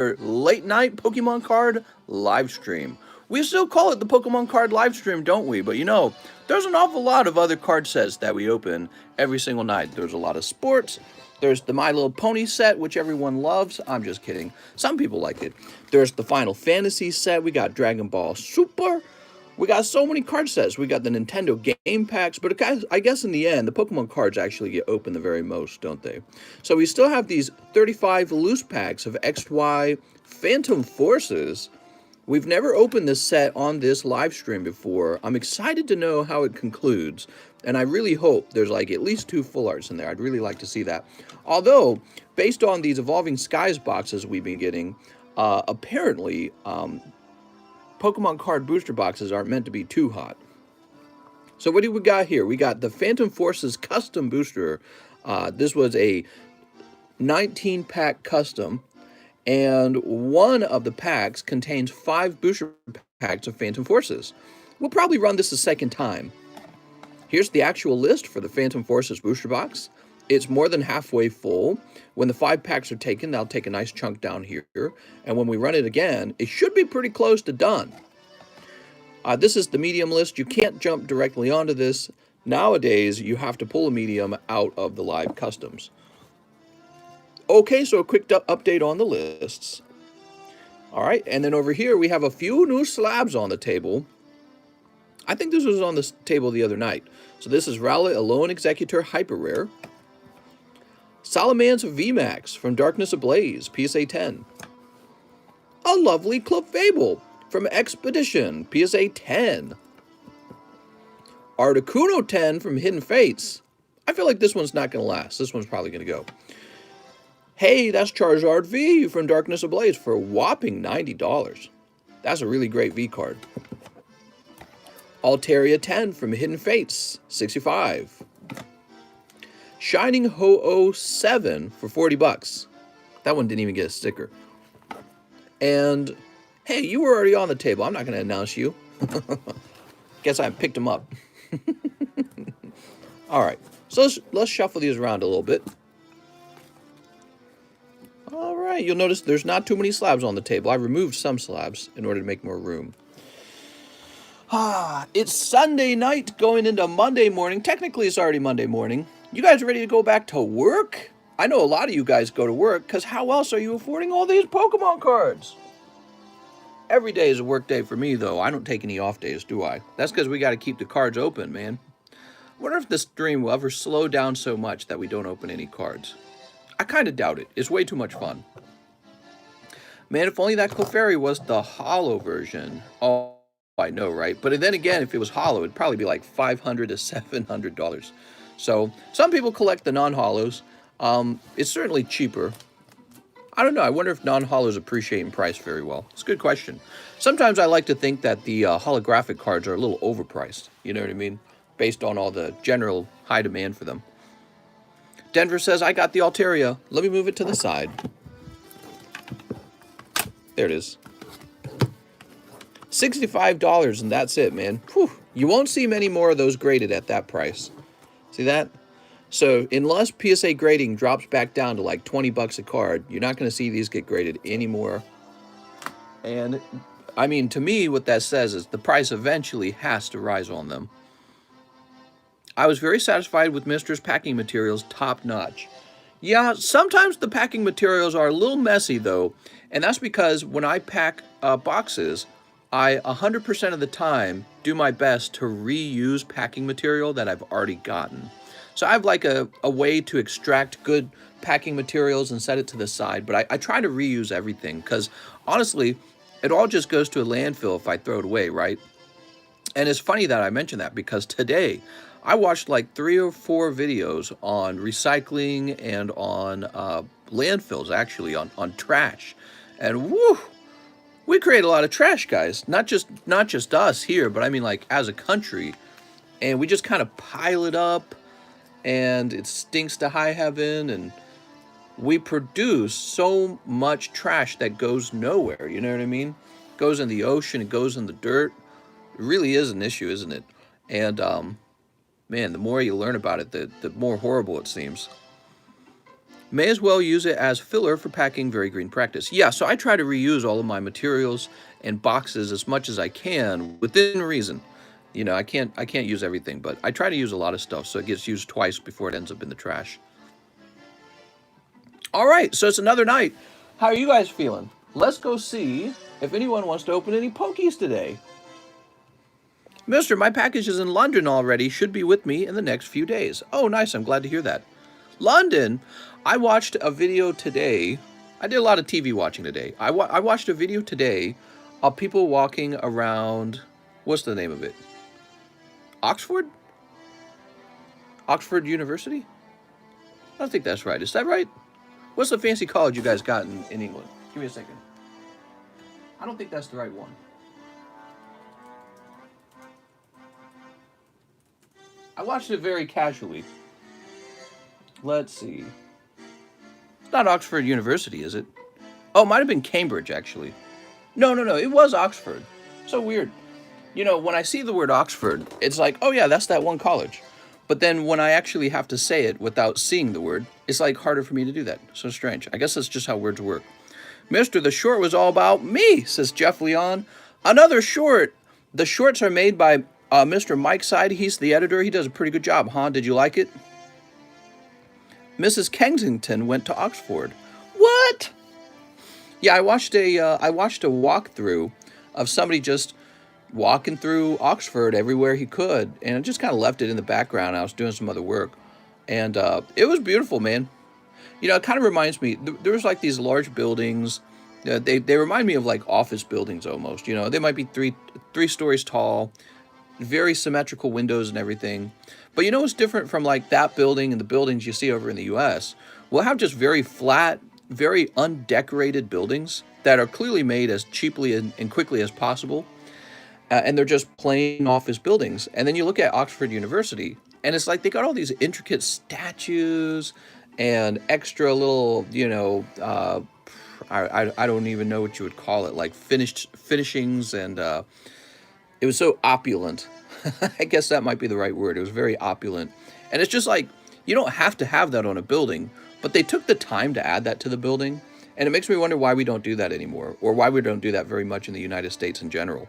late night Pokemon card live stream. We still call it the Pokemon card live stream, don't we? But you know, there's an awful lot of other card sets that we open every single night. There's a lot of sports. There's the My Little Pony set, which everyone loves. I'm just kidding. Some people like it. There's the Final Fantasy set. We got Dragon Ball Super. We got so many card sets. We got the Nintendo game packs, but I guess in the end, the Pokemon cards actually get opened the very most, don't they? So we still have these 35 loose packs of XY Phantom Forces. We've never opened this set on this live stream before. I'm excited to know how it concludes, and I really hope there's like at least 2 full arts in there. I'd really like to see that. Although, based on these Evolving Skies boxes we've been getting, apparently, Pokemon card booster boxes aren't meant to be too hot. So what do we got here? We got the Phantom Forces custom booster. This was a 19-pack custom, and one of the packs contains 5 booster packs of Phantom Forces. We'll probably run this a second time. Here's the actual list for the Phantom Forces booster box. It's more than halfway full. When the 5 packs are taken, they'll take a nice chunk down here. And when we run it again, it should be pretty close to done. This is the medium list. You can't jump directly onto this. Nowadays, you have to pull a medium out of the live customs. Okay, so a quick update on the lists. All right, and then over here, we have a few new slabs on the table. I think this was on the table the other night. So this is Rowlet Alone Executor Hyper Rare. Salamence VMAX from Darkness Ablaze, PSA 10. A lovely Clefable from Expedition, PSA 10. Articuno 10 from Hidden Fates. I feel like this one's not going to last. This one's probably going to go. Hey, that's Charizard V from Darkness Ablaze for a whopping $90. That's a really great V card. Altaria 10 from Hidden Fates, $65. Shining Ho-Oh 7 for $40. That one didn't even get a sticker. And, hey, you were already on the table. I'm not going to announce you. Guess I picked them up. All right, so let's shuffle these around a little bit. All right, you'll notice there's not too many slabs on the table. I removed some slabs in order to make more room. It's Sunday night going into Monday morning. Technically, it's already Monday morning. You guys ready to go back to work? I know a lot of you guys go to work, because how else are you affording all these Pokemon cards? Every day is a work day for me, though. I don't take any off days, do I? That's because we got to keep the cards open, man. I wonder if this stream will ever slow down so much that we don't open any cards. I kind of doubt it. It's way too much fun. Man, if only that Clefairy was the holo version. Oh, I know, right? But then again, if it was holo, it'd probably be like $500 to $700. So some people collect the non-holos. It's certainly cheaper. I don't know. I wonder if non-holos appreciate in price very well. It's a good question. Sometimes I like to think that the holographic cards are a little overpriced. You know what I mean? Based on all the general high demand for them. Denver says, I got the Altaria. Let me move it to the side. There it is. $65 and that's it, man. Whew. You won't see many more of those graded at that price. See that? So unless PSA grading drops back down to like 20 bucks a card, you're not going to see these get graded anymore. And I mean, to me, what that says is the price eventually has to rise on them. I was very satisfied with Mister's packing materials, top notch. Yeah, sometimes the packing materials are a little messy though, and that's because when I pack boxes, I 100% of the time do my best to reuse packing material that I've already gotten. So I have like a way to extract good packing materials and set it to the side, but I try to reuse everything because honestly, it all just goes to a landfill if I throw it away, right? And it's funny that I mentioned that because today I watched like 3 or 4 videos on recycling and on landfills, actually, on trash. And woo, we create a lot of trash, guys. Not just us here, but I mean like as a country. And we just kind of pile it up and it stinks to high heaven, and we produce so much trash that goes nowhere, you know what I mean? It goes in the ocean, it goes in the dirt. It really is an issue, isn't it? And man, the more you learn about it, the more horrible it seems. May as well use it as filler for packing Very Green Practice. Yeah, so I try to reuse all of my materials and boxes as much as I can within reason. You know, I can't use everything, but I try to use a lot of stuff so it gets used twice before it ends up in the trash. All right, so it's another night. How are you guys feeling? Let's go see if anyone wants to open any Pokies today. Mister, my package is in London already. Should be with me in the next few days. Oh, nice. I'm glad to hear that. London, I watched a video today. I did a lot of TV watching today. I watched a video today of people walking around, what's the name of it? Oxford? Oxford University? I don't think that's right. Is that right? What's the fancy college you guys got in England? Give me a second. I don't think that's the right one. I watched it very casually. Let's see. It's not Oxford University, is it? Oh, it might have been Cambridge, actually. No. It was Oxford. So weird. You know, when I see the word Oxford, it's like, oh yeah, that's that one college. But then when I actually have to say it without seeing the word, it's like harder for me to do that. So strange. I guess that's just how words work. Mister, the short was all about me, says Jeff Leon. Another short. The shorts are made by Mr. Mike Side. He's the editor. He does a pretty good job, huh? Did you like it? Mrs. Kensington went to Oxford. What? Yeah, I watched a walkthrough of somebody just walking through Oxford everywhere he could, and I just kind of left it in the background. I was doing some other work, and it was beautiful, man. You know, it kind of reminds me. There's like these large buildings. They remind me of like office buildings almost. You know, they might be three stories tall, very symmetrical windows and everything. But you know what's different from like that building and the buildings you see over in the U.S.? We'll have just very flat, very undecorated buildings that are clearly made as cheaply and quickly as possible. And they're just plain office buildings. And then you look at Oxford University, and it's like they got all these intricate statues and extra little, you know, I don't even know what you would call it, like finishings, and it was so opulent. I guess that might be the right word. It was very opulent. And it's just like, you don't have to have that on a building, but they took the time to add that to the building. And it makes me wonder why we don't do that anymore, or why we don't do that very much in the United States in general.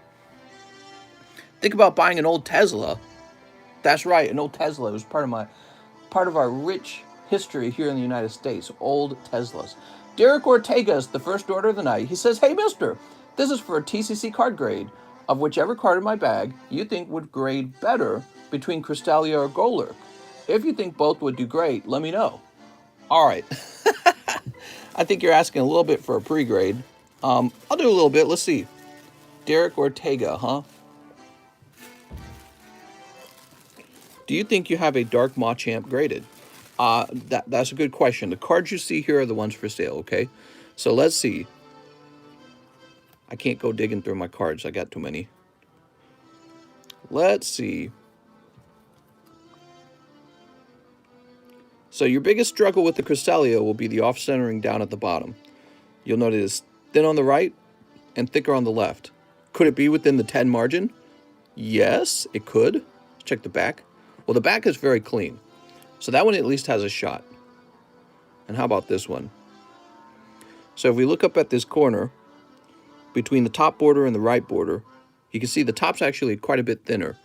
Think about buying an old Tesla. That's right, an old Tesla. It was part of our rich history here in the United States. Old Teslas. Derek Ortega is the first order of the night. He says, "Hey, mister, this is for a TCC card grade of whichever card in my bag you think would grade better between Crystalia or Golurk. If you think both would do great, let me know." All right. I think you're asking a little bit for a pre-grade. I'll do a little bit. Let's see. Derek Ortega, huh? Do you think you have a Dark Machamp graded? That's a good question. The cards you see here are the ones for sale, okay? So let's see. I can't go digging through my cards. I got too many. Let's see. So your biggest struggle with the Crystalia will be the off-centering down at the bottom. You'll notice it's thin on the right and thicker on the left. Could it be within the 10 margin? Yes, it could. Check the back. Well, the back is very clean. So that one at least has a shot. And how about this one? So if we look up at this corner, between the top border and the right border, you can see the top's actually quite a bit thinner.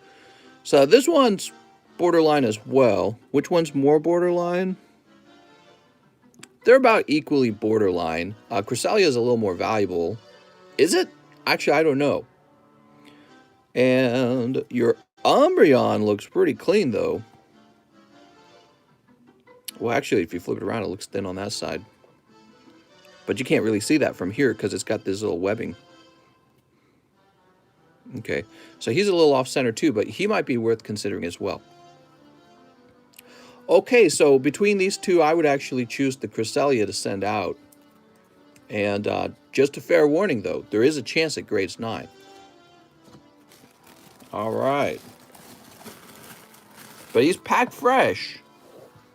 So this one's borderline as well. Which one's more borderline? They're about equally borderline. Crystalia is a little more valuable. Is it? Actually, I don't know. And your Umbreon looks pretty clean, though. Well, actually, if you flip it around, it looks thin on that side. But you can't really see that from here because it's got this little webbing. Okay, so he's a little off-center too, but he might be worth considering as well. Okay, so between these two, I would actually choose the Crystalia to send out. And just a fair warning, though, there is a chance it grades 9. All right. But he's packed fresh.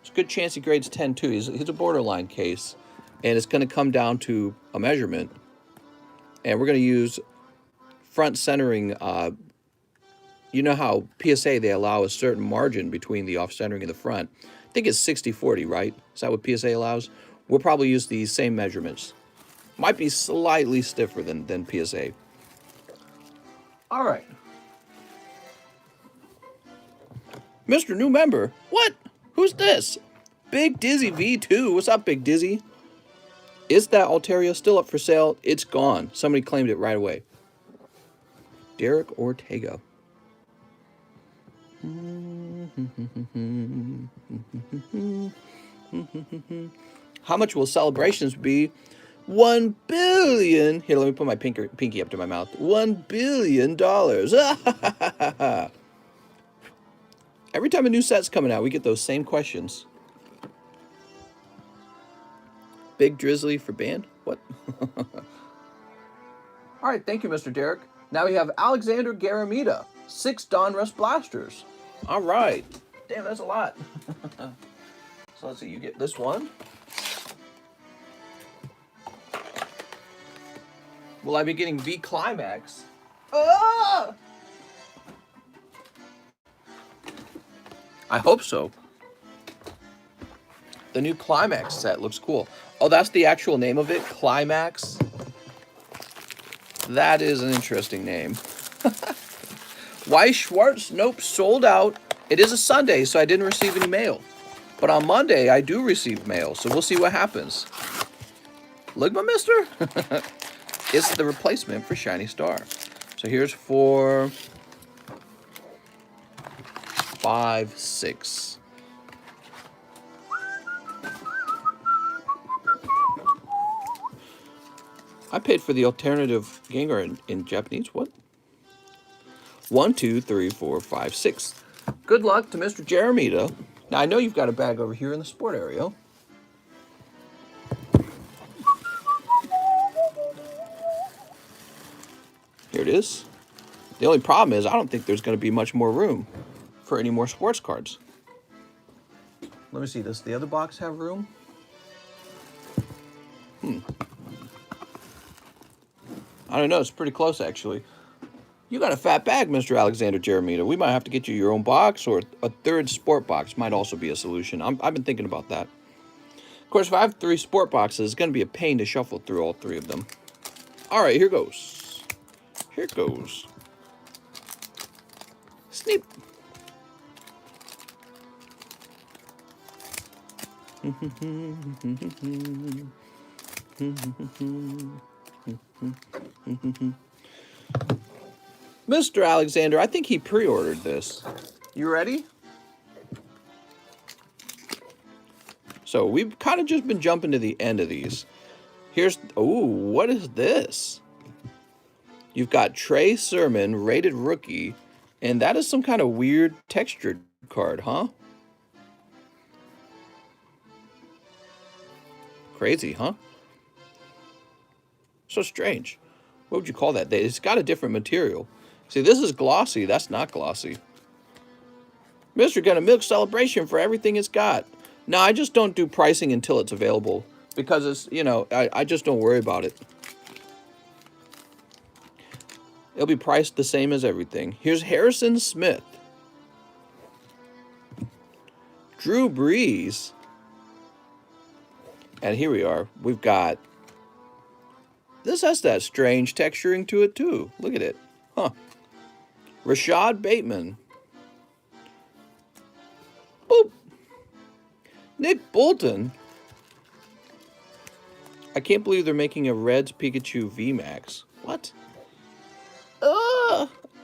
It's a good chance he grades 10 too. He's a borderline case. And it's going to come down to a measurement. And we're going to use front centering. You know how PSA, they allow a certain margin between the off centering and the front. I think it's 60-40, right? Is that what PSA allows? We'll probably use the same measurements. Might be slightly stiffer than PSA. All right. Mr. New Member. What? Who's this? Big Dizzy V2. What's up, Big Dizzy? Is that Altaria still up for sale? It's gone. Somebody claimed it right away. Derek Ortega. How much will celebrations be? 1 billion. Here, let me put my pinky up to my mouth. $1 billion. Every time a new set's coming out, we get those same questions. Big Drizzly for band? What? All right, thank you, Mr. Derek. Now we have Alexander Garamita, 6 Donruss Blasters. All right. Damn, that's a lot. So let's see, you get this one. Will I be getting V Climax? Ah! I hope so. The new Climax set looks cool. Oh, that's the actual name of it? Climax? That is an interesting name. Why Schwartz? Nope, sold out. It is a Sunday, so I didn't receive any mail. But on Monday, I do receive mail, so we'll see what happens. Ligma Mister? It's the replacement for Shiny Star. So here's 4, 5, 6. I paid for the alternative Gengar in Japanese. What? 1, 2, 3, 4, 5, 6. Good luck to Mr. Jaramita. Now, I know you've got a bag over here in the sport area. Here it is. The only problem is I don't think there's going to be much more room for any more sports cards. Let me see. Does the other box have room? I don't know. It's pretty close, actually. You got a fat bag, Mr. Alexander Jaramita. We might have to get you your own box, or a third sport box might also be a solution. I've been thinking about that. Of course, if I have 3 sport boxes, it's going to be a pain to shuffle through all 3 of them. All right, here goes. Here it goes. Sneap. Mr. Alexander, I think he pre-ordered this. You ready? So we've kind of just been jumping to the end of these. Here's, oh, what is this? You've got Trey Sermon, rated rookie, and that is some kind of weird textured card, huh? Crazy, huh? So strange. What would you call that? It's got a different material. See, this is glossy. That's not glossy. Mr. Gonna milk celebration for everything it's got. No, I just don't do pricing until it's available. Because it's, you know, I just don't worry about it. It'll be priced the same as everything. Here's Harrison Smith. Drew Brees. And here we are. We've got... This has that strange texturing to it, too. Look at it. Huh. Rashad Bateman. Boop. Nick Bolton. I can't believe they're making a Reds Pikachu VMAX. What?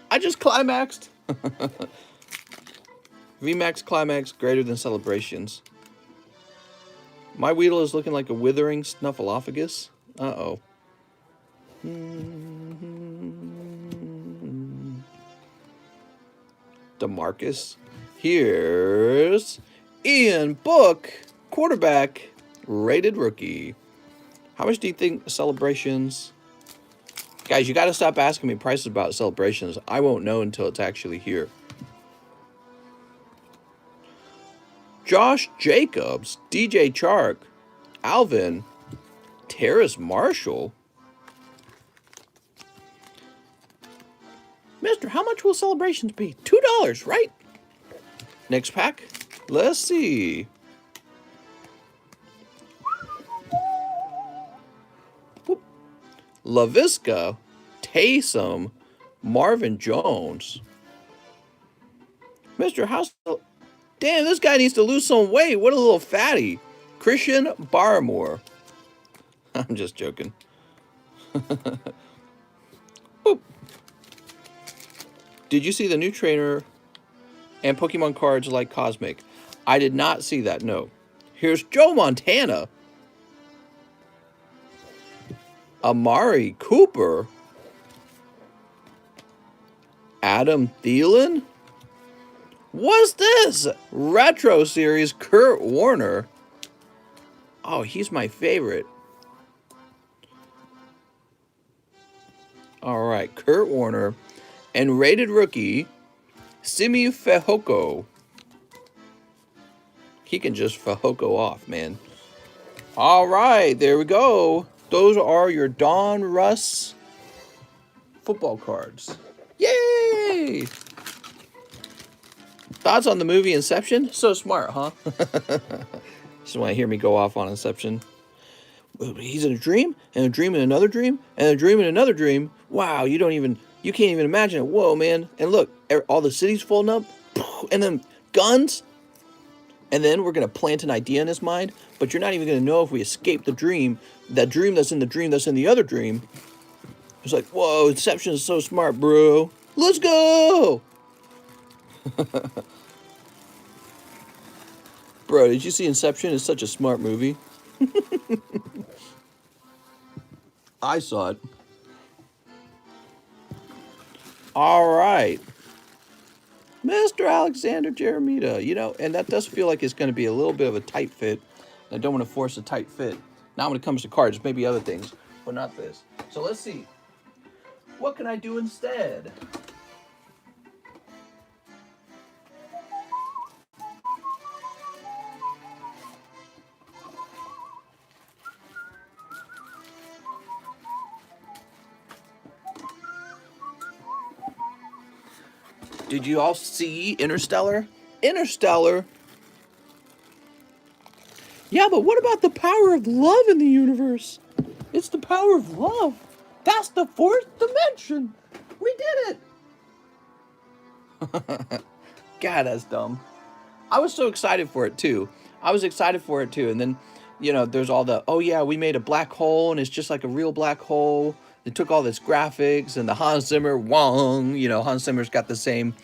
I just climaxed. VMAX climax greater than celebrations. My Weedle is looking like a withering snuffleupagus. Uh-oh. DeMarcus. Here's Ian Book, quarterback, rated rookie. How much do you think celebrations... Guys, you got to stop asking me prices about celebrations. I won't know until it's actually here. Josh Jacobs, DJ Chark, Alvin, Terrace Marshall. Mister, how much will celebrations be? $2, right? Next pack. Let's see. LaVisca, Taysom, Marvin Jones. Mr. House. Damn, this guy needs to lose some weight. What a little fatty. Christian Barmore. I'm just joking. Boop. Did you see the new trainer and Pokemon cards like Cosmic? I did not see that, no. Here's Joe Montana. Amari Cooper. Adam Thielen. What's this? Retro series Kurt Warner. Oh, he's my favorite. All right, Kurt Warner. And rated rookie, Simi Fehoko. He can just Fehoko off, man. All right, there we go. Those are your Don Russ football cards. Yay! Thoughts on the movie Inception? So smart, huh? Just want to hear me go off on Inception. He's in a dream, and a dream in another dream, and a dream in another dream. Wow, you can't even imagine it. Whoa, man. And look, all the cities folding up, and then guns. And then we're going to plant an idea in his mind, but you're not even going to know if we escape the dream, that dream that's in the dream that's in the other dream. It's like, whoa, Inception is so smart, bro. Let's go! Bro, did you see Inception? It's such a smart movie. I saw it. All right. Mr. Alexander Jeremita, and that does feel like it's going to be a little bit of a tight fit. I don't want to force a tight fit. Not when it comes to cards, maybe other things, but not this. So let's see. What can I do instead? Did you all see Interstellar? Interstellar? Yeah, but what about the power of love in the universe? It's the power of love. That's the fourth dimension. We did it. God, that's dumb. I was so excited for it, too. And then, there's all the, oh, yeah, we made a black hole, and it's just like a real black hole. They took all this graphics, and the Hans Zimmer, Wong, Hans Zimmer's got the same,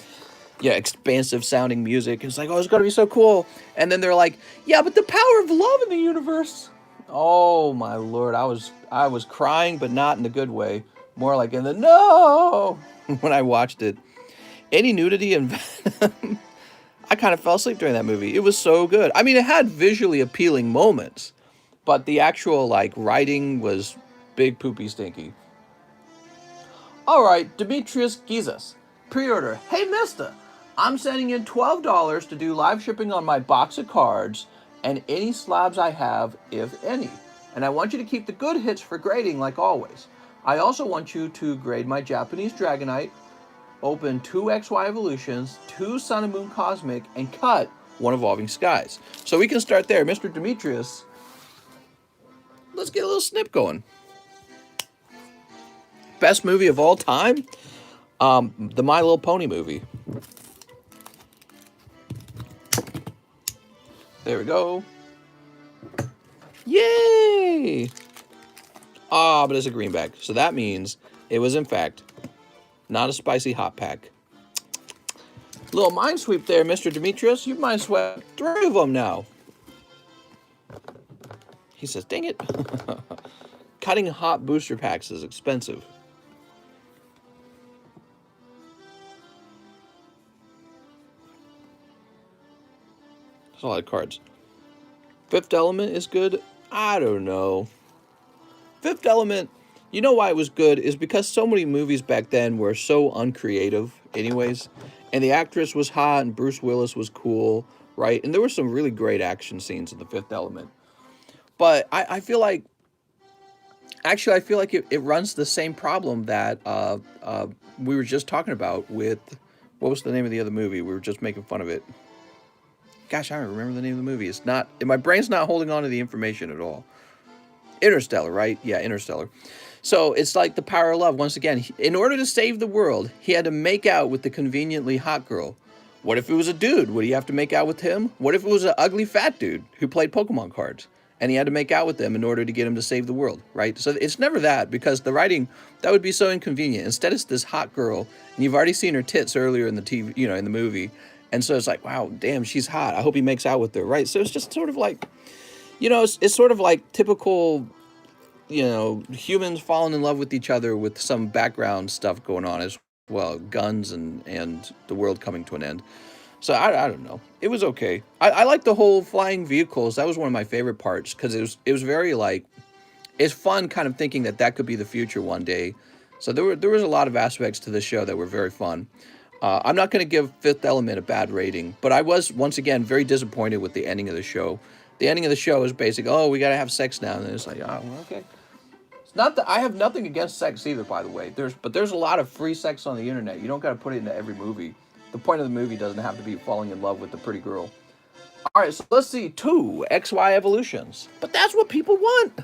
expansive sounding music. It's like, oh, it's going to be so cool. And then they're like, yeah, but the power of love in the universe. Oh, my Lord. I was crying, but not in the good way. More like in the no when I watched it. Any nudity and I kind of fell asleep during that movie. It was so good. I mean, it had visually appealing moments, but the actual, writing was big poopy stinky. All right, Demetrius Gizas. Pre-order. Hey, mister, I'm sending in $12 to do live shipping on my box of cards and any slabs I have, if any. And I want you to keep the good hits for grading like always. I also want you to grade my Japanese Dragonite, open 2 XY Evolutions, 2 Sun and Moon Cosmic, and cut 1 Evolving Skies. So we can start there. Mr. Demetrius, let's get a little snip going. Best movie of all time? The My Little Pony movie. There we go. Yay! But it's a greenback. So that means it was, in fact, not a spicy hot pack. Little mind sweep there, Mr. Demetrius. You mind swept 3 of them now. He says, dang it. Cutting hot booster packs is expensive. That's a lot of cards. Fifth Element is good. I don't know. Fifth Element, you know why it was good is because so many movies back then were so uncreative anyways. And the actress was hot and Bruce Willis was cool, right? And there were some really great action scenes in The Fifth Element. But I feel like, actually, I feel like it runs the same problem that we were just talking about with, what was the name of the other movie? We were just making fun of it. Gosh, I don't remember the name of the movie. It's not, my brain's not holding on to the information at all. Interstellar, right? Yeah, Interstellar. So it's like the power of love. Once again, in order to save the world, he had to make out with the conveniently hot girl. What if it was a dude? Would he have to make out with him? What if it was an ugly fat dude who played Pokemon cards? And he had to make out with them in order to get him to save the world, right? So it's never that, because the writing, that would be so inconvenient. Instead, it's this hot girl, and you've already seen her tits earlier in the TV, in the movie. And so it's like, wow, damn, she's hot. I hope he makes out with her, right? So it's just sort of like, it's sort of like typical, humans falling in love with each other with some background stuff going on as well, guns and the world coming to an end. So I don't know. It was okay. I like the whole flying vehicles. That was one of my favorite parts, because it was very like, it's fun kind of thinking that could be the future one day. So there was a lot of aspects to the show that were very fun. I'm not going to give Fifth Element a bad rating, but I was once again very disappointed with the ending of the show. The ending of the show is basically, oh, we got to have sex now, and it's like, oh, okay. It's not that I have nothing against sex either, by the way. There's a lot of free sex on the internet. You don't got to put it into every movie. The point of the movie doesn't have to be falling in love with the pretty girl. All right, so let's see 2 XY evolutions. But that's what people want.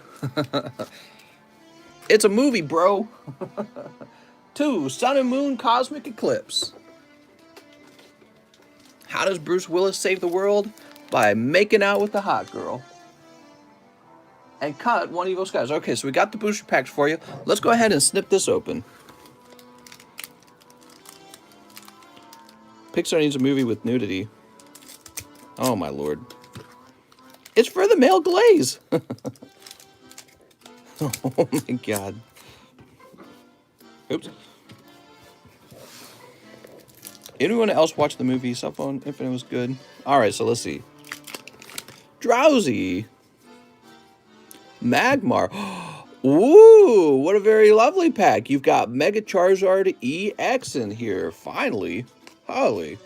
It's a movie, bro. 2 Sun and Moon Cosmic Eclipse. How does Bruce Willis save the world? By making out with the hot girl. And cut one evil skies. Okay, so we got the booster packs for you. Let's go ahead and snip this open. Pixar needs a movie with nudity. Oh, my lord. It's for the male glaze. Oh, my God. Oops. Anyone else watch the movie? Cell Phone Infinite was good. All right, so let's see. Drowsy. Magmar. Ooh, what a very lovely pack. You've got Mega Charizard EX in here. Finally. Holy.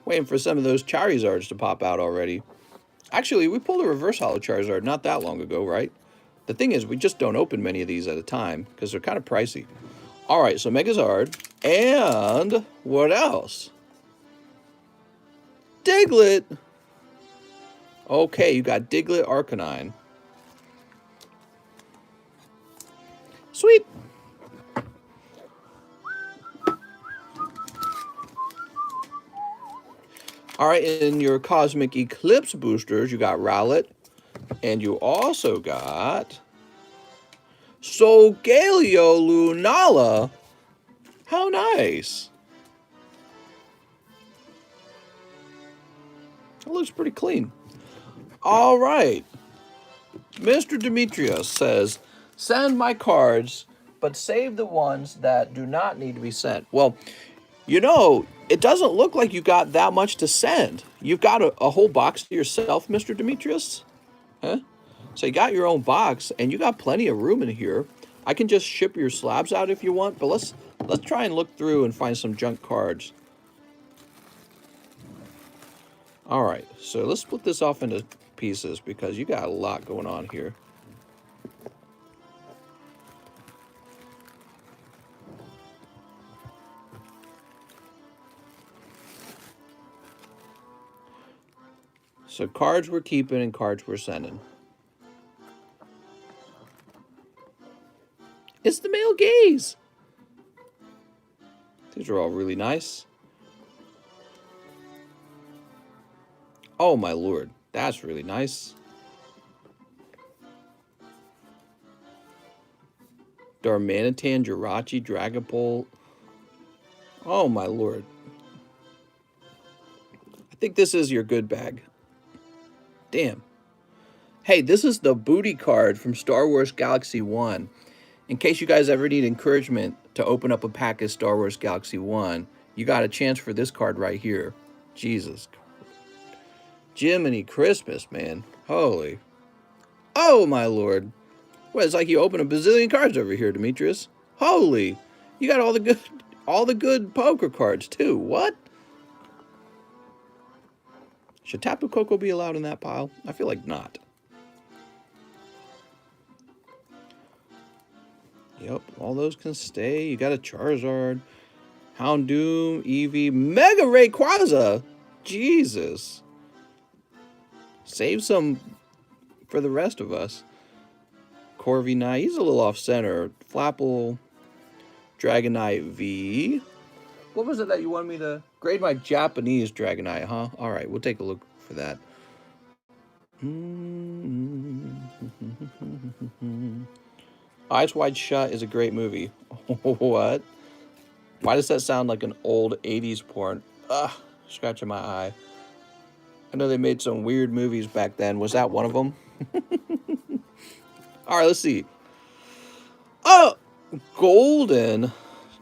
Waiting for some of those Charizards to pop out already. Actually, we pulled a reverse holo Charizard not that long ago, right? The thing is, we just don't open many of these at a time because they're kind of pricey. All right, so Megazard. And what else? Diglett. Okay, you got Diglett Arcanine. Sweet. All right, in your Cosmic Eclipse boosters, you got Rowlet, and you also got Solgaleo Lunala. How nice. It looks pretty clean. All right. Mr. Demetrius says, send my cards, but save the ones that do not need to be sent. Well, it doesn't look like you got that much to send. You've got a whole box to yourself, Mr. Demetrius? Huh? So you got your own box, and you got plenty of room in here. I can just ship your slabs out if you want, but let's try and look through and find some junk cards. All right, so let's split this off into pieces because you got a lot going on here. So cards we're keeping and cards we're sending. It's the male gaze. These are all really nice. Oh, my lord. That's really nice. Darmanitan, Jirachi, Dragapult. Oh, my lord. I think this is your good bag. Damn. Hey, this is the booty card from Star Wars Galaxy 1. In case you guys ever need encouragement to open up a pack of Star Wars Galaxy 1, you got a chance for this card right here. Jesus. Jiminy Christmas, man. Holy. Oh, my lord. Well, it's like you open a bazillion cards over here, Demetrius. Holy. You got all the good poker cards, too. What? Should Tapu Koko be allowed in that pile? I feel like not. Yep, all those can stay. You got a Charizard, Houndoom, Eevee, Mega Rayquaza. Jesus. Save some for the rest of us. Corviknight. He's a little off center. Flapple. Dragonite V. What was it that you wanted me to grade my Japanese Dragonite, huh? All right, we'll take a look for that. Eyes Wide Shut is a great movie. What? Why does that sound like an old 80s porn? Ugh, scratching my eye. I know they made some weird movies back then. Was that one of them? All right, let's see. Oh, golden.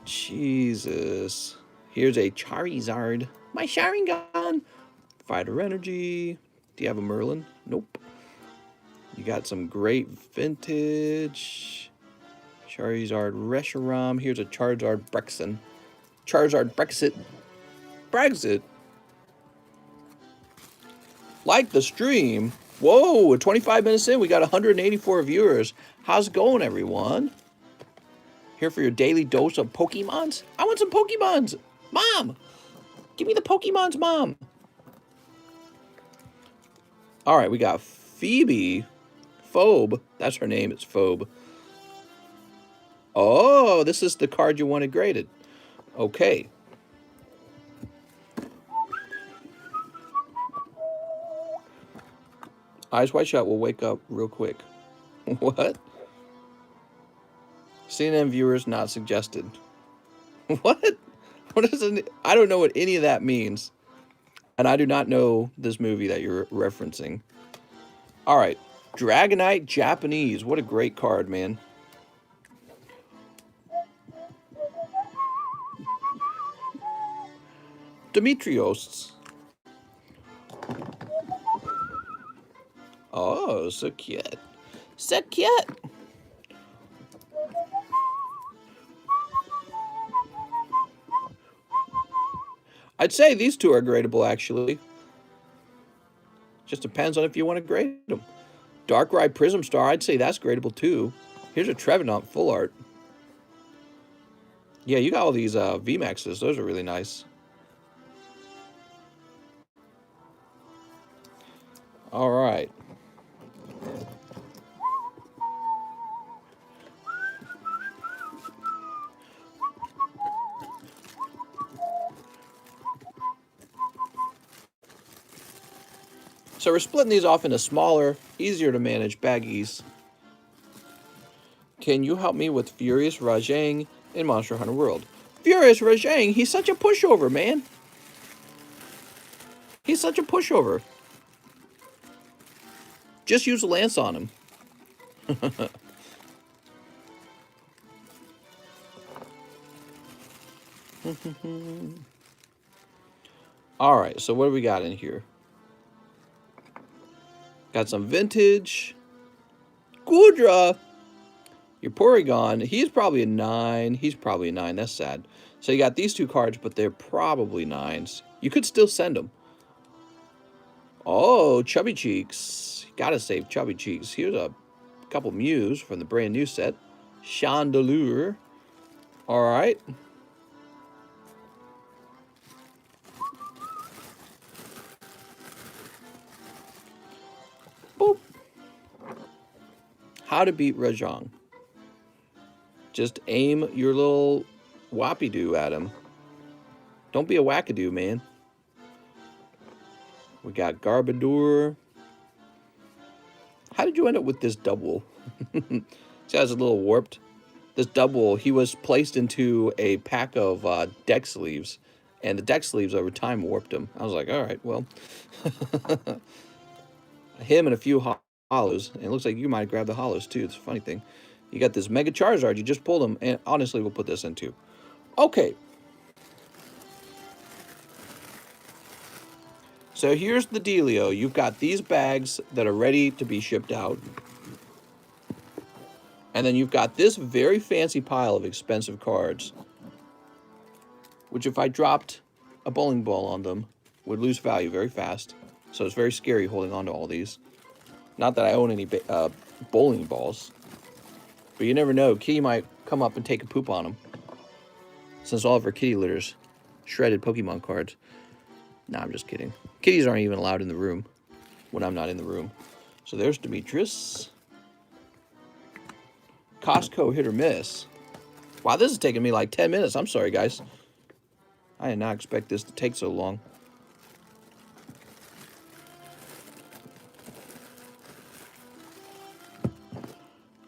Jesus. Here's a Charizard. My Sharingan. Fighter Energy. Do you have a Merlin? Nope. You got some great vintage. Charizard Reshiram. Here's a Charizard Brexit. Charizard Brexit. Brexit. Like the stream. Whoa, 25 minutes in, we got 184 viewers. How's it going, everyone? Here for your daily dose of Pokemons? I want some Pokemons. Mom, give me the Pokemons, Mom. All right, we got Phoebe. Phobe. That's her name. It's Phobe. Oh, this is the card you wanted graded. Okay. Eyes Wide Shut will wake up real quick. What? CNN viewers not suggested. What? What is it? I don't know what any of that means. And I do not know this movie that you're referencing. All right. Dragonite Japanese. What a great card, man. Demetrios. Oh, so cute. So cute. I'd say these two are gradable, actually. Just depends on if you want to grade them. Darkrai Prism Star, I'd say that's gradable, too. Here's a Trevenant Full Art. Yeah, you got all these VMAXs. Those are really nice. All right. So we're splitting these off into smaller, easier to manage baggies. Can you help me with Furious Rajang in Monster Hunter World? Furious Rajang, he's such a pushover, man. He's such a pushover. Just use a lance on him. All right, so what do we got in here? Got some vintage. Gudra. Your Porygon, he's probably a 9. He's probably a 9. That's sad. So you got these two cards, but they're probably 9s. You could still send them. Oh, Chubby Cheeks. Gotta save Chubby Cheeks. Here's a couple Mews from the brand new set. Chandelure. All right. Boop. How to beat Rajang. Just aim your little whoppy-doo at him. Don't be a wackadoo, man. We got Garbodor. How did you end up with this double? See how it's a little warped? This double, he was placed into a pack of deck sleeves. And the deck sleeves over time warped him. I was like, all right, well. Him and a few hollows. And it looks like you might grab the hollows, too. It's a funny thing. You got this Mega Charizard. You just pulled him. And honestly, we'll put this in, too. Okay. So here's the dealio. You've got these bags that are ready to be shipped out. And then you've got this very fancy pile of expensive cards, which if I dropped a bowling ball on them, would lose value very fast. So it's very scary holding on to all these. Not that I own any bowling balls. But you never know. Kitty might come up and take a poop on them. Since all of our kitty litters shredded Pokemon cards. Nah, I'm just kidding. Kitties aren't even allowed in the room when I'm not in the room. So there's Demetrius. Costco hit or miss. Wow, this is taking me like 10 minutes. I'm sorry, guys. I did not expect this to take so long.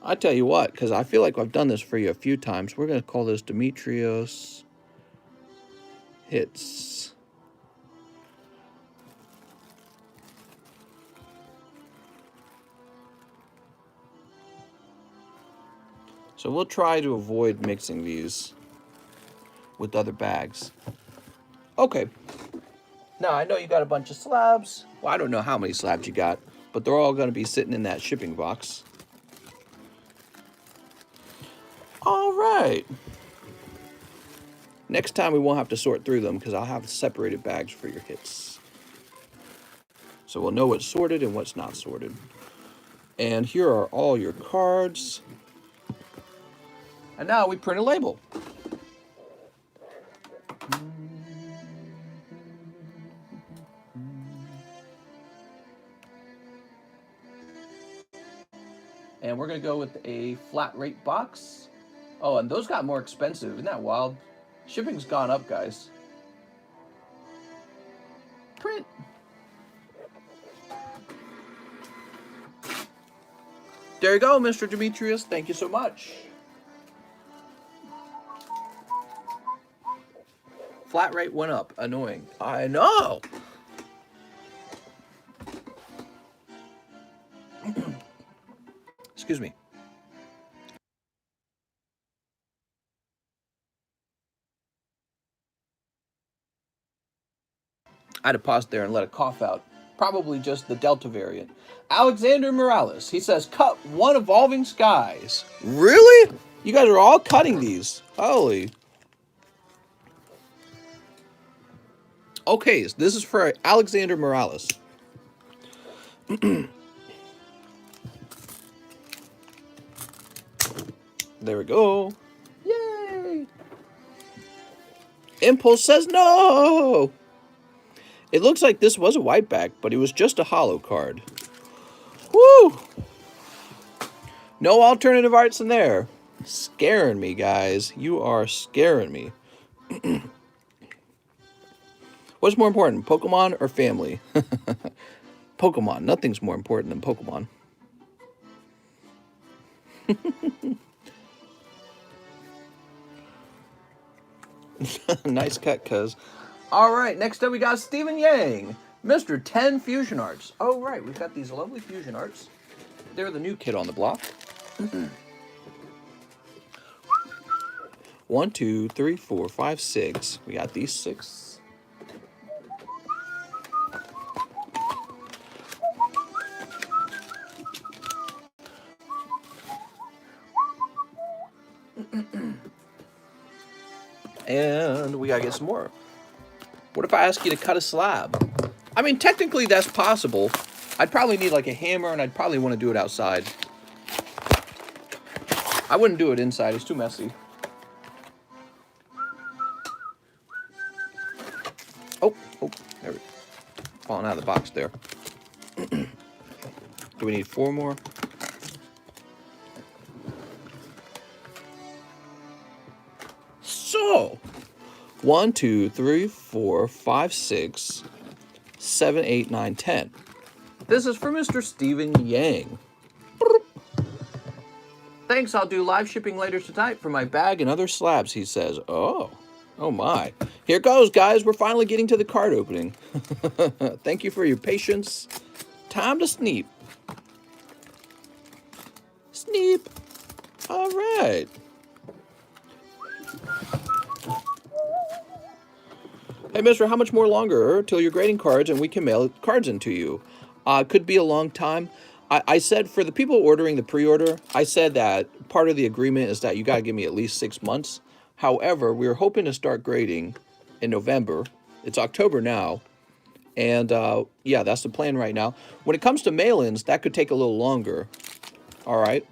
I tell you what, because I feel like I've done this for you a few times. We're going to call this Demetrios Hits. So we'll try to avoid mixing these with other bags. Okay. Now, I know you got a bunch of slabs. Well, I don't know how many slabs you got, but they're all going to be sitting in that shipping box. All right. Next time we won't have to sort through them because I'll have separated bags for your hits. So we'll know what's sorted and what's not sorted. And here are all your cards. And now we print a label. And we're going to go with a flat rate box. Oh, and those got more expensive. Isn't that wild? Shipping's gone up, guys. Print. There you go, Mr. Demetrius. Thank you so much. Flat rate went up. Annoying. I know. Excuse me. I had to pause there and let a cough out. Probably just the Delta variant. Alexander Morales. He says, cut one Evolving Skies. Really? You guys are all cutting these. Holy. Okay, so this is for Alexander Morales. There we go. Yay! Impulse says no! It looks like this was a white back, but it was just a holo card. Woo! No alternative arts in there. Scaring me, guys. You are scaring me. What's more important, Pokemon or family? Pokemon. Nothing's more important than Pokemon. Nice cut, cuz. All right, next up we got Stephen Yang, Mr. 10 Fusion Arts. Oh, right, we've got these lovely Fusion Arts. They're the new kid on the block. 1, 2, 3, 4, 5, 6. We got these 6. And we gotta get some more. What if I ask you to cut a slab? I mean, technically that's possible. I'd probably need like a hammer and I'd probably want to do it outside. I wouldn't do it inside, it's too messy. Oh, there we go. Falling out of the box there. Do we need 4 more? So, 1, 2, 3, 4, 5, 6, 7, 8, 9, 10. This is for Mr. Stephen Yang. Thanks, I'll do live shipping later tonight for my bag and other slabs, he says. Oh my. Here goes, guys. We're finally getting to the card opening. Thank you for your patience. Time to sneep. Sneep. All right. Hey, mister, how much more longer till you're grading cards and we can mail cards into you? Could be a long time. I said for the people ordering the pre-order, I said that part of the agreement is that you got to give me at least 6 months. However, we're hoping to start grading in November. It's October now. And yeah, that's the plan right now. When it comes to mail-ins, that could take a little longer. All right.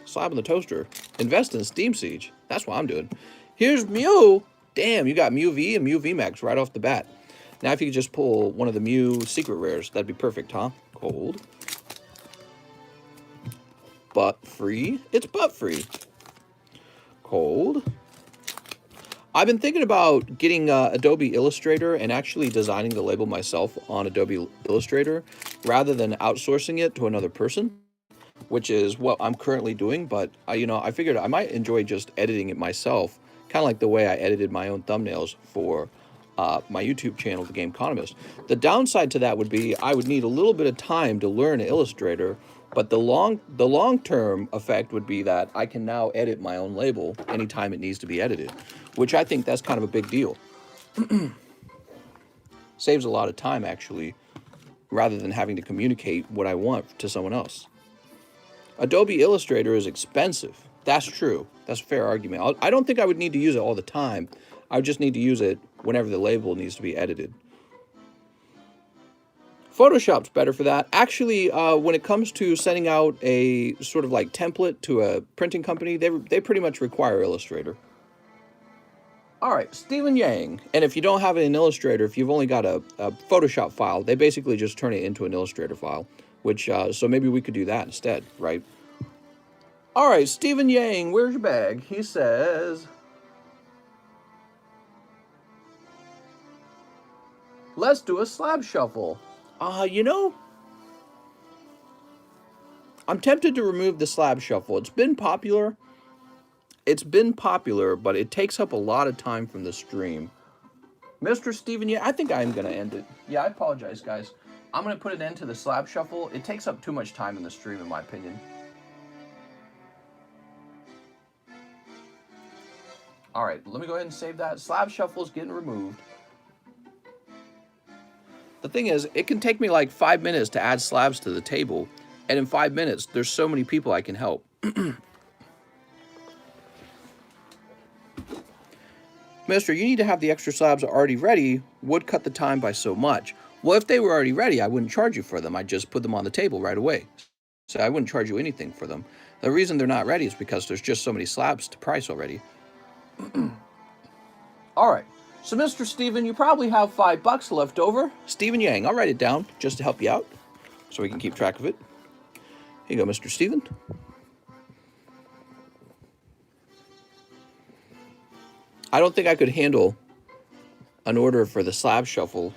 Slab in the toaster. Invest in Steam Siege. That's what I'm doing. Here's Mew. Damn, you got Mew V and Mew VMAX right off the bat. Now, if you could just pull one of the Mew secret rares, that'd be perfect, huh? Cold. butt free. It's butt free. Cold. I've been thinking about getting Adobe Illustrator and actually designing the label myself on Adobe Illustrator rather than outsourcing it to another person, which is what I'm currently doing. But I figured I might enjoy just editing it myself, kind of like the way I edited my own thumbnails for my YouTube channel, The Economist. The downside to that would be I would need a little bit of time to learn Illustrator, but the long-term effect would be that I can now edit my own label anytime it needs to be edited, which I think that's kind of a big deal. Saves a lot of time, actually, rather than having to communicate what I want to someone else. Adobe Illustrator is expensive. That's true. That's a fair argument. I don't think I would need to use it all the time. I would just need to use it whenever the label needs to be edited. Photoshop's better for that. Actually, when it comes to sending out a sort of like template to a printing company, they pretty much require Illustrator. All right, Stephen Yang. And if you don't have it in Illustrator, if you've only got a Photoshop file, they basically just turn it into an Illustrator file, which, so maybe we could do that instead, right? All right, Stephen Yang, where's your bag? He says, let's do a slab shuffle. I'm tempted to remove the slab shuffle. It's been popular, but it takes up a lot of time from the stream. Mr. Steven, yeah, I think I'm going to end it. Yeah, I apologize, guys. I'm going to put an end to the slab shuffle. It takes up too much time in the stream, in my opinion. All right, let me go ahead and save that. Slab shuffle is getting removed. The thing is, it can take me like 5 minutes to add slabs to the table, and in 5 minutes, there's so many people I can help. Mister, you need to have the extra slabs already ready. Would cut the time by so much. Well, if they were already ready, I wouldn't charge you for them. I'd just put them on the table right away. So I wouldn't charge you anything for them. The reason they're not ready is because there's just so many slabs to price already. All right. So, Mr. Steven, you probably have $5 left over. Stephen Yang, I'll write it down just to help you out so we can keep track of it. Here you go, Mr. Steven. I don't think I could handle an order for the slab shuffle,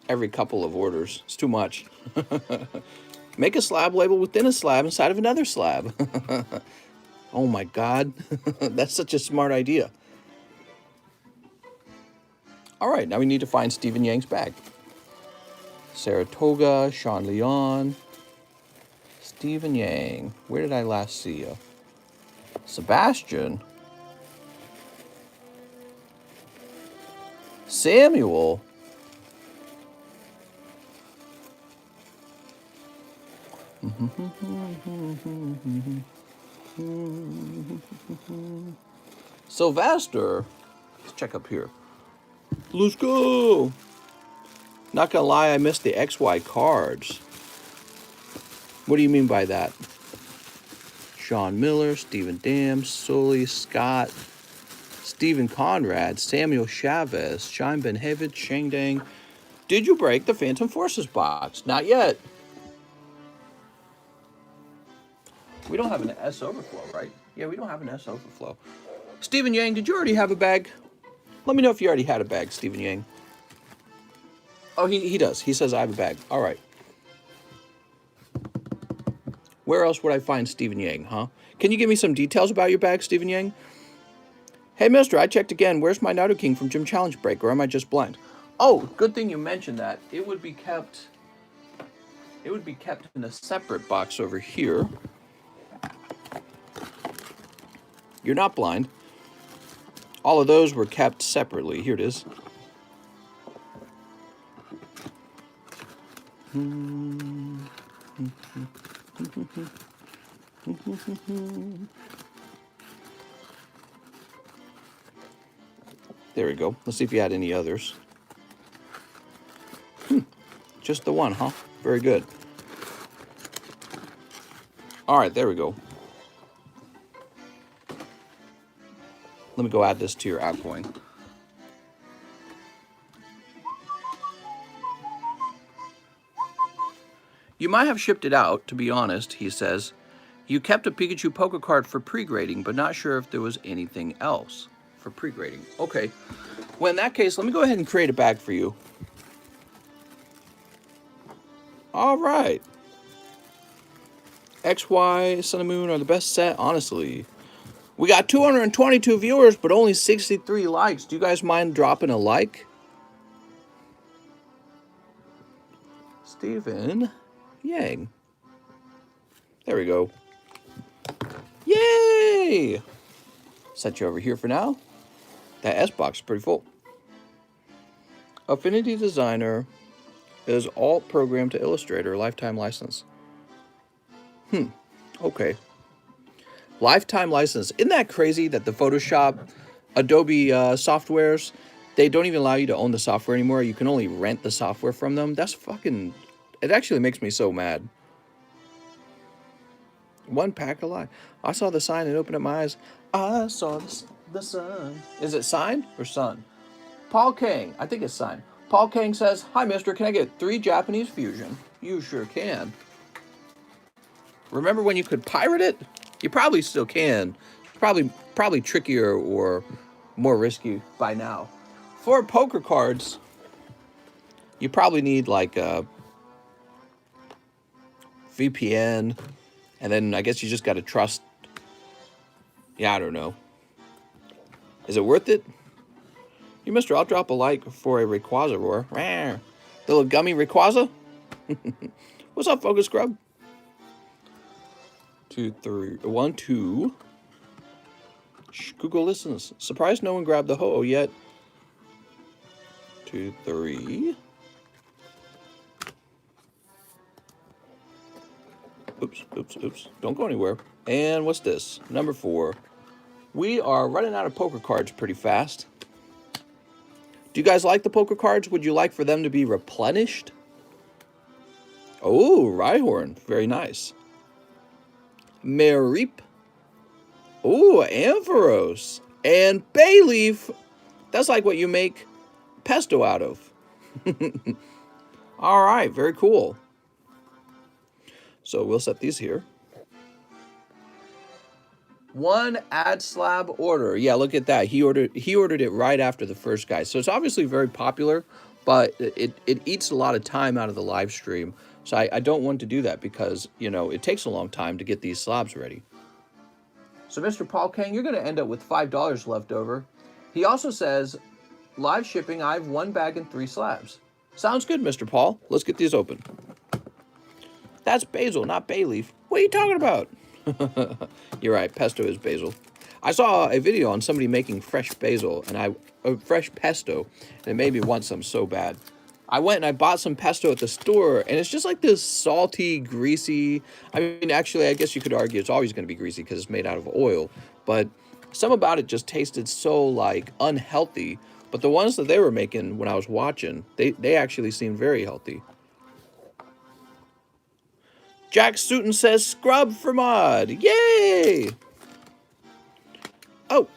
every couple of orders. It's too much. Make a slab label within a slab inside of another slab. Oh my God, that's such a smart idea. All right, now we need to find Stephen Yang's bag. Saratoga, Sean Leon, Stephen Yang. Where did I last see you? Sebastian. Samuel. Sylvester. Let's check up here. Let's go. Not gonna lie, I missed the XY cards. What do you mean by that? Sean Miller, Stephen Dam, Sully, Scott, Stephen Conrad, Samuel Chavez, Shine Ben Hevid, Shang Dang. Did you break the Phantom Forces box? Not yet. We don't have an S overflow, right? Yeah, we don't have an S overflow. Stephen Yang, did you already have a bag? Let me know if you already had a bag, Stephen Yang. Oh, he does. He says I have a bag. All right. Where else would I find Stephen Yang, huh? Can you give me some details about your bag, Stephen Yang? Hey, mister, I checked again. Where's my Naruto King from Gym Challenge Break, or am I just blind? Oh, good thing you mentioned that. It would be kept in a separate box over here. You're not blind. All of those were kept separately. Here it is. There we go. Let's see if you had any others. Just the one, huh? Very good. All right, there we go. Let me go add this to your outgoing. You might have shipped it out, to be honest, he says. You kept a Pikachu poker card for pre-grading, but not sure if there was anything else for pre-grading. Okay. Well, in that case, let me go ahead and create a bag for you. All right. XY, Sun and Moon are the best set, honestly. We got 222 viewers, but only 63 likes. Do you guys mind dropping a like? Steven Yang. There we go. Yay! Set you over here for now. That S box is pretty full. Affinity Designer is alt program to Illustrator, lifetime license. Okay. Lifetime license. Isn't that crazy that the Photoshop, Adobe softwares, they don't even allow you to own the software anymore. You can only rent the software from them. That's fucking... It actually makes me so mad. One pack alive. I saw the sign and opened up my eyes. I saw the sun. Is it sign or sun? Paul Kang. I think it's sign. Paul Kang says, "Hi, mister. Can I get 3 Japanese fusion?" You sure can. Remember when you could pirate it? You probably still can. Probably trickier or more risky by now. For poker cards, you probably need like a VPN, and then I guess you just got to trust. Yeah, I don't know. Is it worth it? You, mister, I'll drop a like for a Rayquaza roar. The little gummy Rayquaza? What's up, Focus Scrub? 2, 3, 1, 2. Shh, Google listens. Surprised no one grabbed the ho-oh yet. 2, 3. Oops. Don't go anywhere. And what's this? Number 4. We are running out of poker cards pretty fast. Do you guys like the poker cards? Would you like for them to be replenished? Oh, Rhyhorn. Very nice. Mareep. Oh, Ampharos. And Bayleaf. That's like what you make pesto out of. All right, very cool. So we'll set these here. 1 ad slab order. Yeah, look at that. He ordered it right after the first guy. So it's obviously very popular, but it eats a lot of time out of the live stream. So I don't want to do that because, you know, it takes a long time to get these slabs ready. So Mr. Paul Kang, you're going to end up with $5 left over. He also says, live shipping, I have 1 bag and 3 slabs. Sounds good, Mr. Paul. Let's get these open. That's basil, not bay leaf. What are you talking about? You're right, pesto is basil. I saw a video on somebody making fresh basil and fresh pesto, and it made me want some so bad. I went and I bought some pesto at the store, and it's just like this salty, greasy. I mean, actually, I guess you could argue it's always going to be greasy because it's made out of oil, but some about it just tasted so like unhealthy. But the ones that they were making when I was watching, they actually seemed very healthy. Jack Sutton says, "Scrub for mod. Yay!" Oh.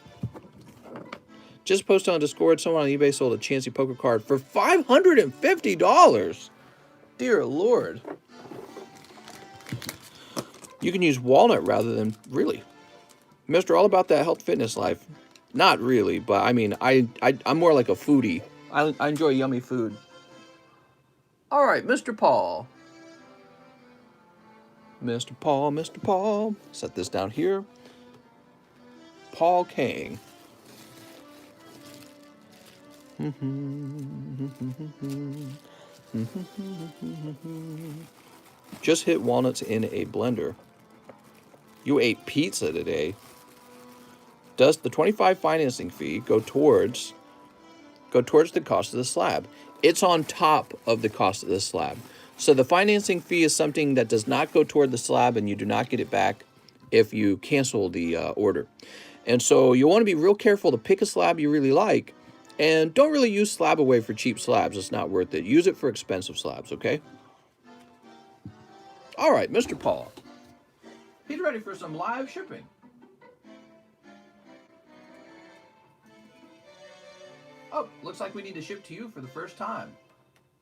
Just posted on Discord, someone on eBay sold a Chansey poker card for $550. Dear Lord. You can use walnut rather than, really. Mr. All about that health fitness life. Not really, but I mean, I'm more like a foodie. I enjoy yummy food. All right, Mr. Paul. Mr. Paul. Set this down here. Paul Kang. Just hit walnuts in a blender. You ate pizza today. Does the $25 financing fee go towards the cost of the slab? It's on top of the cost of the slab. So the financing fee is something that does not go toward the slab, and you do not get it back if you cancel the order. And so you want to be real careful to pick a slab you really like, and don't really use slab away for cheap slabs. It's not worth it. Use it for expensive slabs, okay? All right, Mr. Paul. He's ready for some live shipping. Oh, looks like we need to ship to you for the first time.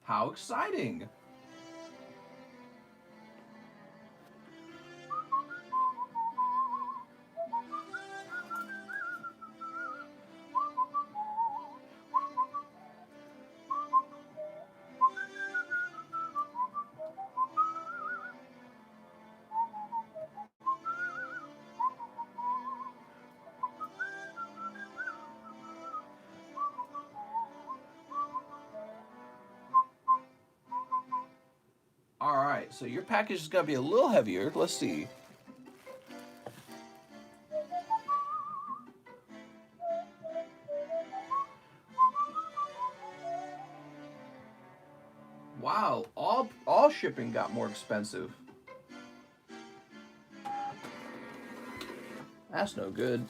How exciting! right, so your package is going to be a little heavier. Let's see. Wow, all shipping got more expensive. That's no good.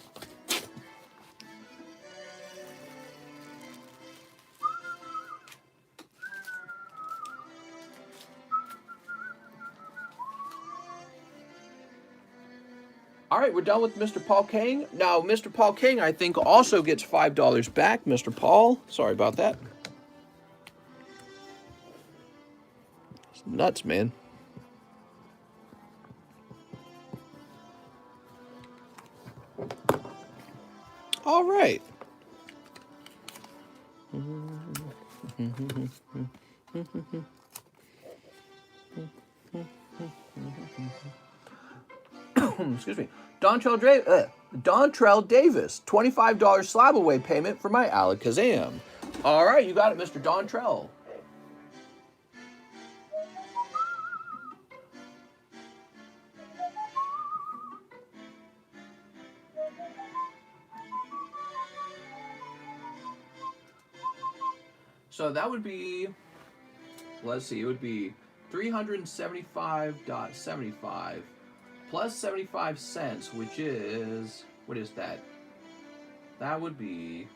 All right, we're done with Mr. Paul King. Now, Mr. Paul King, I think, also gets $5 back. Mr. Paul, sorry about that. It's nuts, man. All right. Excuse me. Dontrell Davis, $25 slab away payment for my Alakazam. All right, you got it, Mr. Dontrell. So that would be, let's see, it would be 375.75 plus 75 cents, which is, what is that? That would be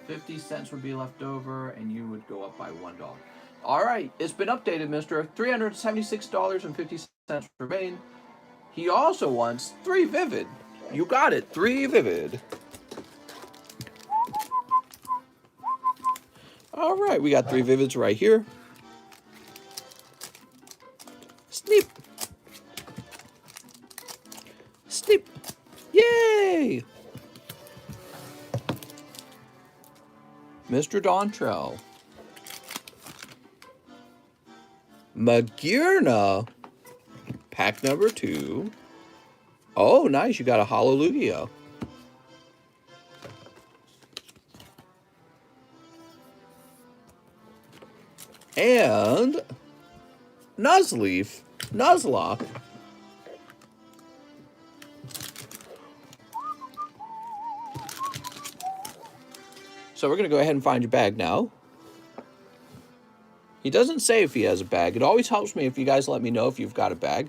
50 cents would be left over, and you would go up by $1. All right, it's been updated, Mr. $376.50 remain. He also wants 3 Vivid. You got it, 3 Vivid. All right, we got 3 Vivids right here. Sneep. Sneep. Yay! Mr. Dontrell. Magirna. Pack number 2. Oh, nice. You got a Hallelujah. And Nuzlocke. So we're going to go ahead and find your bag now. He doesn't say if he has a bag. It always helps me if you guys let me know if you've got a bag.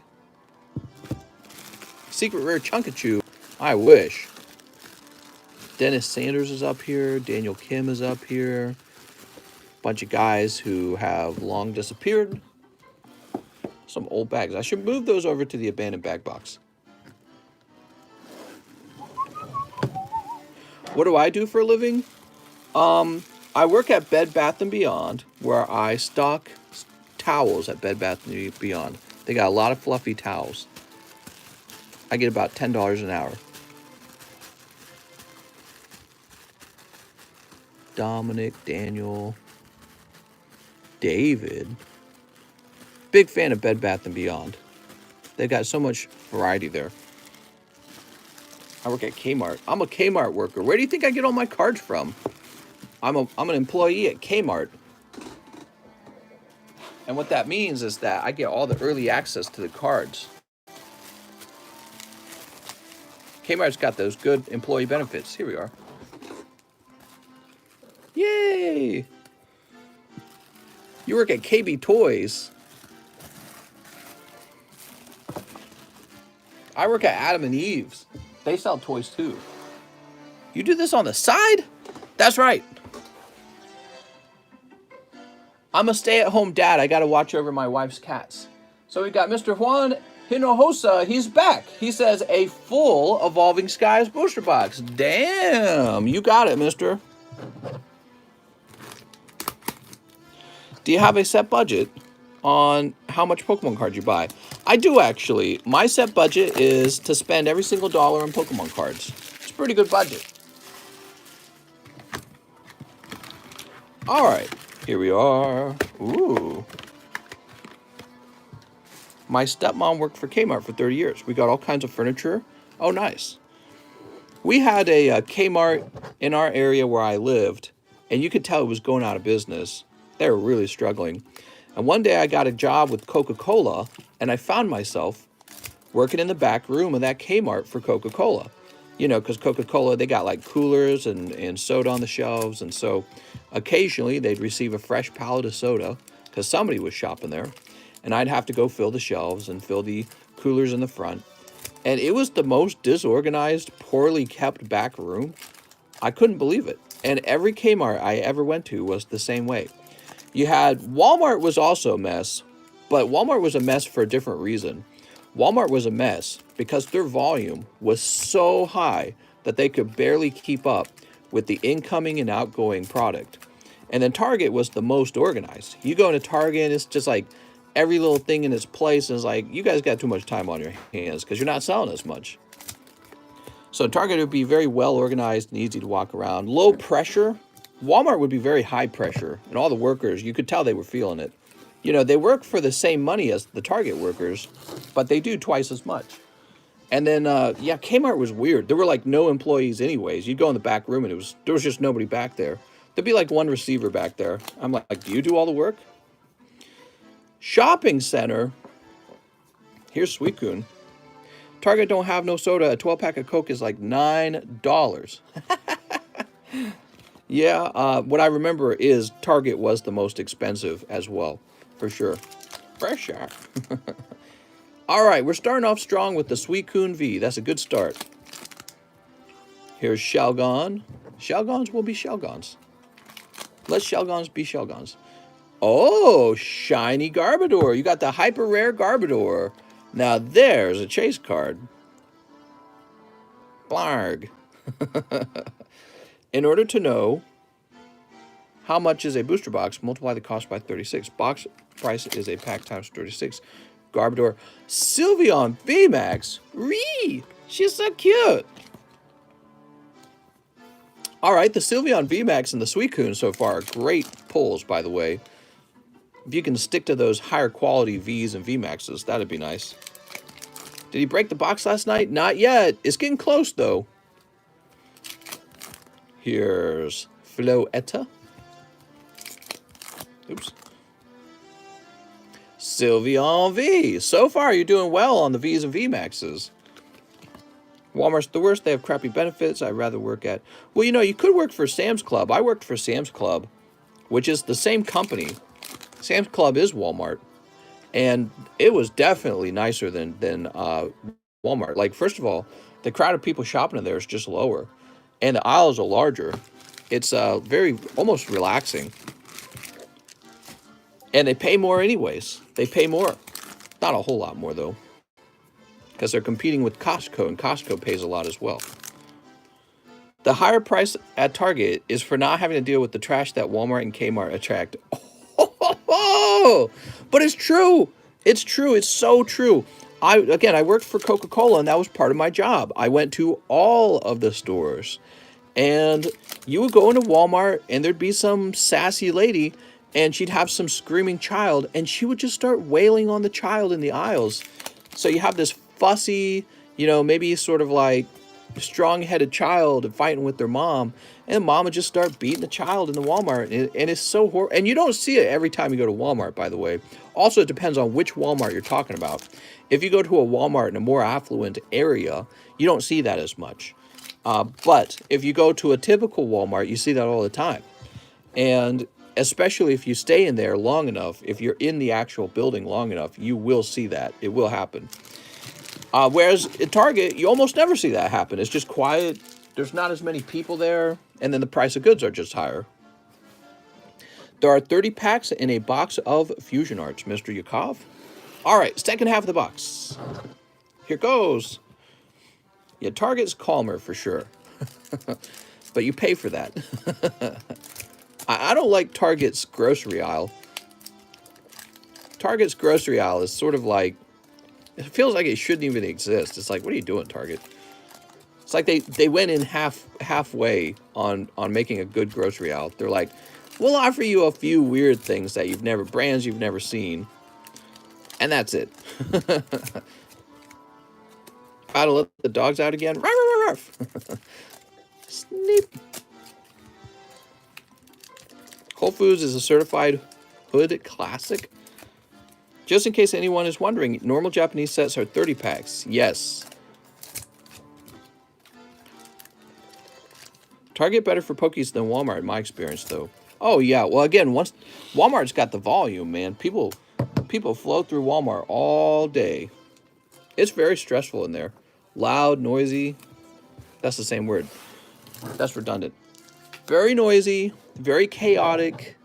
Secret Rare Chunkachu. I wish. Dennis Sanders is up here. Daniel Kim is up here. Bunch of guys who have long disappeared. Some old bags. I should move those over to the abandoned bag box. What do I do for a living? I work at Bed Bath & Beyond, where I stock towels at Bed Bath & Beyond. They got a lot of fluffy towels. I get about $10 an hour. Dominic, Daniel, David. Big fan of Bed Bath & Beyond. They've got so much variety there. I work at Kmart. I'm a Kmart worker. Where do you think I get all my cards from? I'm an employee at Kmart. And what that means is that I get all the early access to the cards. Kmart's got those good employee benefits. Here we are. Yay! You work at KB Toys. I work at Adam and Eve's. They sell toys too. You do this on the side? That's right. I'm a stay-at-home dad. I got to watch over my wife's cats. So we got Mr. Juan Hinojosa. He's back. He says a full Evolving Skies booster box. Damn, you got it, mister. Do you have a set budget on how much Pokemon cards you buy? I do, actually. My set budget is to spend every single dollar on Pokemon cards. It's a pretty good budget. All right. Here we are. Ooh. My stepmom worked for Kmart for 30 years. We got all kinds of furniture. Oh, nice. We had a Kmart in our area where I lived, and you could tell it was going out of business. They were really struggling. And one day I got a job with Coca-Cola, and I found myself working in the back room of that Kmart for Coca-Cola. You know, because Coca-Cola, they got like coolers and soda on the shelves. And so occasionally they'd receive a fresh pallet of soda because somebody was shopping there. And I'd have to go fill the shelves and fill the coolers in the front. And it was the most disorganized, poorly kept back room. I couldn't believe it. And every Kmart I ever went to was the same way. You had Walmart was also a mess, but Walmart was a mess for a different reason. Walmart was a mess because their volume was so high that they could barely keep up with the incoming and outgoing product. And then Target was the most organized. You go into Target and it's just like every little thing in its place, and it's like, you guys got too much time on your hands because you're not selling as much. So Target would be very well organized and easy to walk around. Low pressure. Walmart would be very high pressure, and all the workers, you could tell they were feeling it. You know, they work for the same money as the Target workers, but they do twice as much. And then, yeah, Kmart was weird. There were like no employees anyways. You'd go in the back room and there was just nobody back there. There'd be like one receiver back there. I'm like, do you do all the work? Shopping center. Here's Suicune. Target don't have no soda. A 12-pack of Coke is like $9. Yeah, what I remember is Target was the most expensive as well, for sure. For sure. All right, we're starting off strong with the Suicune V. That's a good start. Here's Shelgon. Shelgons will be Shelgons. Let Shelgons be Shelgons. Oh, shiny Garbodor. You got the hyper rare Garbodor. Now there's a chase card. Blarg. In order to know how much is a booster box, multiply the cost by 36. Box price is a pack times 36. Garbodor. Sylveon VMAX. Ree! She's so cute. All right, the Sylveon VMAX and the Suicune so far are great pulls, by the way. If you can stick to those higher quality Vs and VMAXs, that'd be nice. Did he break the box last night? Not yet. It's getting close, though. Here's Floetta. Oops. Sylveon V. So far, you're doing well on the Vs and VMAXs. Walmart's the worst. They have crappy benefits. I'd rather work at... Well, you know, you could work for Sam's Club. I worked for Sam's Club, which is the same company. Sam's Club is Walmart. And it was definitely nicer than Walmart. Like, first of all, the crowd of people shopping in there is just lower. And the aisles are larger. It's very, almost relaxing. And they pay more anyways. They pay more. Not a whole lot more, though. Because they're competing with Costco, and Costco pays a lot as well. The higher price at Target is for not having to deal with the trash that Walmart and Kmart attract. Oh, but it's true. It's true. It's so true. I worked for Coca-Cola, and that was part of my job. I went to all of the stores. And you would go into Walmart, and there'd be some sassy lady, and she'd have some screaming child, and she would just start wailing on the child in the aisles. So you have this fussy, you know, maybe sort of like strong-headed child fighting with their mom, and mom would just start beating the child in the Walmart, and it's so horrible. And you don't see it every time you go to Walmart, by the way. Also, it depends on which Walmart you're talking about. If you go to a Walmart in a more affluent area, you don't see that as much. But if you go to a typical Walmart, you see that all the time. And especially if you stay in there long enough, if you're in the actual building long enough, you will see that. It will happen. Whereas at Target, you almost never see that happen. It's just quiet. There's not as many people there. And then the price of goods are just higher. There are 30 packs in a box of Fusion Arts, Mr. Yakov. All right, second half of the box. Here goes. Yeah, Target's calmer for sure. But you pay for that. I don't like Target's grocery aisle. Target's grocery aisle is sort of like, it feels like it shouldn't even exist. It's like, what are you doing, Target? It's like they went in halfway on making a good grocery aisle. They're like, we'll offer you a few weird things that brands you've never seen. And that's it. About to let the dogs out again. Ruff, ruff, ruff. Sneep. Whole Foods is a certified hood classic. Just in case anyone is wondering, normal Japanese sets are 30 packs. Yes. Target better for Pokies than Walmart, in my experience, though. Oh, yeah. Well, again, once Walmart's got the volume, man, people flow through Walmart all day. It's very stressful in there. Loud, noisy. That's the same word. That's redundant. Very noisy, very chaotic,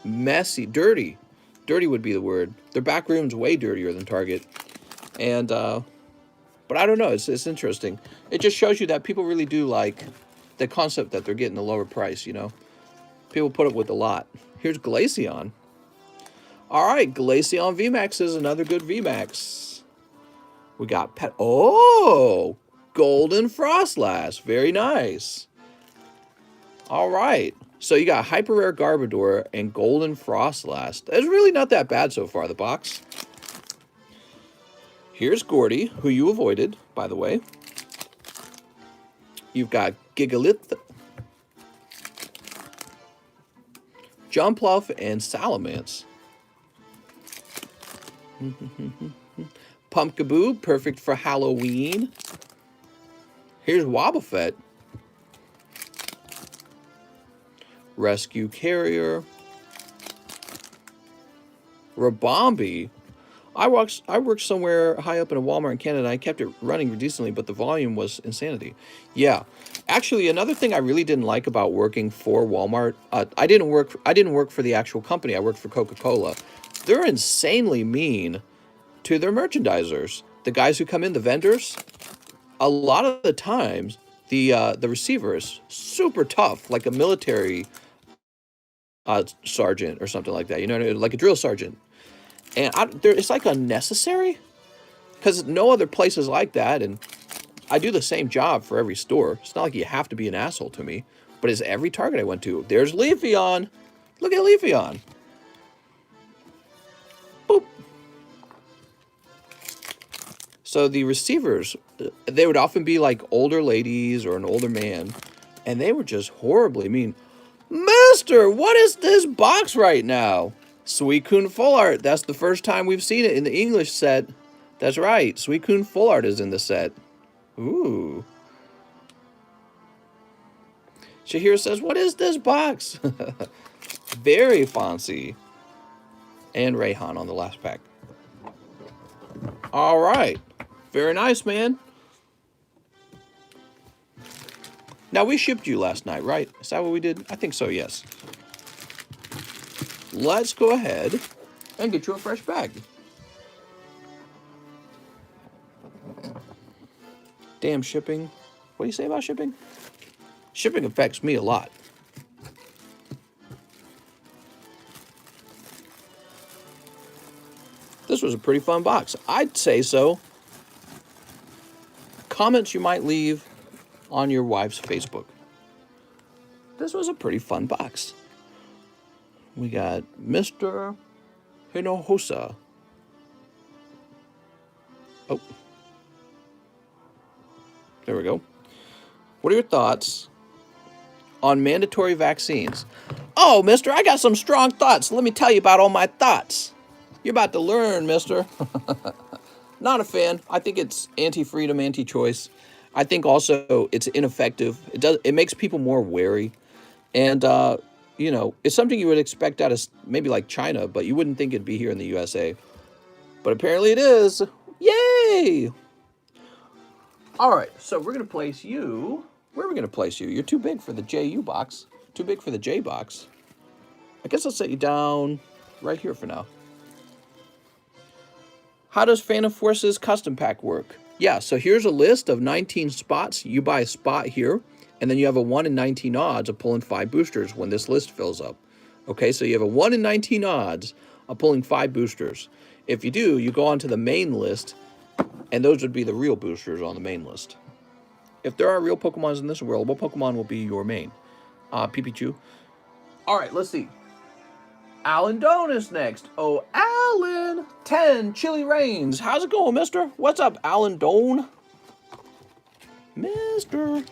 messy, dirty. Dirty would be the word. Their back room's way dirtier than Target. And, but I don't know. It's interesting. It just shows you that people really do like the concept that they're getting a lower price, you know. People put up with a lot. Here's Glaceon. All right, Glaceon VMAX is another good VMAX. We got Pet. Oh, Golden Frostlass. Very nice. All right. So you got Hyper Rare Garbodor and Golden Frostlass. It's really not that bad so far, the box. Here's Gordy, who you avoided, by the way. You've got Gigalith, Jumpluff, and Salamence. Pumpkaboo, perfect for Halloween. Here's Wobbuffet. Rescue Carrier. Rabombi. I worked somewhere high up in a Walmart in Canada. I kept it running decently, but the volume was insanity. Yeah. Actually, another thing I really didn't like about working for Walmart, I didn't work for the actual company. I worked for Coca-Cola. They're insanely mean to their merchandisers. The guys who come in, the vendors, a lot of the times, the receiver is super tough, like a military sergeant or something like that. You know, like a drill sergeant. And it's like unnecessary because no other place is like that. And I do the same job for every store. It's not like you have to be an asshole to me, but it's every Target I went to. There's Leafeon. Look at Leafeon. Boop. So the receivers, they would often be like older ladies or an older man, and they were just horribly mean. Mister, what is this box right now? Suicune Full Art. That's the first time we've seen it in the English set. That's right. Suicune Full Art is in the set. Ooh. Shahir says, what is this box? Very fancy. And Rayhan on the last pack. All right. Very nice, man. Now, we shipped you last night, right? Is that what we did? I think so, yes. Let's go ahead and get you a fresh bag. Damn shipping. What do you say about shipping? Shipping affects me a lot. This was a pretty fun box. I'd say so. Comments you might leave on your wife's Facebook. This was a pretty fun box. We got Mr. Hinojosa. Oh. There we go. What are your thoughts on mandatory vaccines? Oh, mister, I got some strong thoughts. Let me tell you about all my thoughts. You're about to learn, mister. Not a fan. I think it's anti-freedom, anti-choice. I think also it's ineffective. It makes people more wary. And, you know, it's something you would expect out of maybe like China, but you wouldn't think it'd be here in the USA. But apparently it is. Yay! All right, so we're going to place you. Where are we going to place you? You're too big for the JU box. Too big for the J box. I guess I'll set you down right here for now. How does Phantom Forces Custom Pack work? Yeah, so here's a list of 19 spots. You buy a spot here, and then you have a 1 in 19 odds of pulling 5 boosters when this list fills up. Okay, so you have a 1 in 19 odds of pulling 5 boosters. If you do, you go onto the main list, and those would be the real boosters on the main list. If there are real Pokemons in this world, what Pokemon will be your main? Pipichu. All right, let's see. Alan Doan is next. Oh, Alan! 10 Chili Rains. How's it going, mister? What's up, Alan Doan? Mister.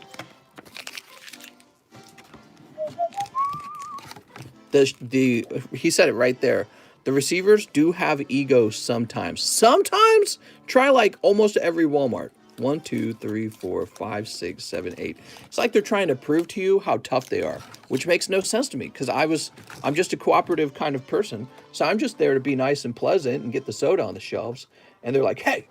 He said it right there. The receivers do have ego sometimes. Sometimes try like almost every Walmart. 1, 2, 3, 4, 5, 6, 7, 8. It's like they're trying to prove to you how tough they are, which makes no sense to me because I'm just a cooperative kind of person. So I'm just there to be nice and pleasant and get the soda on the shelves. And they're like, hey,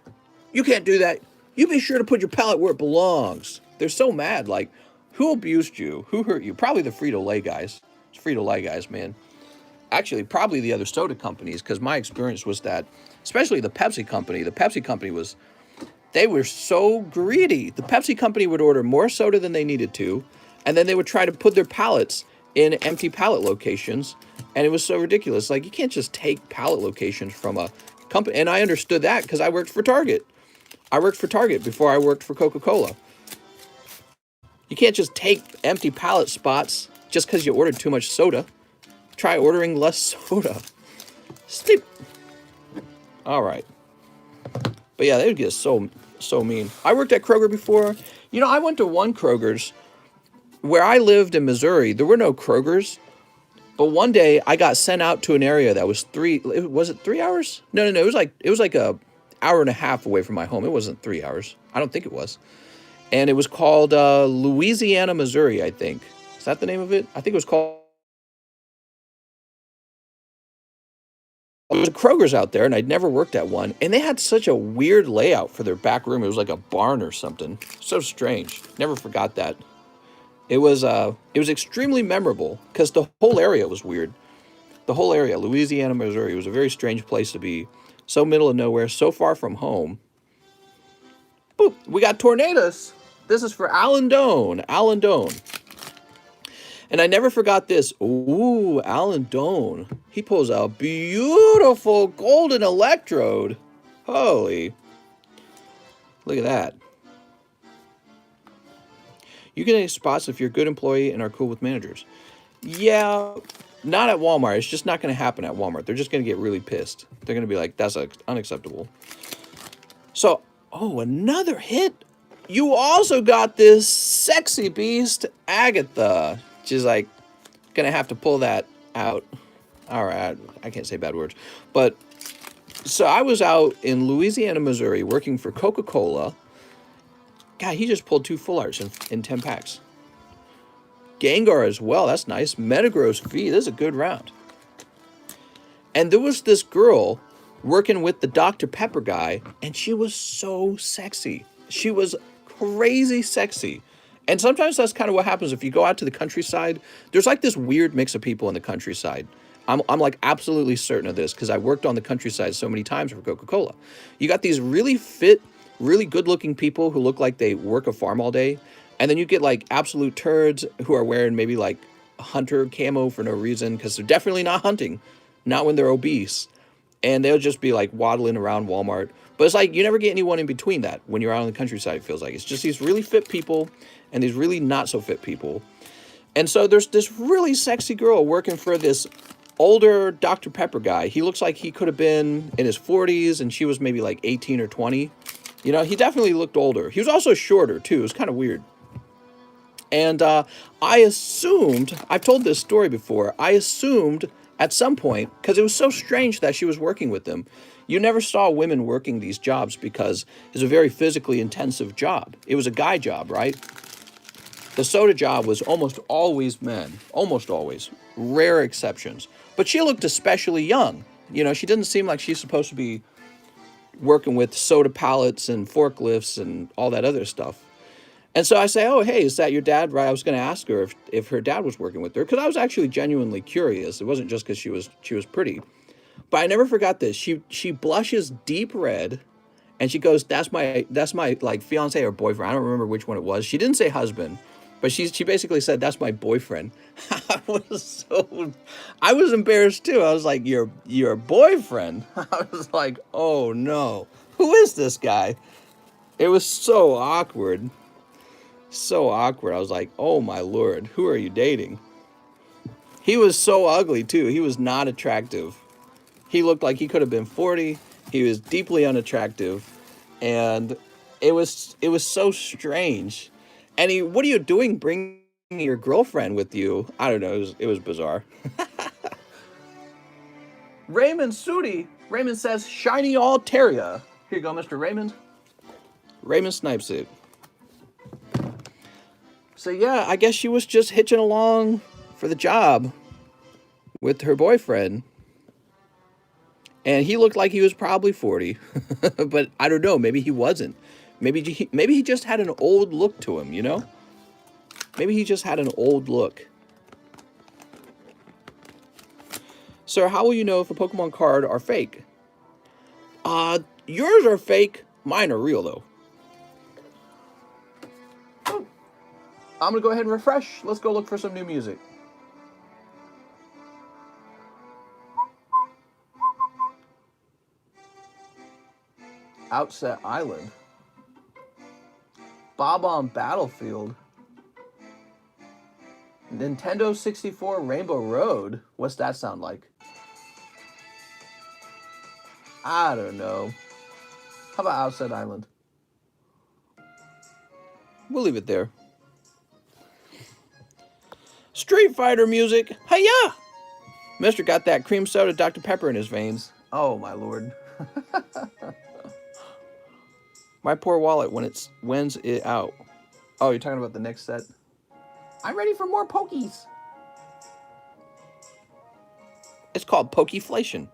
you can't do that. You be sure to put your pallet where it belongs. They're so mad. Like, who abused you? Who hurt you? Probably the Frito-Lay guys. It's Frito-Lay guys, man. Actually, probably the other soda companies, because my experience was that, especially the Pepsi company was, they were so greedy. The Pepsi company would order more soda than they needed to, and then they would try to put their pallets in empty pallet locations, and it was so ridiculous. Like, you can't just take pallet locations from a company, and I understood that because I worked for Target. I worked for Target before I worked for Coca-Cola. You can't just take empty pallet spots just because you ordered too much soda. Try ordering less soda. Sleep. All right. But yeah, they would get so mean. I worked at Kroger before. You know, I went to one Kroger's. Where I lived in Missouri, there were no Krogers. But one day I got sent out to an area that was was it 3 hours? No. It was like a hour and a half away from my home. It wasn't 3 hours. I don't think it was. And it was called Louisiana, Missouri, I think. Is that the name of it? I think it was called. There was a Kroger's out there, and I'd never worked at one. And they had such a weird layout for their back room. It was like a barn or something. So strange. Never forgot that. It was extremely memorable because the whole area was weird. The whole area, Louisiana, Missouri, was a very strange place to be. So middle of nowhere, so far from home. Boop, we got tornadoes. This is for Alan Doan. Alan Doan. And I never forgot this. Ooh, Alan Doan. He pulls a beautiful golden electrode. Holy. Look at that. You get any spots if you're a good employee and are cool with managers. Yeah, not at Walmart. It's just not going to happen at Walmart. They're just going to get really pissed. They're going to be like, that's unacceptable. So, oh, another hit. You also got this sexy beast, Agatha. She's like, going to have to pull that out. All right, I can't say bad words. But, so I was out in Louisiana, Missouri, working for Coca-Cola. God, he just pulled 2 full arts in 10 packs. Gengar as well. That's nice. Metagross V. This is a good round. And there was this girl working with the Dr. Pepper guy, and she was so sexy. She was crazy sexy. And sometimes that's kind of what happens if you go out to the countryside. There's like this weird mix of people in the countryside. I'm like absolutely certain of this because I worked on the countryside so many times for Coca-Cola. You got these really fit, really good-looking people who look like they work a farm all day. And then you get like absolute turds who are wearing maybe like hunter camo for no reason because they're definitely not hunting, not when they're obese. And they'll just be like waddling around Walmart. But it's like you never get anyone in between that when you're out in the countryside, it feels like. It's just these really fit people and these really not so fit people. And so there's this really sexy girl working for this older Dr. Pepper guy. He looks like he could have been in his 40s and she was maybe like 18 or 20. You know, he definitely looked older. He was also shorter too. It was kind of weird. And I assumed, I've told this story before, I assumed at some point, because it was so strange that she was working with them, you never saw women working these jobs because it's a very physically intensive job. It was a guy job, right? The soda job was almost always men, almost always, rare exceptions. But she looked especially young. You know, she didn't seem like she's supposed to be working with soda pallets and forklifts and all that other stuff. And so I say, oh, hey, is that your dad? Right? I was going to ask her if her dad was working with her because I was actually genuinely curious. It wasn't just because she was pretty. But I never forgot this. She blushes deep red and she goes, that's my like fiance or boyfriend. I don't remember which one it was. She didn't say husband, but she basically said, that's my boyfriend. I was embarrassed too. I was like, your boyfriend? I was like, oh no, who is this guy? It was so awkward. So awkward. I was like, oh my Lord, who are you dating? He was so ugly too. He was not attractive. He looked like he could have been 40. He was deeply unattractive. And it was so strange. And what are you doing bringing your girlfriend with you? I don't know. It was bizarre. Raymond Sudi. Raymond says, shiny Altaria. Here you go, Mr. Raymond. Raymond snipes it. So yeah, I guess she was just hitching along for the job with her boyfriend. And he looked like he was probably 40. But I don't know, maybe he wasn't. Maybe he just had an old look to him, you know? Maybe he just had an old look. Sir, how will you know if a Pokemon card are fake? Yours are fake. Mine are real, though. Oh. I'm going to go ahead and refresh. Let's go look for some new music. Outset Island. Bob-omb Battlefield. Nintendo 64 Rainbow Road. What's that sound like? I don't know. How about Outset Island? We'll leave it there. Street Fighter music. Hiya! Mister got that cream soda Dr. Pepper in his veins. Oh, my lord. My poor wallet when's it out. Oh, you're talking about the next set? I'm ready for more Pokies. It's called Pokeflation.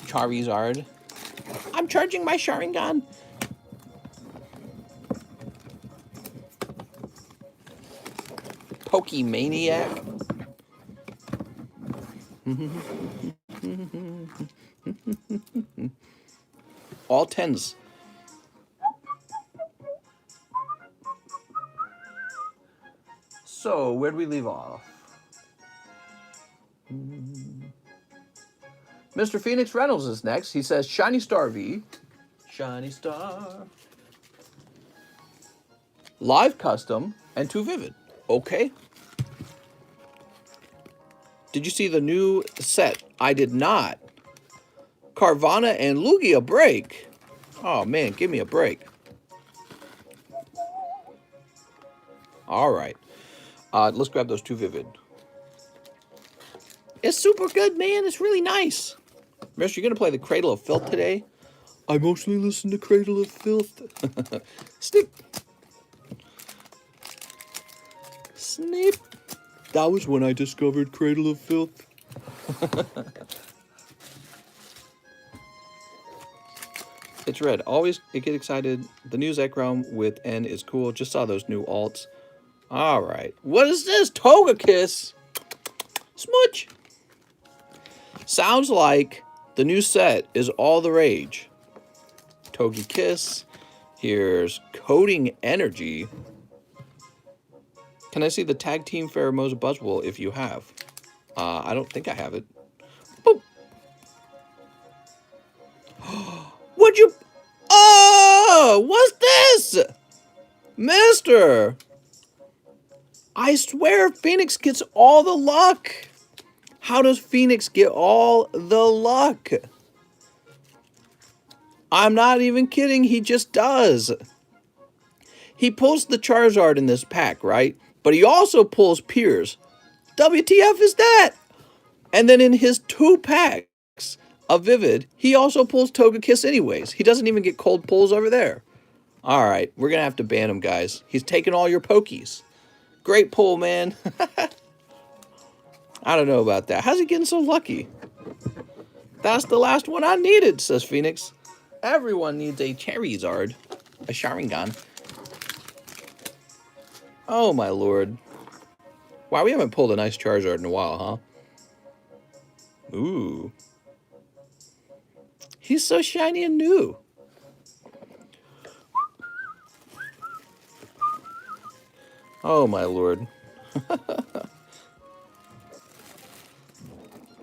Charizard. I'm charging my Sharingan. Pokemaniac. All tens. So, where'd we leave off? Mr. Phoenix Reynolds is next. He says, Shiny Star V. Shiny Star. Live Custom and 2 Vivid. Okay. Did you see the new set? I did not. Carvana and Lugia break. Oh, man, give me a break. All right. Let's grab those 2 Vivid. It's super good, man. It's really nice. Mister, you're going to play the Cradle of Filth today? I mostly listen to Cradle of Filth. Snip. Snip. That was when I discovered Cradle of Filth. It's red. Always get excited. The new Zekrom with N is cool. Just saw those new alts. All right. What is this? Togekiss. Smooch. Sounds like the new set is all the rage. Togekiss. Here's Coding Energy. Can I see the Tag Team Pheromosa Buzzwole if you have? I don't think I have it. Boop. Would you... Oh! What's this? Mister! I swear Phoenix gets all the luck. How does Phoenix get all the luck? I'm not even kidding. He just does. He pulls the Charizard in this pack, right? But he also pulls Piers. WTF is that? And then in his 2 packs of Vivid, he also pulls Togekiss anyways. He doesn't even get cold pulls over there. All right, we're going to have to ban him, guys. He's taking all your Pokies. Great pull, man. I don't know about that. How's he getting so lucky? That's the last one I needed, says Phoenix. Everyone needs a Charizard. A Sharingan. Oh, my lord. Wow, we haven't pulled a nice Charizard in a while, huh? Ooh. He's so shiny and new. Oh, my lord.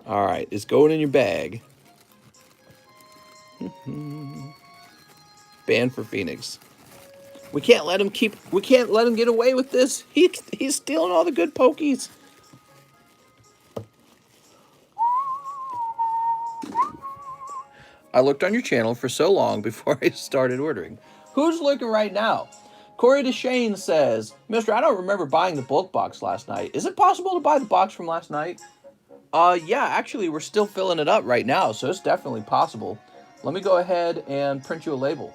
All right, it's going in your bag. Ban for Phoenix. We can't let him get away with this. He's stealing all the good Pokies. I looked on your channel for so long before I started ordering. Who's looking right now? Corey DeShane says, Mister, I don't remember buying the bulk box last night. Is it possible to buy the box from last night? Yeah, actually, we're still filling it up right now, so it's definitely possible. Let me go ahead and print you a label.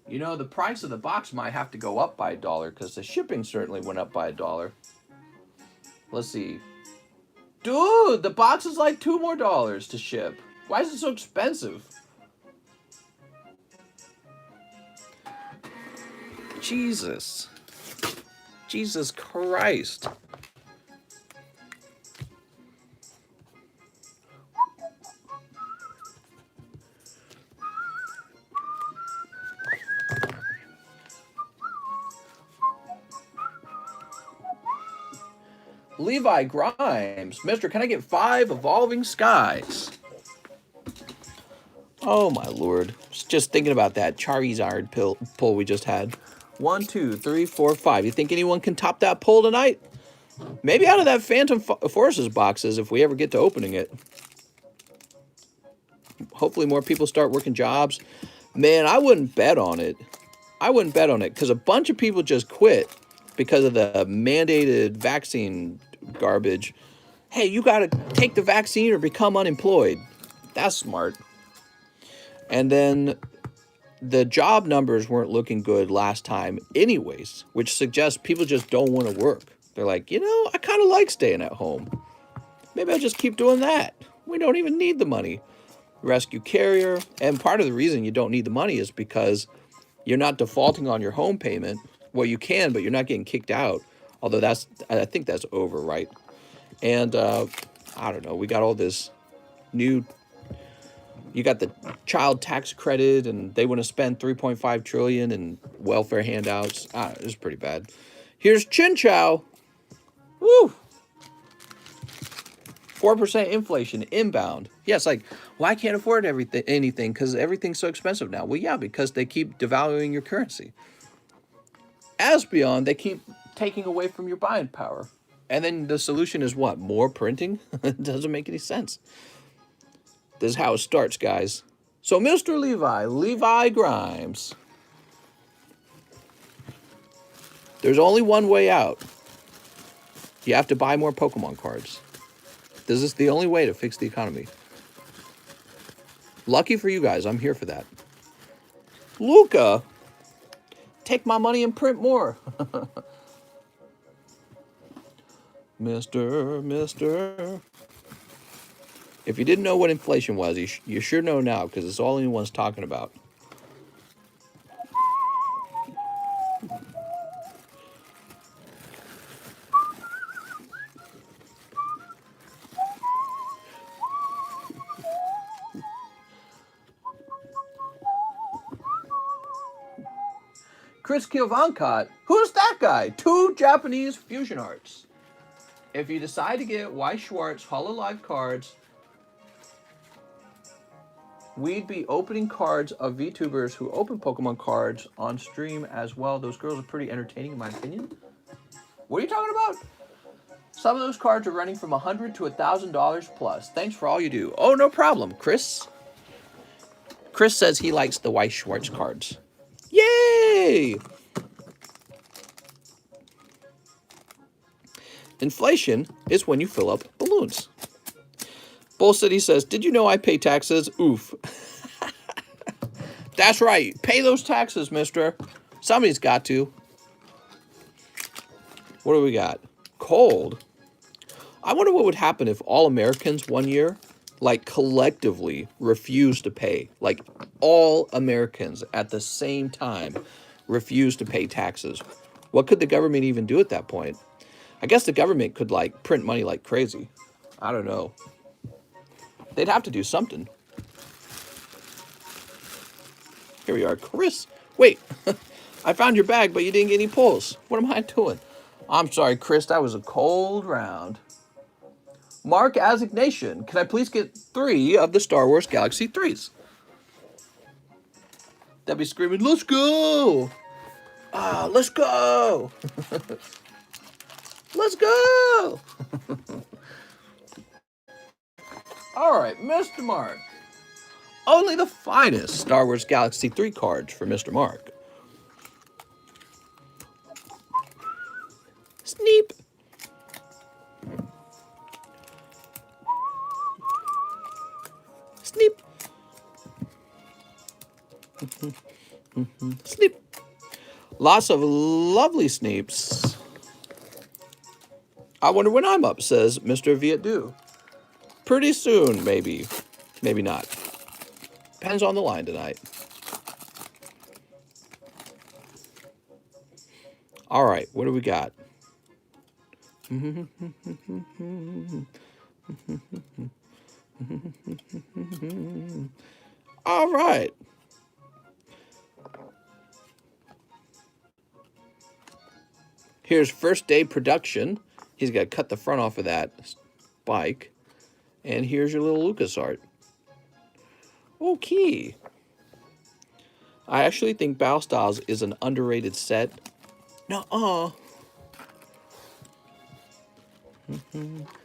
You know, the price of the box might have to go up by $1 because the shipping certainly went up by $1. Let's see. Dude, the box is like $2 more to ship. Why is it so expensive? Jesus. Jesus Christ. Levi Grimes. Mister, can I get 5 Evolving Skies? Oh, my Lord. Just thinking about that Charizard pull we just had. 1, 2, 3, 4, 5. You think anyone can top that pull tonight? Maybe out of that Phantom Forces boxes if we ever get to opening it. Hopefully more people start working jobs. Man, I wouldn't bet on it. I wouldn't bet on it because a bunch of people just quit because of the mandated vaccine garbage. Hey, you got to take the vaccine or become unemployed. That's smart. And then the job numbers weren't looking good last time anyways, which suggests people just don't want to work. They're like, you know, I kind of like staying at home. Maybe I'll just keep doing that. We don't even need the money. Rescue carrier. And part of the reason you don't need the money is because you're not defaulting on your home payment. Well, you can, but you're not getting kicked out. Although I think that's over, right? And I don't know. We got all this new. You got the child tax credit, and they want to spend $3.5 trillion in welfare handouts. It's pretty bad. Here's Chin Chow. Woo! 4% inflation inbound. Yeah, it's like, well, I can't afford anything because everything's so expensive now. Well, yeah, because they keep devaluing your currency. Aspeon, they keep taking away from your buying power. And then the solution is what? More printing? It doesn't make any sense. This is how it starts, guys. So, Mr. Levi Grimes. There's only one way out. You have to buy more Pokemon cards. This is the only way to fix the economy. Lucky for you guys, I'm here for that. Luca, take my money and print more. Mister. If you didn't know what inflation was, you sure know now because it's all anyone's talking about. Chris Kilvancott, who's that guy? 2 Japanese fusion arts. If you decide to get Weiss Schwartz Hololive cards, we'd be opening cards of VTubers who open Pokemon cards on stream as well. Those girls are pretty entertaining in my opinion. What are you talking about? Some of those cards are running from $100 to $1,000 plus. Thanks for all you do. Oh, no problem, Chris. Chris says he likes the Weiss Schwartz cards. Yay! Inflation is when you fill up balloons. Bull City says, did you know I pay taxes? Oof. That's right. Pay those taxes, mister. Somebody's got to. What do we got? Cold. I wonder what would happen if all Americans one year, like collectively, refused to pay. Like all Americans at the same time refused to pay taxes. What could the government even do at that point? I guess the government could like print money like crazy. I don't know. They'd have to do something. Here we are. Chris, wait. I found your bag, but you didn't get any pulls. What am I doing? I'm sorry, Chris. That was a cold round. Mark Assignation. Can I please get 3 of the Star Wars Galaxy 3s? That'd be screaming, let's go. Let's go. Let's go. All right, Mr. Mark. Only the finest Star Wars Galaxy 3 cards for Mr. Mark. Sneep. Sneep. Sneep. Lots of lovely sneeps. I wonder when I'm up, says Mr. Vietdu. Pretty soon, maybe. Maybe not. Depends on the line tonight. All right, what do we got? All right. Here's first day production. He's got to cut the front off of that bike. And here's your little LucasArt. Okay. I actually think Battle Styles is an underrated set. Nuh-uh.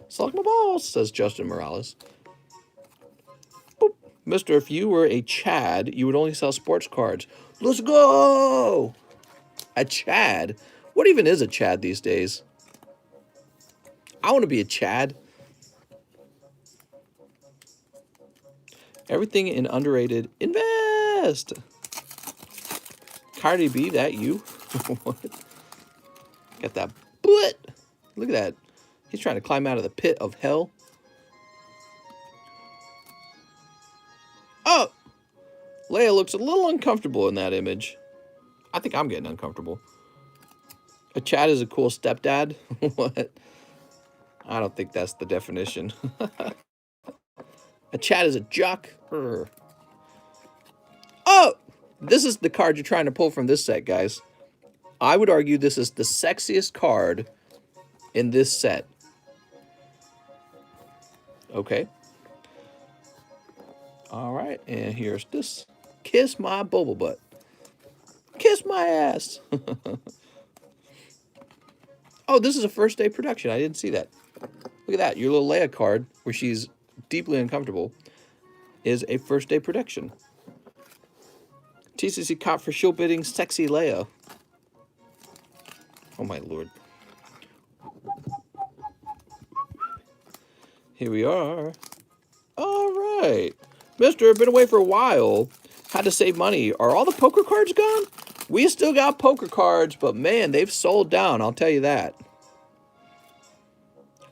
Suck my balls, says Justin Morales. Boop. Mister, if you were a Chad, you would only sell sports cards. Let's go! A Chad? What even is a Chad these days? I want to be a Chad. Everything in underrated. Invest! Cardi B, that you? What? Got that butt. Look at that. He's trying to climb out of the pit of hell. Oh! Leia looks a little uncomfortable in that image. I think I'm getting uncomfortable. A Chad is a cool stepdad? What? I don't think that's the definition. A Chad is a jock. Urgh. Oh! This is the card you're trying to pull from this set, guys. I would argue this is the sexiest card in this set. Okay. All right, and here's this. Kiss my bubble butt. Kiss my ass. Oh, this is a first day production. I didn't see that. Look at that. Your little Leia card, where she's deeply uncomfortable, is a first day production. TCC cop for shield bidding sexy Leia. Oh my lord. Here we are. All right. Mister, been away for a while. Had to save money. Are all the poker cards gone? We still got poker cards, but man, they've sold down. I'll tell you that.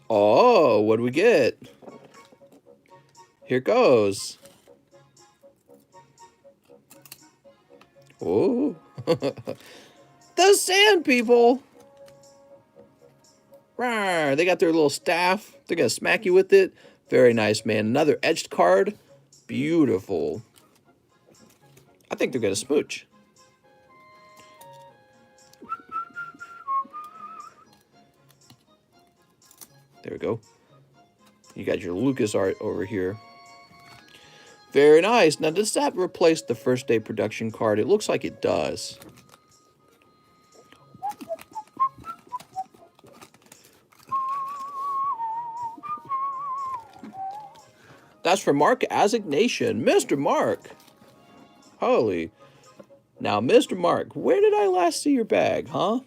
Oh, what do we get? Here goes. Oh. The sand people. Rawr, they got their little staff. They're going to smack you with it. Very nice, man. Another edged card. Beautiful. I think they're going to smooch. There we go. You got your LucasArt over here. Very nice. Now, does that replace the first day production card? It looks like it does. That's for Mark Assignation. Mr. Mark. Holy. Now, Mr. Mark, where did I last see your bag, huh?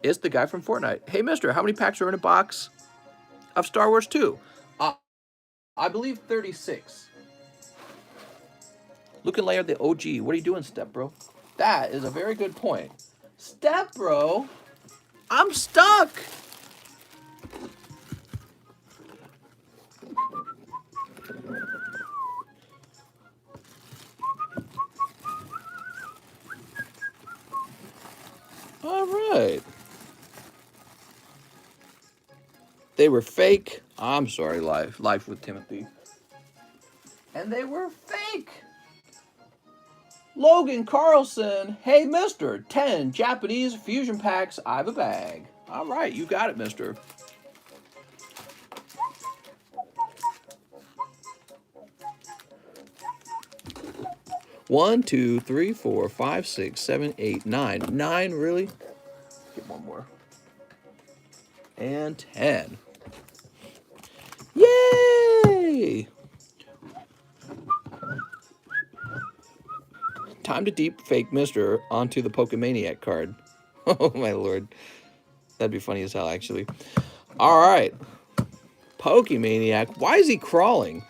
It's the guy from Fortnite. Hey, mister, how many packs are in a box of Star Wars 2? I believe 36. Looking layer the OG. What are you doing, Step Bro? That is a very good point. Step Bro, I'm stuck. All right. They were fake. I'm sorry, Life with Timothy. And they were fake. Logan Carlson. Hey, mister. 10 Japanese fusion packs. I have a bag. All right, you got it, mister. One, two, three, four, 5, 6, 7, 8, 9. 9, really? Get one more. And 10. Yay! Time to deep fake Mister onto the Pokemaniac card. Oh my lord. That'd be funny as hell, actually. Alright. Pokemaniac. Why is he crawling?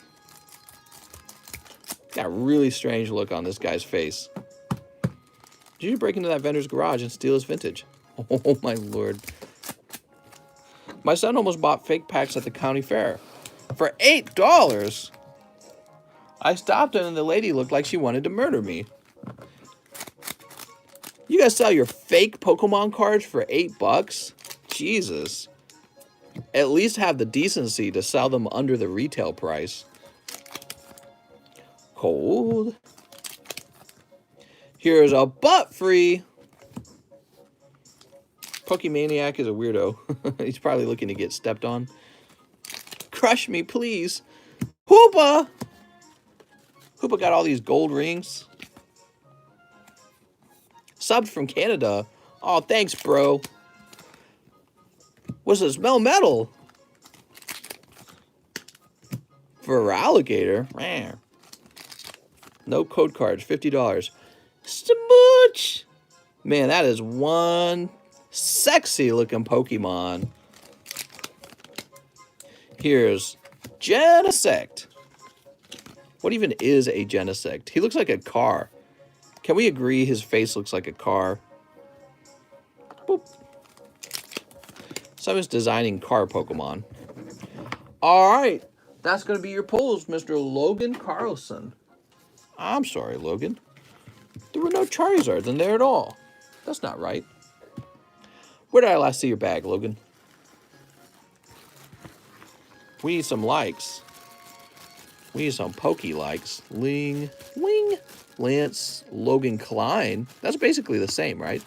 Got a really strange look on this guy's face. Did you break into that vendor's garage and steal his vintage? Oh my lord. My son almost bought fake packs at the county fair. For $8? I stopped and the lady looked like she wanted to murder me. You guys sell your fake Pokemon cards for $8? Jesus. At least have the decency to sell them under the retail price. Cold. Here's a butt-free. Pokemaniac is a weirdo. He's probably looking to get stepped on. Crush me, please. Hoopa! Hoopa got all these gold rings. Subbed from Canada. Oh, thanks, bro. What's this? Melmetal. For alligator. No code cards. $50. Smooch. Man, that is one sexy looking Pokemon. Here's Genesect. What even is a Genesect? He looks like a car. Can we agree his face looks like a car? Boop. Someone's designing car Pokemon. All right. That's going to be your pulls, Mr. Logan Carlson. I'm sorry, Logan. There were no Charizards in there at all. That's not right. Where did I last see your bag, Logan? We need some likes. We need some pokey likes. Ling, Lance, Logan Klein. That's basically the same, right?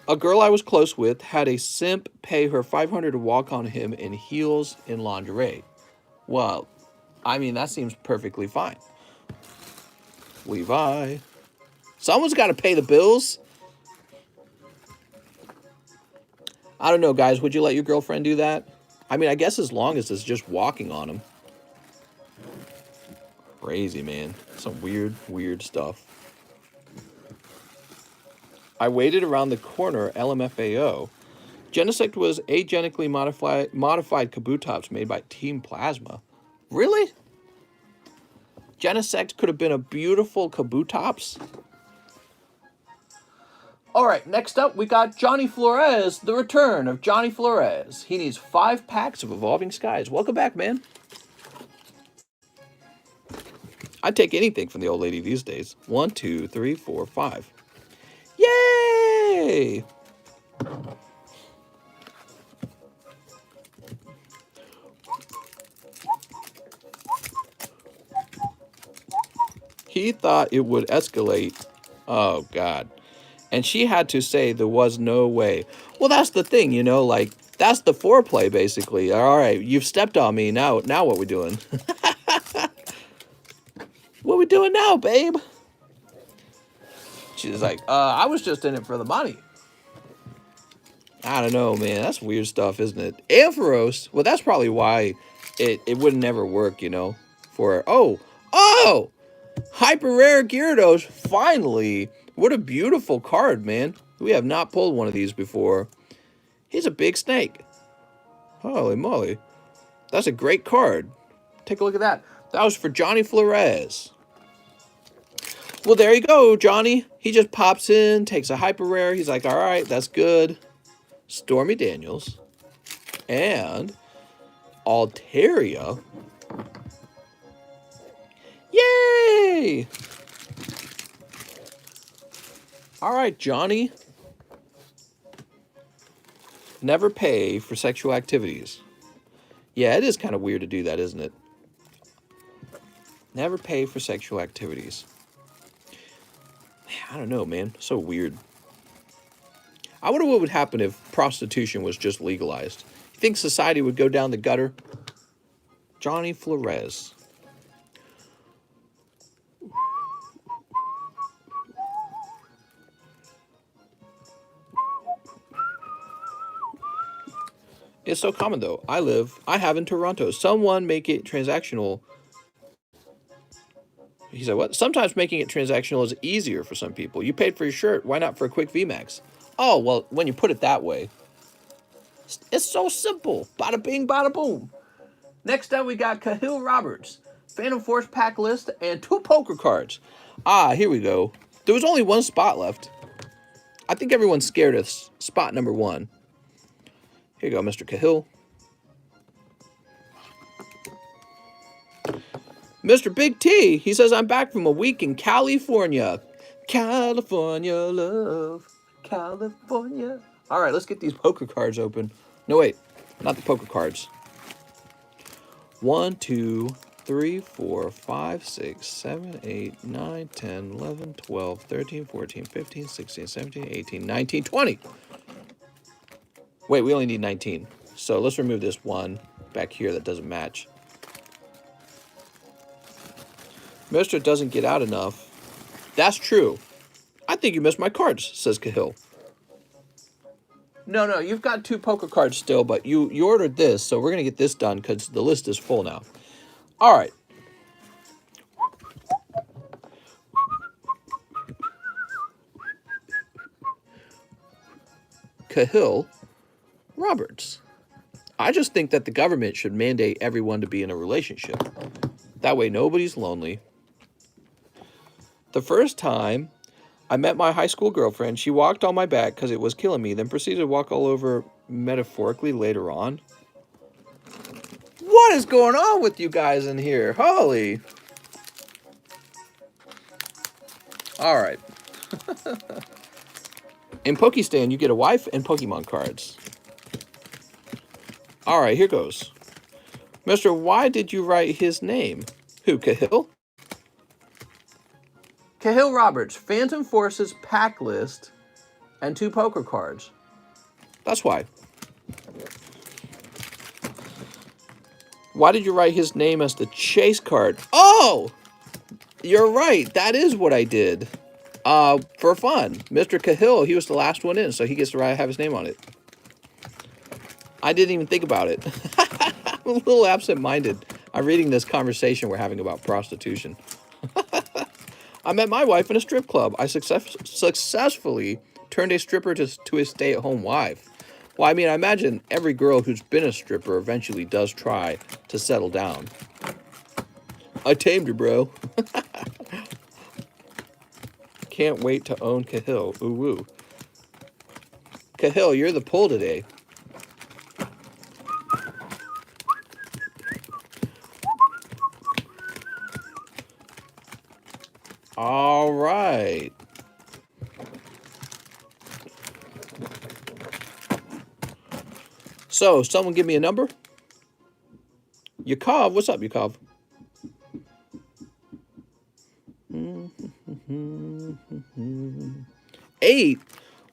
A girl I was close with had a simp pay her $500 to walk on him in heels and lingerie. Well, I mean, that seems perfectly fine. Levi. Someone's got to pay the bills. I don't know, guys. Would you let your girlfriend do that? I mean, I guess as long as it's just walking on him. Crazy, man. Some weird stuff. I waited around the corner, LMFAO. Genesect was agenically modified Kabutops made by Team Plasma. Really? Genesect could have been a beautiful Kabutops? All right, next up, we got Johnny Flores, the return of Johnny Flores. He needs 5 packs of Evolving Skies. Welcome back, man. I'd take anything from the old lady these days. 1, 2, 3, 4, 5. Yay! He thought it would escalate. Oh, God. And she had to say there was no way. Well, that's the thing, you know, like, that's the foreplay, basically. All right, you've stepped on me. Now what we doing? What we doing now, babe? She's like, I was just in it for the money. I don't know, man. That's weird stuff, isn't it? Ampharos, well, that's probably why it would never work, you know, for, oh, hyper rare Gyarados, finally. What a beautiful card, man. We have not pulled one of these before. He's a big snake. Holy moly. That's a great card. Take a look at that. That was for Johnny Flores. Well, there you go, Johnny. He just pops in, takes a hyper rare. He's like, all right, that's good. Stormy Daniels. And Altaria. Yay! All right, Johnny. Never pay for sexual activities. Yeah, it is kind of weird to do that, isn't it? Never pay for sexual activities. I don't know, man. So weird. I wonder what would happen if prostitution was just legalized. You think society would go down the gutter? Johnny Flores. It's so common though. I have in Toronto. Someone make it transactional. He said, what? Sometimes making it transactional is easier for some people. You paid for your shirt. Why not for a quick VMAX? Oh, well, when you put it that way, it's so simple. Bada bing, bada boom. Next up, we got Cahill Roberts, Phantom Force pack list, and 2 poker cards. Ah, here we go. There was only 1 spot left. I think everyone's scared of spot number 1. Here you go, Mr. Cahill. Mr. Big T, he says, I'm back from a week in California. California love, California. All right, let's get these poker cards open. No, wait, not the poker cards. 1, 2, 3, 4, 5, 6, 7, 8, 9, 10, 11, 12, 13, 14, 15, 16, 17, 18, 19, 20. Wait, we only need 19. So let's remove this 1 back here that doesn't match. Mr. doesn't get out enough. That's true. I think you missed my cards, says Cahill. No, you've got 2 poker cards still, but you ordered this, so we're going to get this done because the list is full now. All right. Cahill Roberts. I just think that the government should mandate everyone to be in a relationship. That way nobody's lonely. The first time I met my high school girlfriend, she walked on my back because it was killing me, then proceeded to walk all over metaphorically later on. What is going on with you guys in here? Holy. All right. In Pokestan, you get a wife and Pokemon cards. All right, here goes. Mister, why did you write his name? Who, Cahill? Cahill Roberts, Phantom Forces pack list, and 2 poker cards. That's why. Why did you write his name as the chase card? Oh! You're right. That is what I did. For fun. Mr. Cahill, he was the last one in, so he gets to have his name on it. I didn't even think about it. I'm a little absent-minded. I'm reading this conversation we're having about prostitution. I met my wife in a strip club. I successfully turned a stripper to a stay-at-home wife. Well, I mean, I imagine every girl who's been a stripper eventually does try to settle down. I tamed her, bro. Can't wait to own Cahill. Ooh, woo. Cahill, you're the pull today. All right. So, someone give me a number? Yakov, what's up, Yakov? Eight.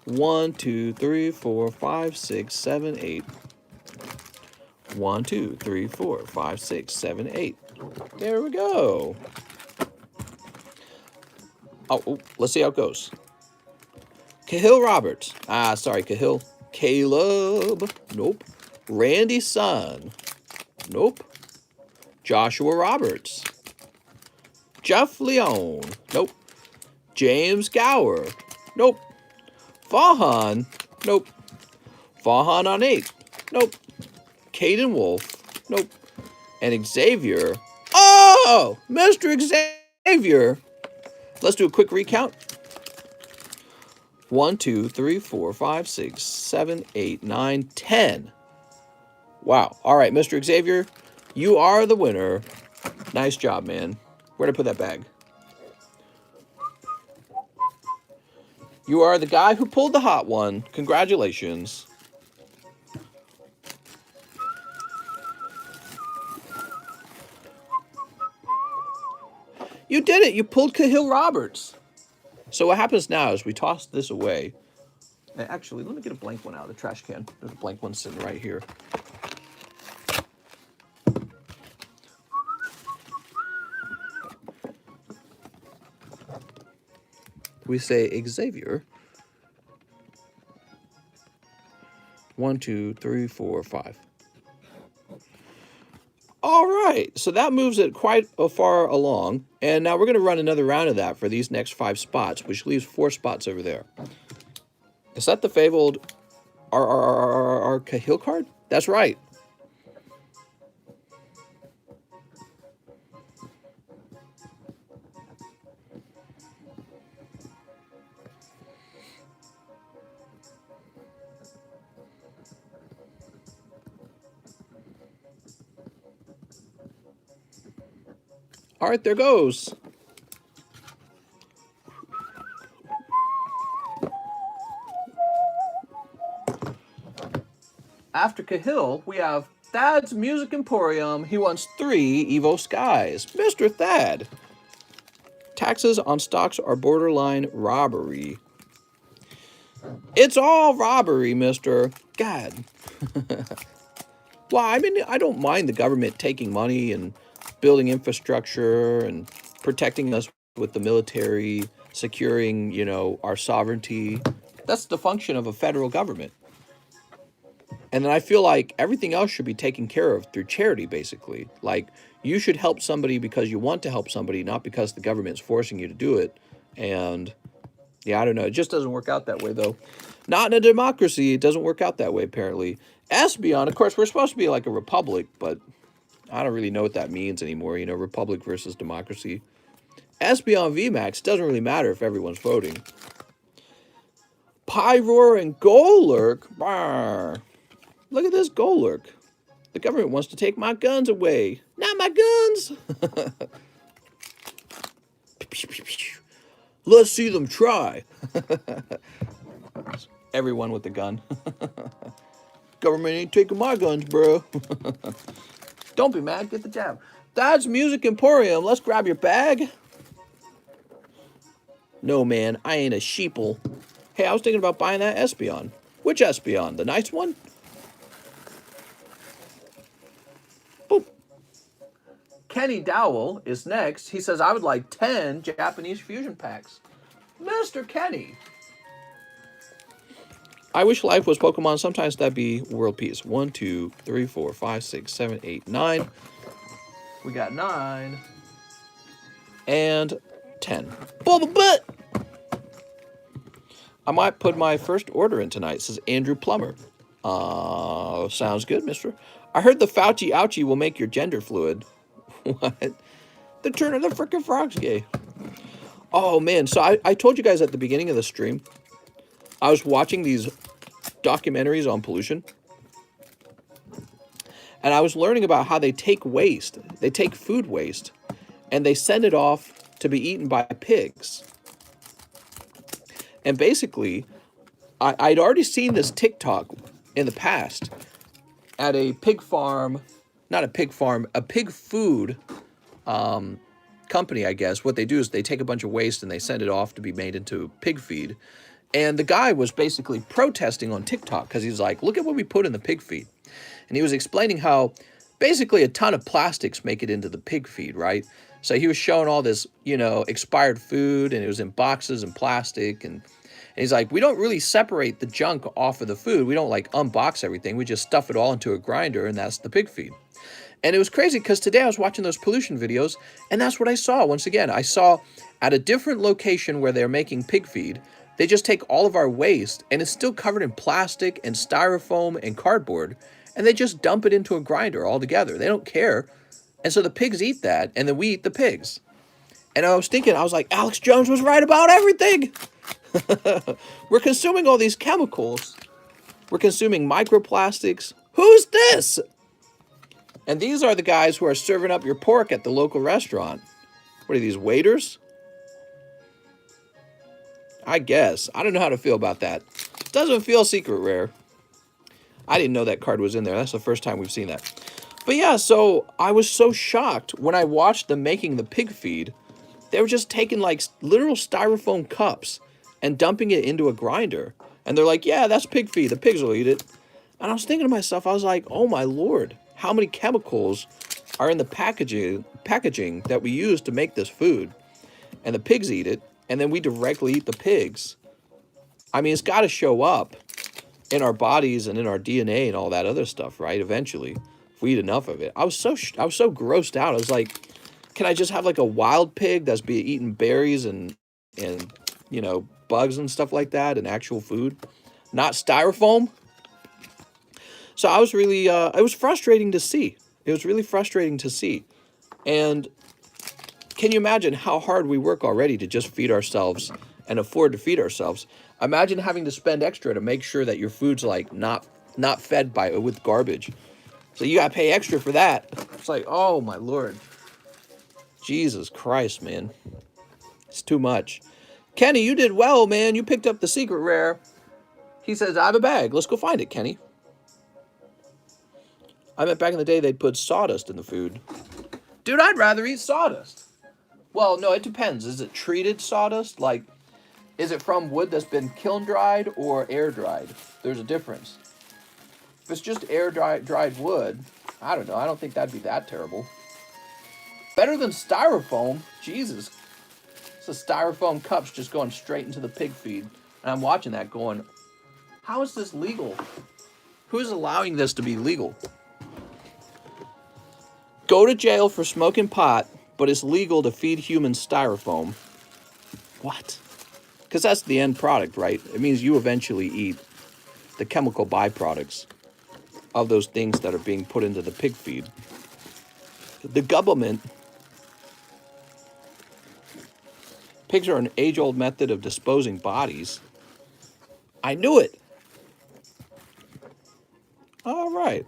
1, 2, 3, 4, 5, 6, 7, 8. 1, 2, 3, 4, 5, 6, 7, 8. There we go. Oh, let's see how it goes. Cahill Roberts. Sorry, Cahill. Caleb. Nope. Randy Son. Nope. Joshua Roberts. Jeff Leone. Nope. James Gower. Nope. Fahan. Nope. Fahan on 8. Nope. Caden Wolf. Nope. And Xavier. Oh! Mr. Xavier. Let's do a quick recount. 1, 2, 3, 4, 5, 6, 7, 8, 9, 10. Wow. All right, Mr. Xavier, you are the winner. Nice job, man. Where'd I put that bag? You are the guy who pulled the hot one. Congratulations. You did it. You pulled Cahill Roberts. So what happens now is we toss this away. And actually, let me get a blank one out of the trash can. There's a blank one sitting right here. We say, Xavier, 1, 2, 3, 4, 5. All right, so that moves it quite far along. And now we're going to run another round of that for these next 5 spots, which leaves 4 spots over there. Is that the fabled R Cahill card? That's right. All right, there goes. After Cahill, we have Thad's Music Emporium. He wants 3 Evo Skies. Mr. Thad. Taxes on stocks are borderline robbery. It's all robbery, mister. God. Well, I mean, I don't mind the government taking money and building infrastructure and protecting us with the military, securing, our sovereignty. That's the function of a federal government. And then I feel like everything else should be taken care of through charity, basically. Like, you should help somebody because you want to help somebody, not because the government's forcing you to do it. And, yeah, I don't know. It just doesn't work out that way, though. Not in a democracy. It doesn't work out that way, apparently. Espeon, of course, we're supposed to be like a republic, but I don't really know what that means anymore. Republic versus democracy. Espeon VMAX doesn't really matter if everyone's voting. Pyroar and Golurk. Brr. Look at this Golurk. The government wants to take my guns away. Not my guns. Let's see them try. Everyone with the gun. Government ain't taking my guns, bro. Don't be mad. Get the jab. Thad's Music Emporium. Let's grab your bag. No, man. I ain't a sheeple. Hey, I was thinking about buying that Espeon. Which Espeon? The nice one? Boop. Kenny Dowell is next. He says, I would like 10 Japanese fusion packs. Mr. Kenny. I wish life was Pokemon. Sometimes that'd be world peace. 1, 2, 3, 4, 5, 6, 7, 8, 9. We got 9. And 10. Bubble butt! I might put my first order in tonight, says Andrew Plummer. Sounds good, mister. I heard the Fauci ouchie will make your gender fluid. What? The turn of the frickin' frog's gay. Oh, man. So I told you guys at the beginning of the stream, I was watching these documentaries on pollution. And I was learning about how they take waste. They take food waste. And they send it off to be eaten by pigs. And basically, I'd already seen this TikTok in the past at a pig farm, not a pig farm, a pig food company, I guess. What they do is they take a bunch of waste and they send it off to be made into pig feed. And the guy was basically protesting on TikTok because he's like, look at what we put in the pig feed. And he was explaining how basically a ton of plastics make it into the pig feed, right? So he was showing all this, expired food, and it was in boxes and plastic. And he's like, we don't really separate the junk off of the food. We don't unbox everything. We just stuff it all into a grinder, and that's the pig feed. And it was crazy because today I was watching those pollution videos, and that's what I saw. Once again, I saw at a different location where they're making pig feed, they just take all of our waste, and it's still covered in plastic and styrofoam and cardboard, and they just dump it into a grinder altogether. They don't care. And so the pigs eat that, and then we eat the pigs. And I was like, Alex Jones was right about everything. We're consuming all these chemicals. We're consuming microplastics. Who's this? And these are the guys who are serving up your pork at the local restaurant. What are these, waiters? I guess. I don't know how to feel about that. Doesn't feel secret rare. I didn't know that card was in there. That's the first time we've seen that. But yeah, so I was so shocked when I watched them making the pig feed. They were just taking literal styrofoam cups and dumping it into a grinder. And they're like, yeah, that's pig feed. The pigs will eat it. And I was thinking to myself, I was like, oh my Lord, how many chemicals are in the packaging that we use to make this food? And the pigs eat it, and then we directly eat the pigs. I mean, it's got to show up. in our bodies and in our DNA and all that other stuff, right? Eventually, if we eat enough of it. I was so grossed out. I was like, can I just have like a wild pig that's be eating berries and you know, bugs and stuff like that and actual food, not styrofoam? So I was really it was frustrating to see. It was really frustrating to see. And can you imagine how hard we work already to just feed ourselves and afford to feed ourselves? Imagine having to spend extra to make sure that your food's like not fed by with garbage. So you gotta pay extra for that. It's like, oh my Lord. Jesus Christ, man. It's too much. Kenny, you did well, man. You picked up the secret rare. He says, I have a bag. Let's go find it, Kenny. I meant back in the day they'd put sawdust in the food. Dude, I'd rather eat sawdust. Well, no, it depends. Is it treated sawdust? Like, is it from wood that's been kiln dried or air dried? There's a difference. If it's just air dried wood, I don't know. I don't think that'd be that terrible. Better than styrofoam. Jesus. So styrofoam cups just going straight into the pig feed. And I'm watching that going, how is this legal? Who's allowing this to be legal? Go to jail for smoking pot, but it's legal to feed humans styrofoam. What? Because that's the end product, right? It means you eventually eat the chemical byproducts of those things that are being put into the pig feed. The government. Pigs are an age-old method of disposing bodies. I knew it. All right.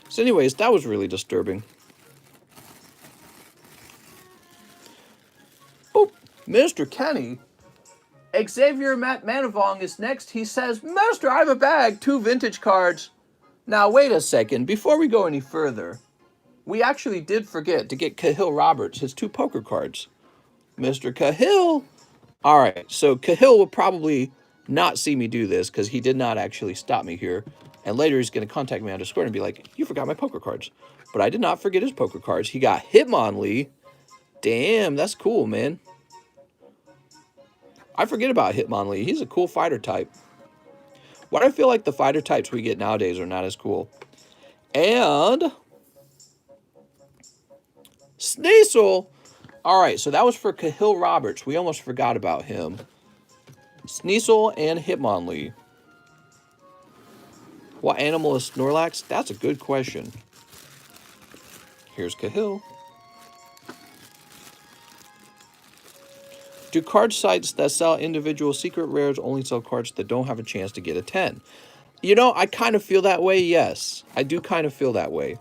So anyways, that was really disturbing. Boop. Mr. Kenny. Xavier Manavong is next. He says, Master, I have a bag, 2 vintage cards. Now, wait a second. Before we go any further, we actually did forget to get Cahill Roberts his 2 poker cards. Mr. Cahill. All right, so Cahill will probably not see me do this because he did not actually stop me here. And later he's going to contact me on Discord and be like, you forgot my poker cards. But I did not forget his poker cards. He got Hitmonlee. Damn, that's cool, man. I forget about Hitmonlee. He's a cool fighter type. Why do I feel like the fighter types we get nowadays are not as cool? And Sneasel. All right, so that was for Cahill Roberts. We almost forgot about him. Sneasel and Hitmonlee. What animal is Snorlax? That's a good question. Here's Cahill. Do card sites that sell individual secret rares only sell cards that don't have a chance to get a 10? You know, I kind of feel that way, yes. I do kind of feel that way.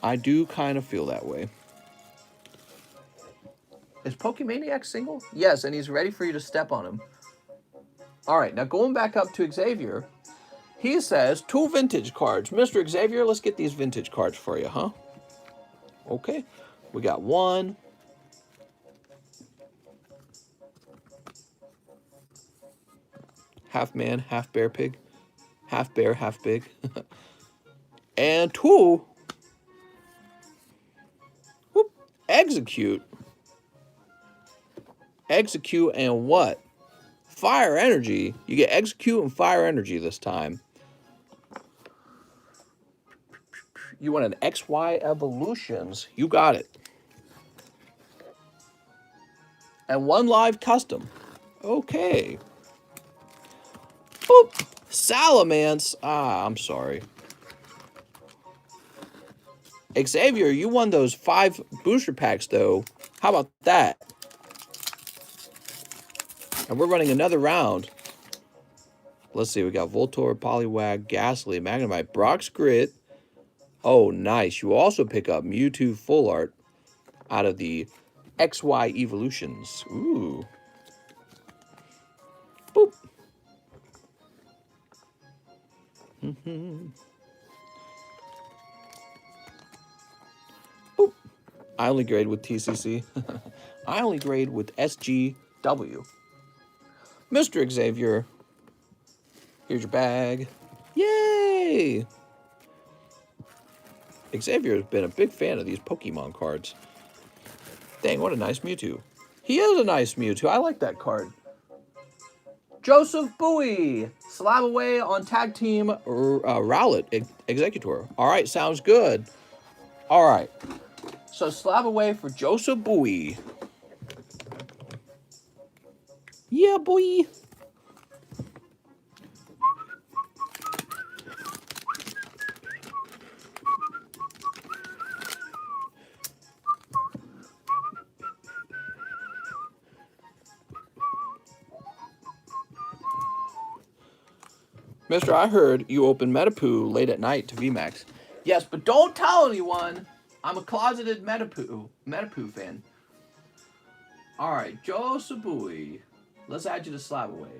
I do kind of feel that way. Is Pokemaniac single? Yes, and he's ready for you to step on him. All right, now going back up to Xavier, he says 2 vintage cards. Mr. Xavier, let's get these vintage cards for you, huh? Okay, we got 1. Half man, half bear pig. Half bear, half pig. And 2. Whoop, execute. Execute and what? Fire energy. You get execute and fire energy this time. You want an XY evolutions. You got it. And 1 live custom. Okay. Boop. Salamence. Ah, I'm sorry. Xavier, you won those 5 booster packs, though. How about that? And we're running another round. Let's see. We got Voltorb, Poliwag, Ghastly, Magnemite, Brock's Grit. Oh, nice. You also pick up Mewtwo Full Art out of the XY Evolutions. Ooh. Boop. Boop. I only grade with TCC. I only grade with SGW. Mr. Xavier, here's your bag. Yay! Xavier has been a big fan of these Pokemon cards. Dang, what a nice Mewtwo. He is a nice Mewtwo. I like that card. Joseph Bowie, slab away on tag team Rowlett Executor. All right, sounds good. All right, so slab away for Joseph Bowie. Yeah, boy. Mister, I heard you open Metapoo late at night to VMAX. Yes, but don't tell anyone. I'm a closeted Metapoo fan. All right, Joe Sabui. Let's add you to slab away.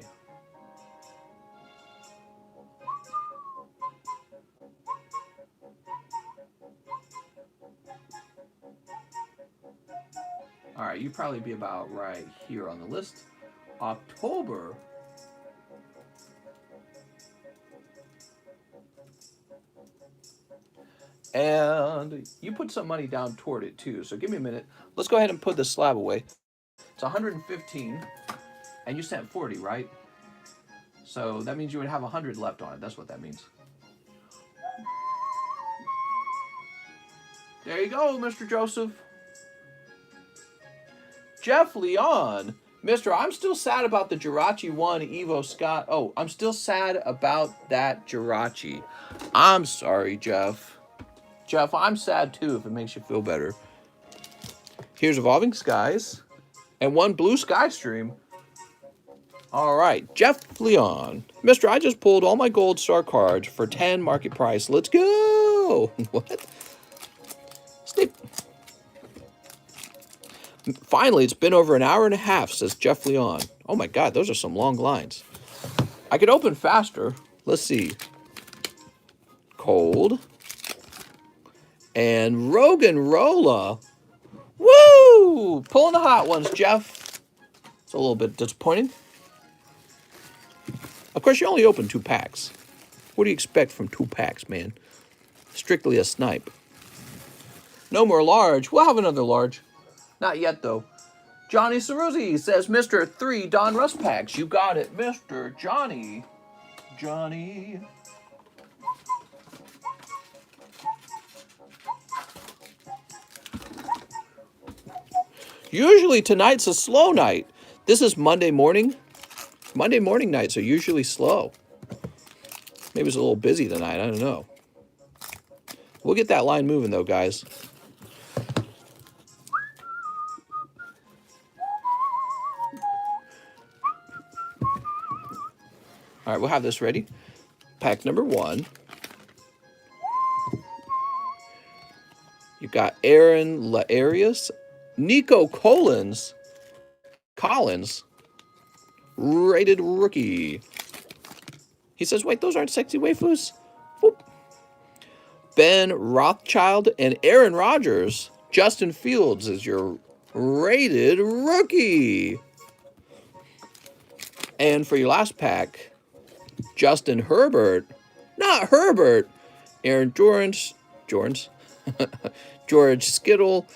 All right, you'd probably be about right here on the list. October. And you put some money down toward it too. So give me a minute. Let's go ahead and put the slab away. It's 115, and you sent 40, right? So that means you would have 100 left on it. That's what that means. There you go, Mr. Joseph. Jeff Leon. Mister, I'm still sad about the Jirachi 1 Evo Scott. Oh, I'm still sad about that Jirachi. I'm sorry, Jeff. Jeff, I'm sad too if it makes you feel better. Here's Evolving Skies and 1 Blue Sky Stream. All right, Jeff Leon. Mister, I just pulled all my gold star cards for 10 market price. Let's go. What? Snip. Finally, it's been over an hour and a half, says Jeff Leon. Oh my God, those are some long lines. I could open faster. Let's see. Cold. And Rogan Rolla. Woo! Pulling the hot ones, Jeff. It's a little bit disappointing. Of course, you only open 2 packs. What do you expect from 2 packs, man? Strictly a snipe. No more large. We'll have another large. Not yet, though. Johnny Ceruzzi says, Mr. 3 Don Russ packs. You got it, Mr. Johnny. Johnny. Usually tonight's a slow night. This is Monday morning. Monday morning nights are usually slow. Maybe it's a little busy tonight. I don't know. We'll get that line moving, though, guys. All right, we'll have this ready. Pack number 1. You got Aaron Laarius, Nico Collins, rated rookie. He says, wait, those aren't sexy waifus? Whoop. Ben Rothschild and Aaron Rodgers. Justin Fields is your rated rookie. And for your last pack, Justin Herbert, not Herbert, Aaron George Skittle,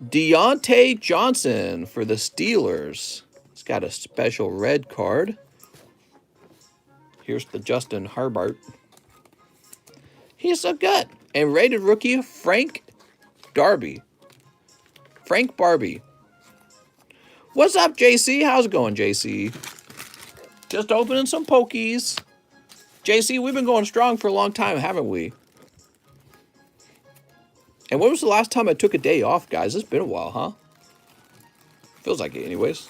Deontay Johnson for the Steelers. He's got a special red card. Here's the Justin Herbert. He's so good. And rated rookie, Frank Barbie. What's up, JC? How's it going, JC? Just opening some pokies. JC, we've been going strong for a long time, haven't we? And when was the last time I took a day off, guys? It's been a while, huh? Feels like it anyways.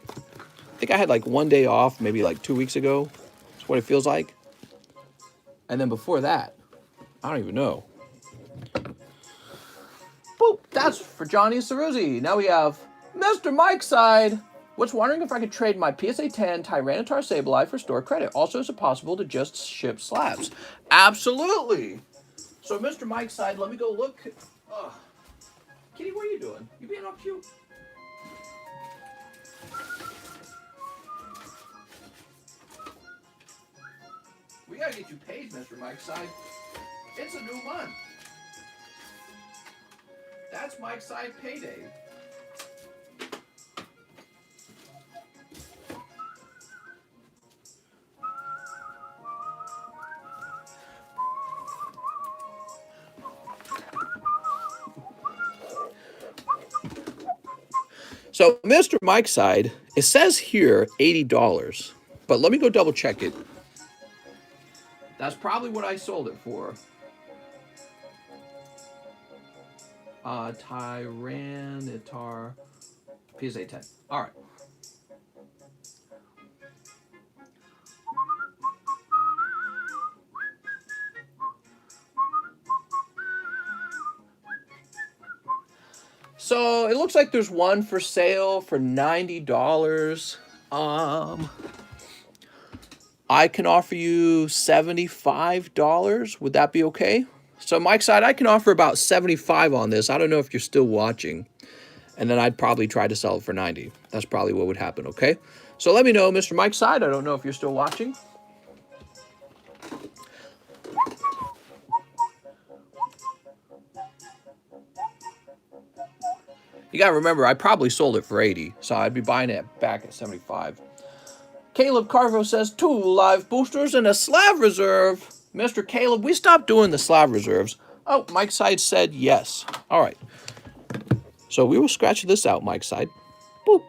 I think I had like 1 day off, maybe like 2 weeks ago. That's what it feels like. And then before that, I don't even know. Boop, that's for Johnny Ceruzzi. Now we have Mr. Mike's side. Was wondering if I could trade my PSA 10 Tyranitar Sableye for store credit. Also, is it possible to just ship slabs? Absolutely. So, Mr. Mike's side, let me go look. Kitty, what are you doing? You being all cute? We gotta get you paid, Mr. Mike's side. It's a new month. That's Mike's side payday. So, Mr. Mike's side, it says here $80, but let me go double check it. That's probably what I sold it for. Tyranitar PSA 10. All right. So it looks like there's one for sale for $90. I can offer you $75. Would that be okay? So Mike's side, I can offer about 75 on this. I don't know if you're still watching. And then I'd probably try to sell it for 90. That's probably what would happen, okay? So let me know, Mr. Mike's side. I don't know if you're still watching. You got to remember, I probably sold it for 80, so I'd be buying it back at 75. Caleb Carvo says 2 live boosters and a slab reserve. Mr. Caleb, we stopped doing the slab reserves. Oh, Mike's side said yes. All right. So we will scratch this out, Mike's side. Boop.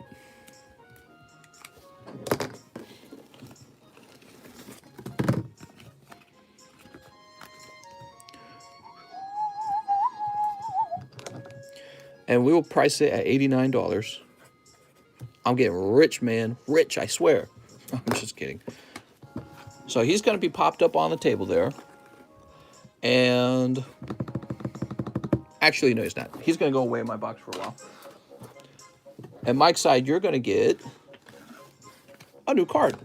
And we will price it at $89. I'm getting rich, man. Rich, I swear. I'm just kidding. So he's going to be popped up on the table there. And actually, no, he's not. He's going to go away in my box for a while. And Mike's side, you're going to get a new card.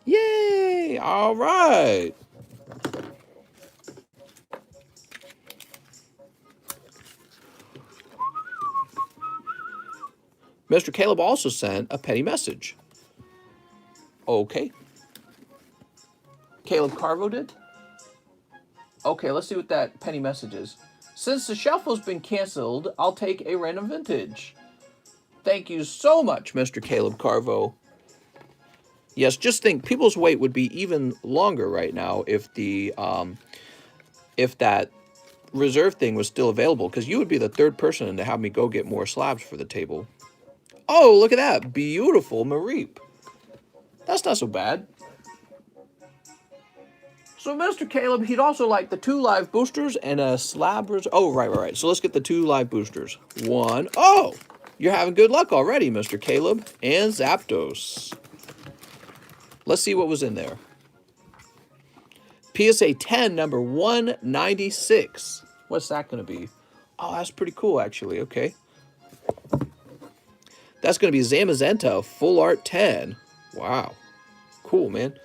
Yay! All right. Mr. Caleb also sent a petty message. Okay. Caleb Carvo did? Okay, let's see what that penny message is. Since the shuffle's been canceled, I'll take a random vintage. Thank you so much, Mr. Caleb Carvo. Yes, just think, people's wait would be even longer right now if that reserve thing was still available, because you would be the third person to have me go get more slabs for the table. Oh, look at that. Beautiful Mareep. That's not so bad. So, Mr. Caleb, he'd also like the 2 live boosters and a slab reserve. Oh, right. So let's get the 2 live boosters. 1. Oh, you're having good luck already, Mr. Caleb. And Zapdos. Let's see what was in there. PSA 10, number 196. What's that going to be? Oh, that's pretty cool, actually. Okay. That's going to be Zamazenta Full Art 10. Wow. Cool, man.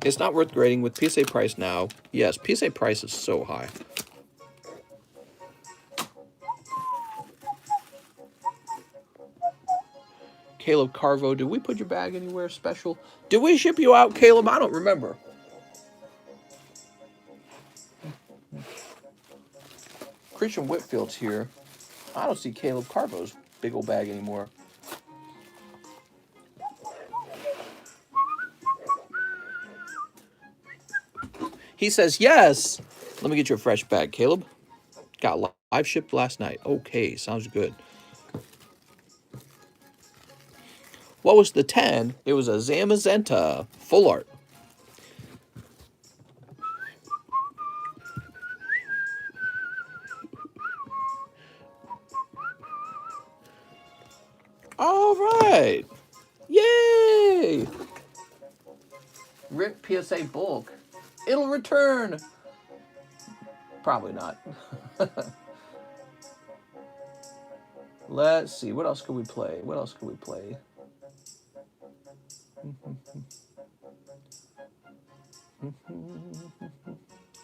It's not worth grading with PSA price now. Yes, PSA price is so high. Caleb Carvo, did we put your bag anywhere special? Did we ship you out, Caleb? I don't remember. Christian Whitfield's here. I don't see Caleb Carvo's big old bag anymore. He says, yes. Let me get you a fresh bag, Caleb. Got live shipped last night. Okay, sounds good. What was the 10? It was a Zamazenta Full Art. All right. Yay! Rip PSA bulk. It'll return. Probably not. Let's see. What else could we play?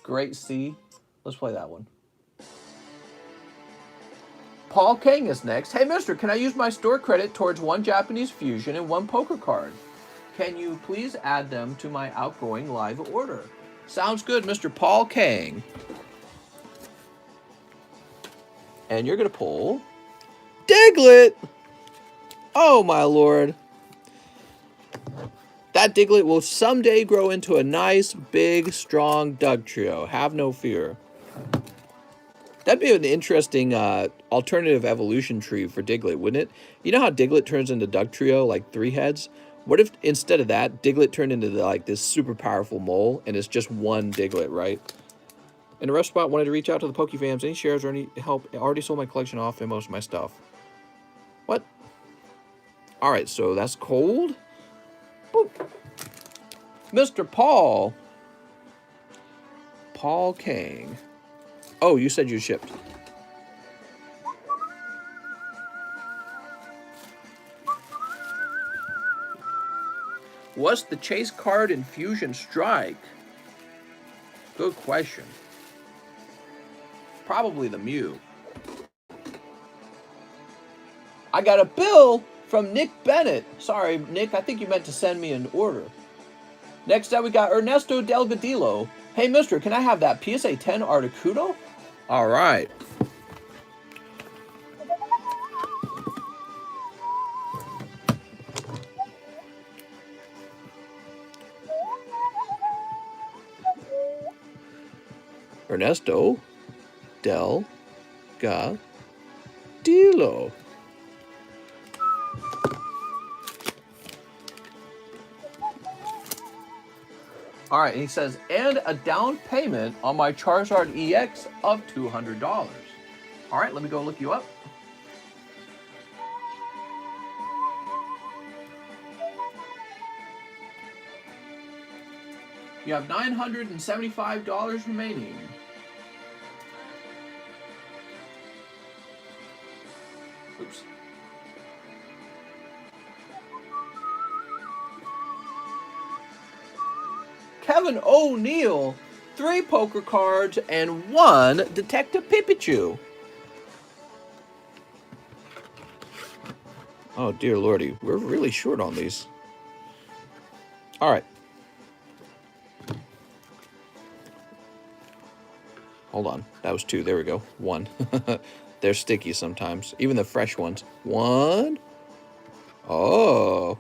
Great C. Let's play that one. Paul Kang is next. Hey, mister, can I use my store credit towards 1 Japanese fusion and 1 poker card? Can you please add them to my outgoing live order? Sounds good, Mr. Paul Kang. And you're going to pull Diglett. Oh, my lord. That Diglett will someday grow into a nice, big, strong Dugtrio. Have no fear. That'd be an interesting alternative evolution tree for Diglett, wouldn't it? You know how Diglett turns into Dugtrio, like 3 heads? What if instead of that, Diglett turned into like this super powerful mole, and it's just one Diglett, right? And the rest spot wanted to reach out to the Pokefams. Any shares or any help? I already sold my collection off and most of my stuff. What? All right, so that's cold. Boop. Mr. Paul. Paul Kang. Oh, you said you shipped. What's the chase card in Fusion Strike? Good question. Probably the Mew. I got a bill from Nick Bennett. Sorry, Nick, I think you meant to send me an order. Next up, we got Ernesto Delgadillo. Hey, mister, can I have that PSA 10 Articuno? All right. Ernesto Delgadillo. All right, and he says, and a down payment on my Charizard EX of $200. All right, let me go look you up. You have $975 remaining. Oops. Kevin O'Neill, 3 poker cards and 1 Detective Pikachu. Oh, dear lordy. We're really short on these. All right. Hold on. That was 2. There we go. 1. They're sticky sometimes. Even the fresh ones. 1. Oh.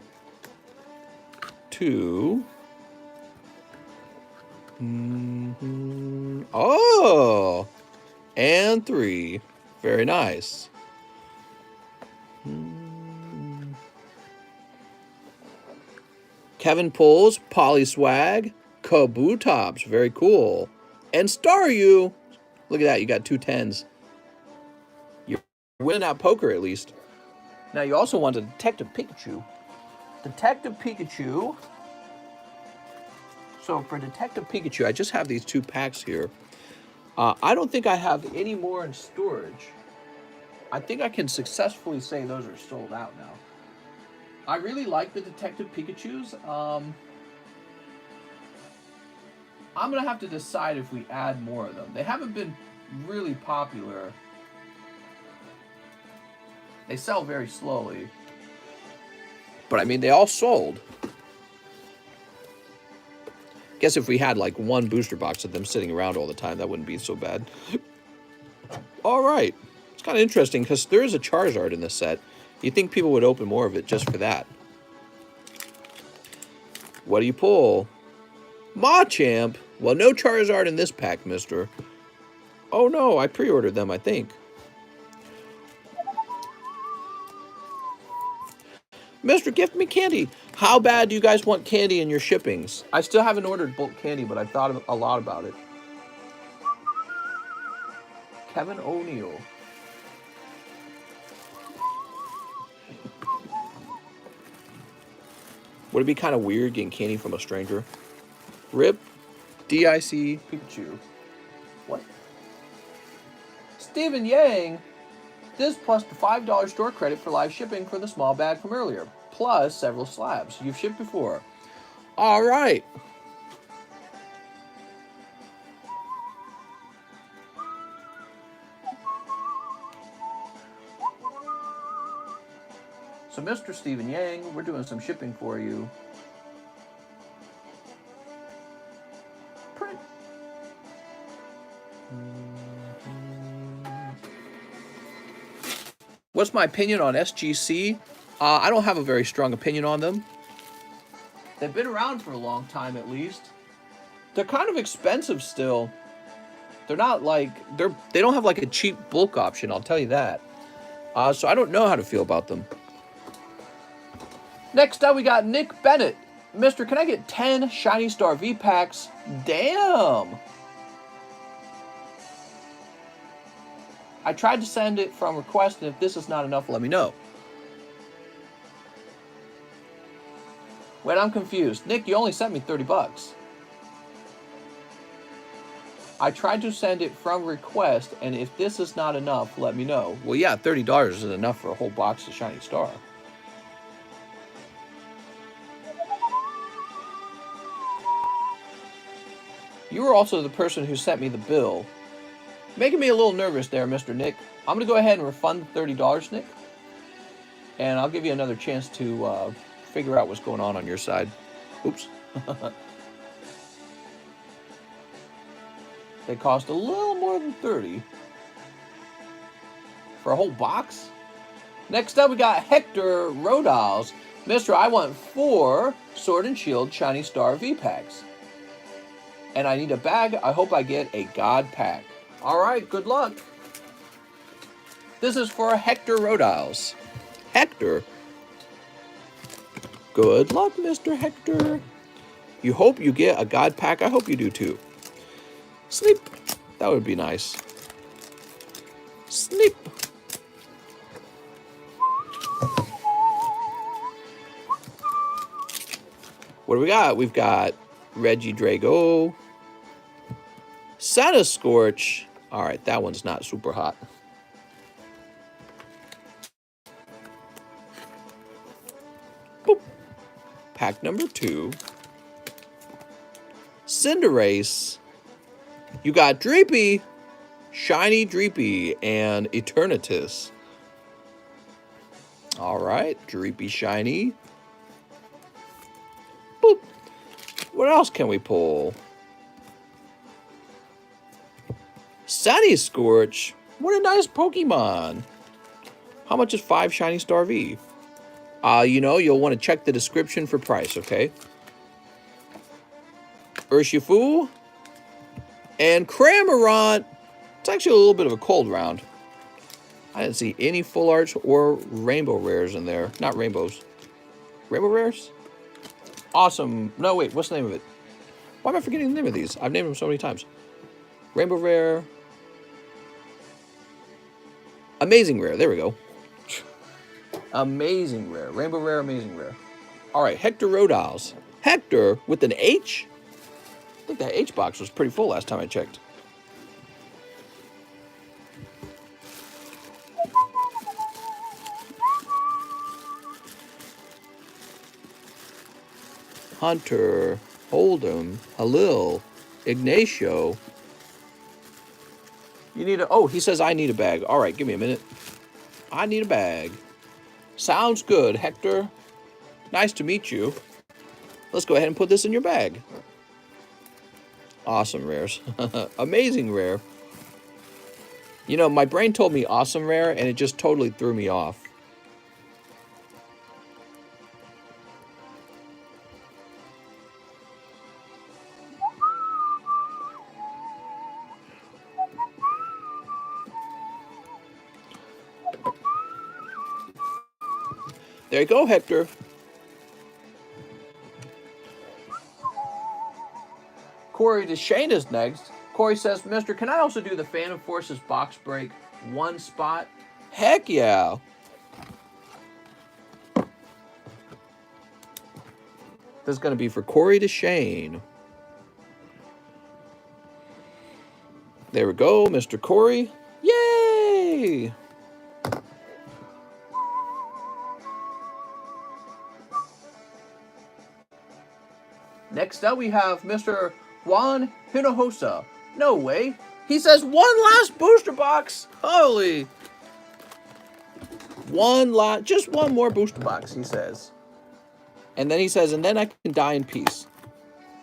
2. Oh. And 3. Very nice. Kevin pulls Polyswag, Kabutops. Very cool. And Staryu. Look at that. You got 2 10s. You're winning at poker at least. Now you also want a Detective Pikachu. Detective Pikachu. So for Detective Pikachu, I just have these 2 packs here. I don't think I have any more in storage. I think I can successfully say those are sold out now. I really like the Detective Pikachus. I'm going to have to decide if we add more of them. They haven't been really popular. They sell very slowly. But I mean, they all sold. Guess if we had like 1 booster box of them sitting around all the time, that wouldn't be so bad. All right. It's kind of interesting because there is a Charizard in this set. You'd think people would open more of it just for that. What do you pull? Machamp. Well, no Charizard in this pack, mister. Oh, no. I pre-ordered them, I think. Mister, gift me candy. How bad do you guys want candy in your shippings? I still haven't ordered bulk candy, but I've thought a lot about it. Kevin O'Neill. Would it be kind of weird getting candy from a stranger? Rip. DIC Pikachu. What? Stephen Yang. This plus the $5 store credit for live shipping for the small bag from earlier. Plus several slabs. You've shipped before. All right. So, Mr. Stephen Yang, we're doing some shipping for you. Print. What's my opinion on SGC? I don't have a very strong opinion on them. They've been around for a long time, at least. They're kind of expensive still. They're not like they don't have like a cheap bulk option. I'll tell you that. So I don't know how to feel about them. Next up, we got Nick Bennett. Mister, can I get 10 Shiny Star V-Packs? Damn. I tried to send it from request, and if this is not enough, let me know. Wait, I'm confused. Nick, you only sent me 30 bucks. I tried to send it from request, and if this is not enough, let me know. Well, yeah, $30 is enough for a whole box of Shiny Star. You were also the person who sent me the bill. Making me a little nervous there, Mr. Nick. I'm going to go ahead and refund the $30, Nick. And I'll give you another chance to figure out what's going on your side. Oops. They cost a little more than 30 for a whole box. Next up, we got Hector Rodals. Mister, I want 4 Sword and Shield Shiny Star V-Packs. And I need a bag. I hope I get a God Pack. All right, good luck. This is for Hector Rodals. Hector? Good luck, Mr. Hector. You hope you get a God Pack. I hope you do too. Sleep. That would be nice. Sleep. What do we got? We've got Reggie Drago. Santa Scorch. All right, that one's not super hot. Boop. Pack number 2. Cinderace. You got Dreepy, Shiny Dreepy, and Eternatus. All right, Dreepy Shiny. Boop. What else can we pull? Sunny Scorch. What a nice Pokemon. How much is 5 Shiny Star V? You'll want to check the description for price, okay? Urshifu. And Cramorant. It's actually a little bit of a cold round. I didn't see any full arts or rainbow rares in there. Not rainbows. Rainbow rares? Awesome. No, wait. What's the name of it? Why am I forgetting the name of these? I've named them so many times. Rainbow rare. Amazing rare. There we go. Amazing rare. Rainbow rare, amazing rare. All right. Hector Rodals. Hector with an H? I think that H box was pretty full last time I checked. Hunter, Hold'em, Halil, Ignacio. You need a... Oh, he says I need a bag. All right, give me a minute. I need a bag. Sounds good, Hector. Nice to meet you. Let's go ahead and put this in your bag. Awesome rares. Amazing rare. You know, my brain told me awesome rare, and it just totally threw me off. There you go, Hector. Corey Deshane is next. Corey says, Mister, can I also do the Phantom Forces box break 1 spot? Heck yeah. This is going to be for Corey Deshane. There we go, Mr. Corey. Yay! Next up, we have Mr. Juan Hinojosa. No way. He says one last booster box. Holy. Just one more booster box, he says. And then he says, and then I can die in peace.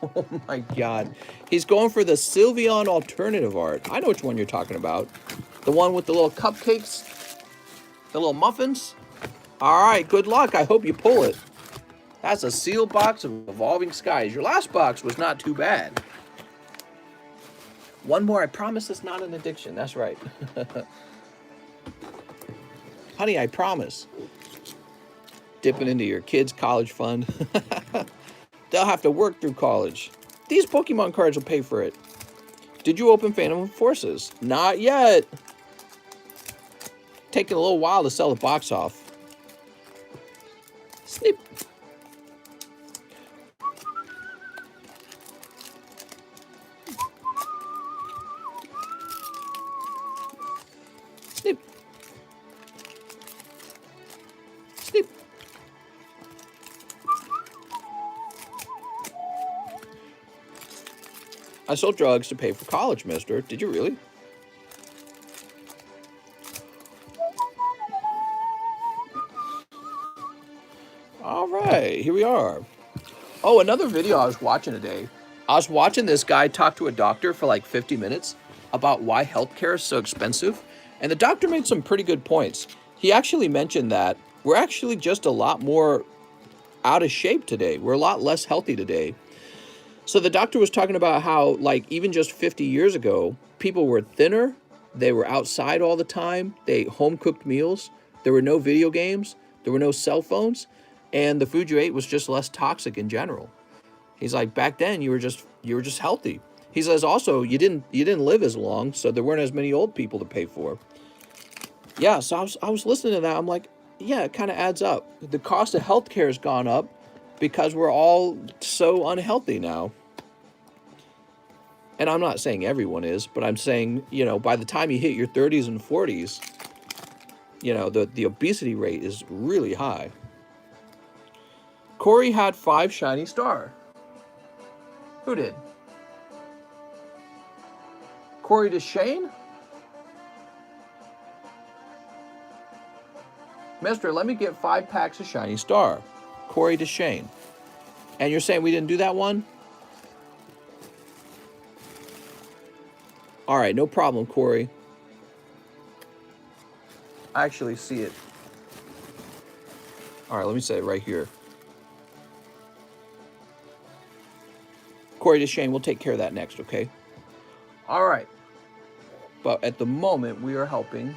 Oh my God. He's going for the Sylveon alternative art. I know which one you're talking about. The one with the little cupcakes. The little muffins. All right, good luck. I hope you pull it. That's a sealed box of Evolving Skies. Your last box was not too bad. One more. I promise it's not an addiction. That's right. Honey, I promise. Dipping into your kids' college fund. They'll have to work through college. These Pokemon cards will pay for it. Did you open Phantom Forces? Not yet. Taking a little while to sell the box off. Snip. Snip. Snip. I sold drugs to pay for college, mister. Did you really? All right, here we are. Oh, another video I was watching today. I was watching this guy talk to a doctor for like 50 minutes about why healthcare is so expensive. And the doctor made some pretty good points. He actually mentioned that we're actually just a lot more out of shape today. We're a lot less healthy today. So the doctor was talking about how, like, even just 50 years ago, people were thinner. They were outside all the time. They ate home-cooked meals. There were no video games. There were no cell phones. And the food you ate was just less toxic in general. He's like, back then you were just healthy. He says also you didn't live as long, so there weren't as many old people to pay for. Yeah, so I was listening to that. I'm like, yeah, it kind of adds up. The cost of healthcare has gone up because we're all so unhealthy now. And I'm not saying everyone is, but I'm saying, you know, by the time you hit your 30s and 40s, you know, the obesity rate is really high. Corey had 5 shiny star. Who did? Corey DeShane? Mister, let me get 5 packs of shiny star. Corey DeShane. And you're saying we didn't do that one? All right, no problem, Corey. I actually see it. All right, let me say it right here. Corey DeShane, we'll take care of that next, okay? All right. But at the moment, we are helping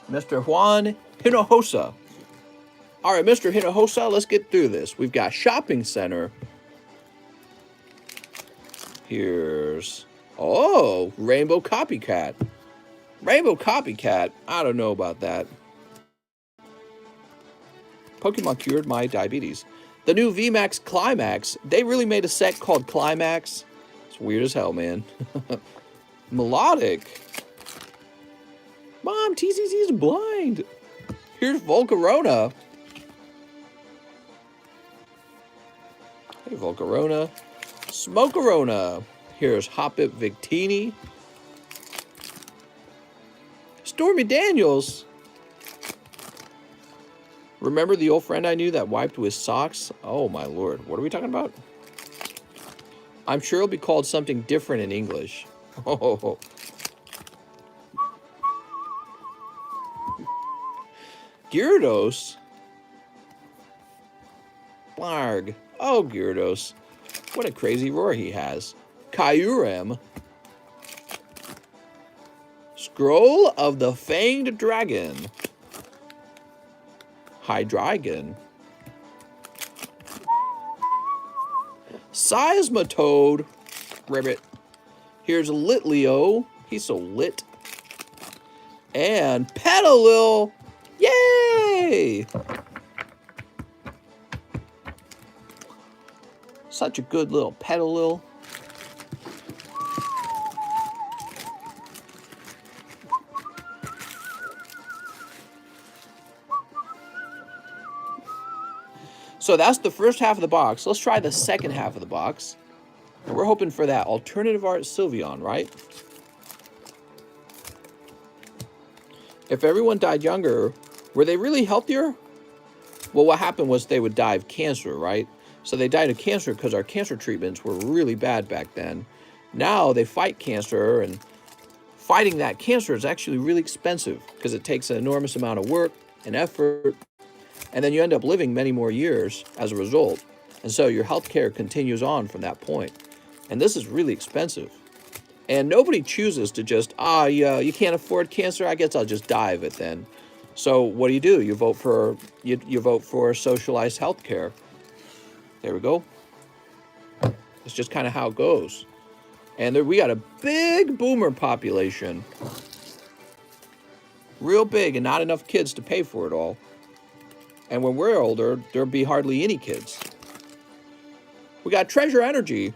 Mr. Juan Hinojosa. All right, Mr. Hinojosa, let's get through this. We've got shopping center. Here's, oh, Rainbow Copycat. Rainbow Copycat, I don't know about that. Pokemon cured my diabetes. The new VMAX Climax, they really made a set called Climax. It's weird as hell, man. Melodic. Mom, TCC's blind. Here's Volcarona. Hey, Volcarona. Smokerona. Here's Hoppip Victini. Stormy Daniels. Remember the old friend I knew that wiped with socks? Oh my lord, what are we talking about? I'm sure it'll be called something different in English. Oh. Gyarados? Blarg. Oh, Gyarados. What a crazy roar he has. Kyurem. Scroll of the Fanged Dragon. Hydreigon. Seismitoad. Ribbit. Here's Litleo. He's so lit. And Petalil. Yay! Such a good little Petalil. So that's the first half of the box. Let's try the second half of the box. And we're hoping for that alternative art Sylveon, right? If everyone died younger, were they really healthier? Well, what happened was they would die of cancer, right? So they died of cancer because our cancer treatments were really bad back then. Now they fight cancer and fighting that cancer is actually really expensive because it takes an enormous amount of work and effort, and then you end up living many more years as a result. And so your healthcare continues on from that point. And this is really expensive. And nobody chooses to just, yeah, you can't afford cancer, I guess I'll just die of it then. So what do? You vote for you vote for socialized healthcare. There we go. It's just kind of how it goes. And we got a big boomer population. Real big, and not enough kids to pay for it all. And when we're older, there'll be hardly any kids. We got treasure energy.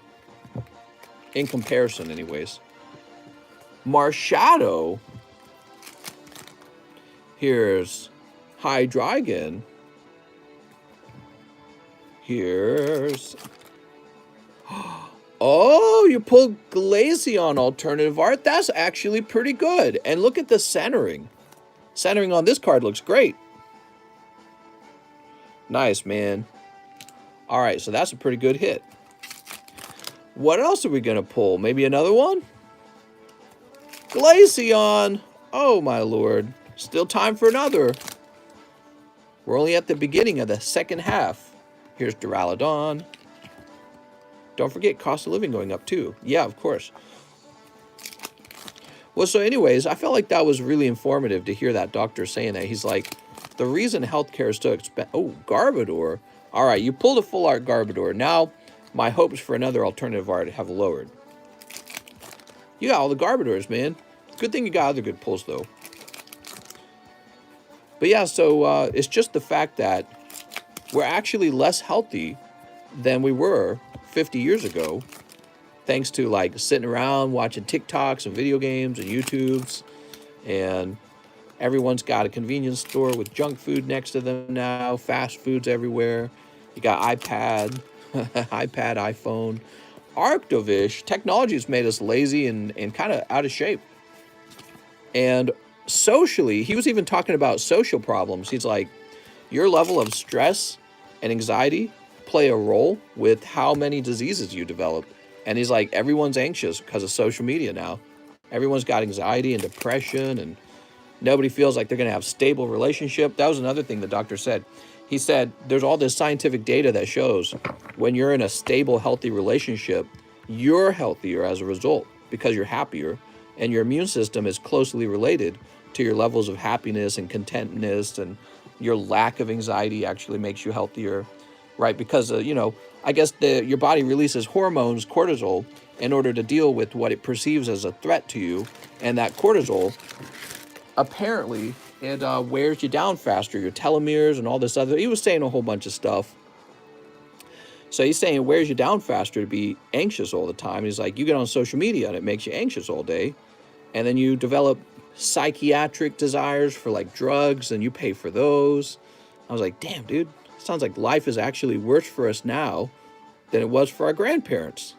In comparison, anyways. Marshadow. Here's Hydreigon. Here's... Oh, you pulled Glaceon alternative art. That's actually pretty good. And look at the centering. Centering on this card looks great. Nice, man. All right, so that's a pretty good hit. What else are we going to pull? Maybe another one? Glaceon. Oh, my lord. Still time for another. We're only at the beginning of the second half. Here's Duraludon. Don't forget cost of living going up too. Yeah, of course. Well, so anyways, I felt like that was really informative to hear that doctor saying that. He's like, the reason healthcare is so expensive. Oh, Garbodor. All right, you pulled a full art Garbodor. Now, my hopes for another alternative art have lowered. You got all the Garbodors, man. Good thing you got other good pulls, though. But yeah, so it's just the fact that we're actually less healthy than we were 50 years ago, thanks to like sitting around watching TikToks and video games and YouTubes, and everyone's got a convenience store with junk food next to them now, fast foods everywhere. You got iPad, iPhone, Arctovish. Technology has made us lazy and kind of out of shape. And socially, he was even talking about social problems. He's like, your level of stress and anxiety play a role with how many diseases you develop. And he's like, everyone's anxious because of social media now. Everyone's got anxiety and depression, and nobody feels like they're going to have a stable relationship. That was another thing the doctor said. He said, there's all this scientific data that shows when you're in a stable, healthy relationship, you're healthier as a result because you're happier, and your immune system is closely related to your levels of happiness and contentness, and your lack of anxiety actually makes you healthier. Right, because, I guess your body releases hormones, cortisol, in order to deal with what it perceives as a threat to you. And that cortisol, apparently, it wears you down faster, your telomeres and all this other. He was saying a whole bunch of stuff. So he's saying it wears you down faster to be anxious all the time. He's like, you get on social media and it makes you anxious all day. And then you develop psychiatric desires for like drugs, and you pay for those. I was like, damn, dude. Sounds like life is actually worse for us now than it was for our grandparents.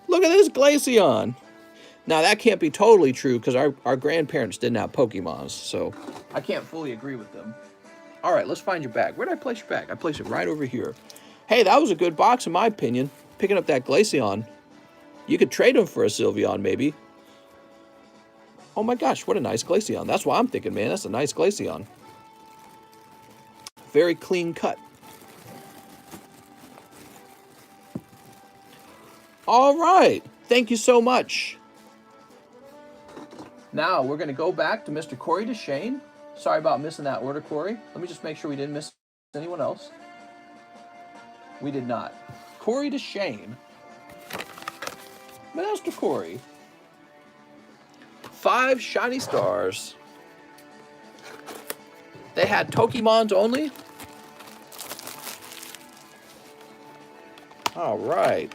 Look at this Glaceon. Now, that can't be totally true because our grandparents didn't have Pokemons, so I can't fully agree with them. All right, let's find your bag. Where did I place your bag? I placed it right over here. Hey, that was a good box in my opinion. Picking up that Glaceon. You could trade him for a Sylveon, maybe. Oh my gosh, what a nice Glaceon. That's what I'm thinking, man. That's a nice Glaceon. Very clean cut. All right. Thank you so much. Now we're going to go back to Mr. Corey DeShane. Sorry about missing that order, Corey. Let me just make sure we didn't miss anyone else. We did not. Corey DeShane. Master Corey. 5 shiny stars. They had Pokemons only? All right.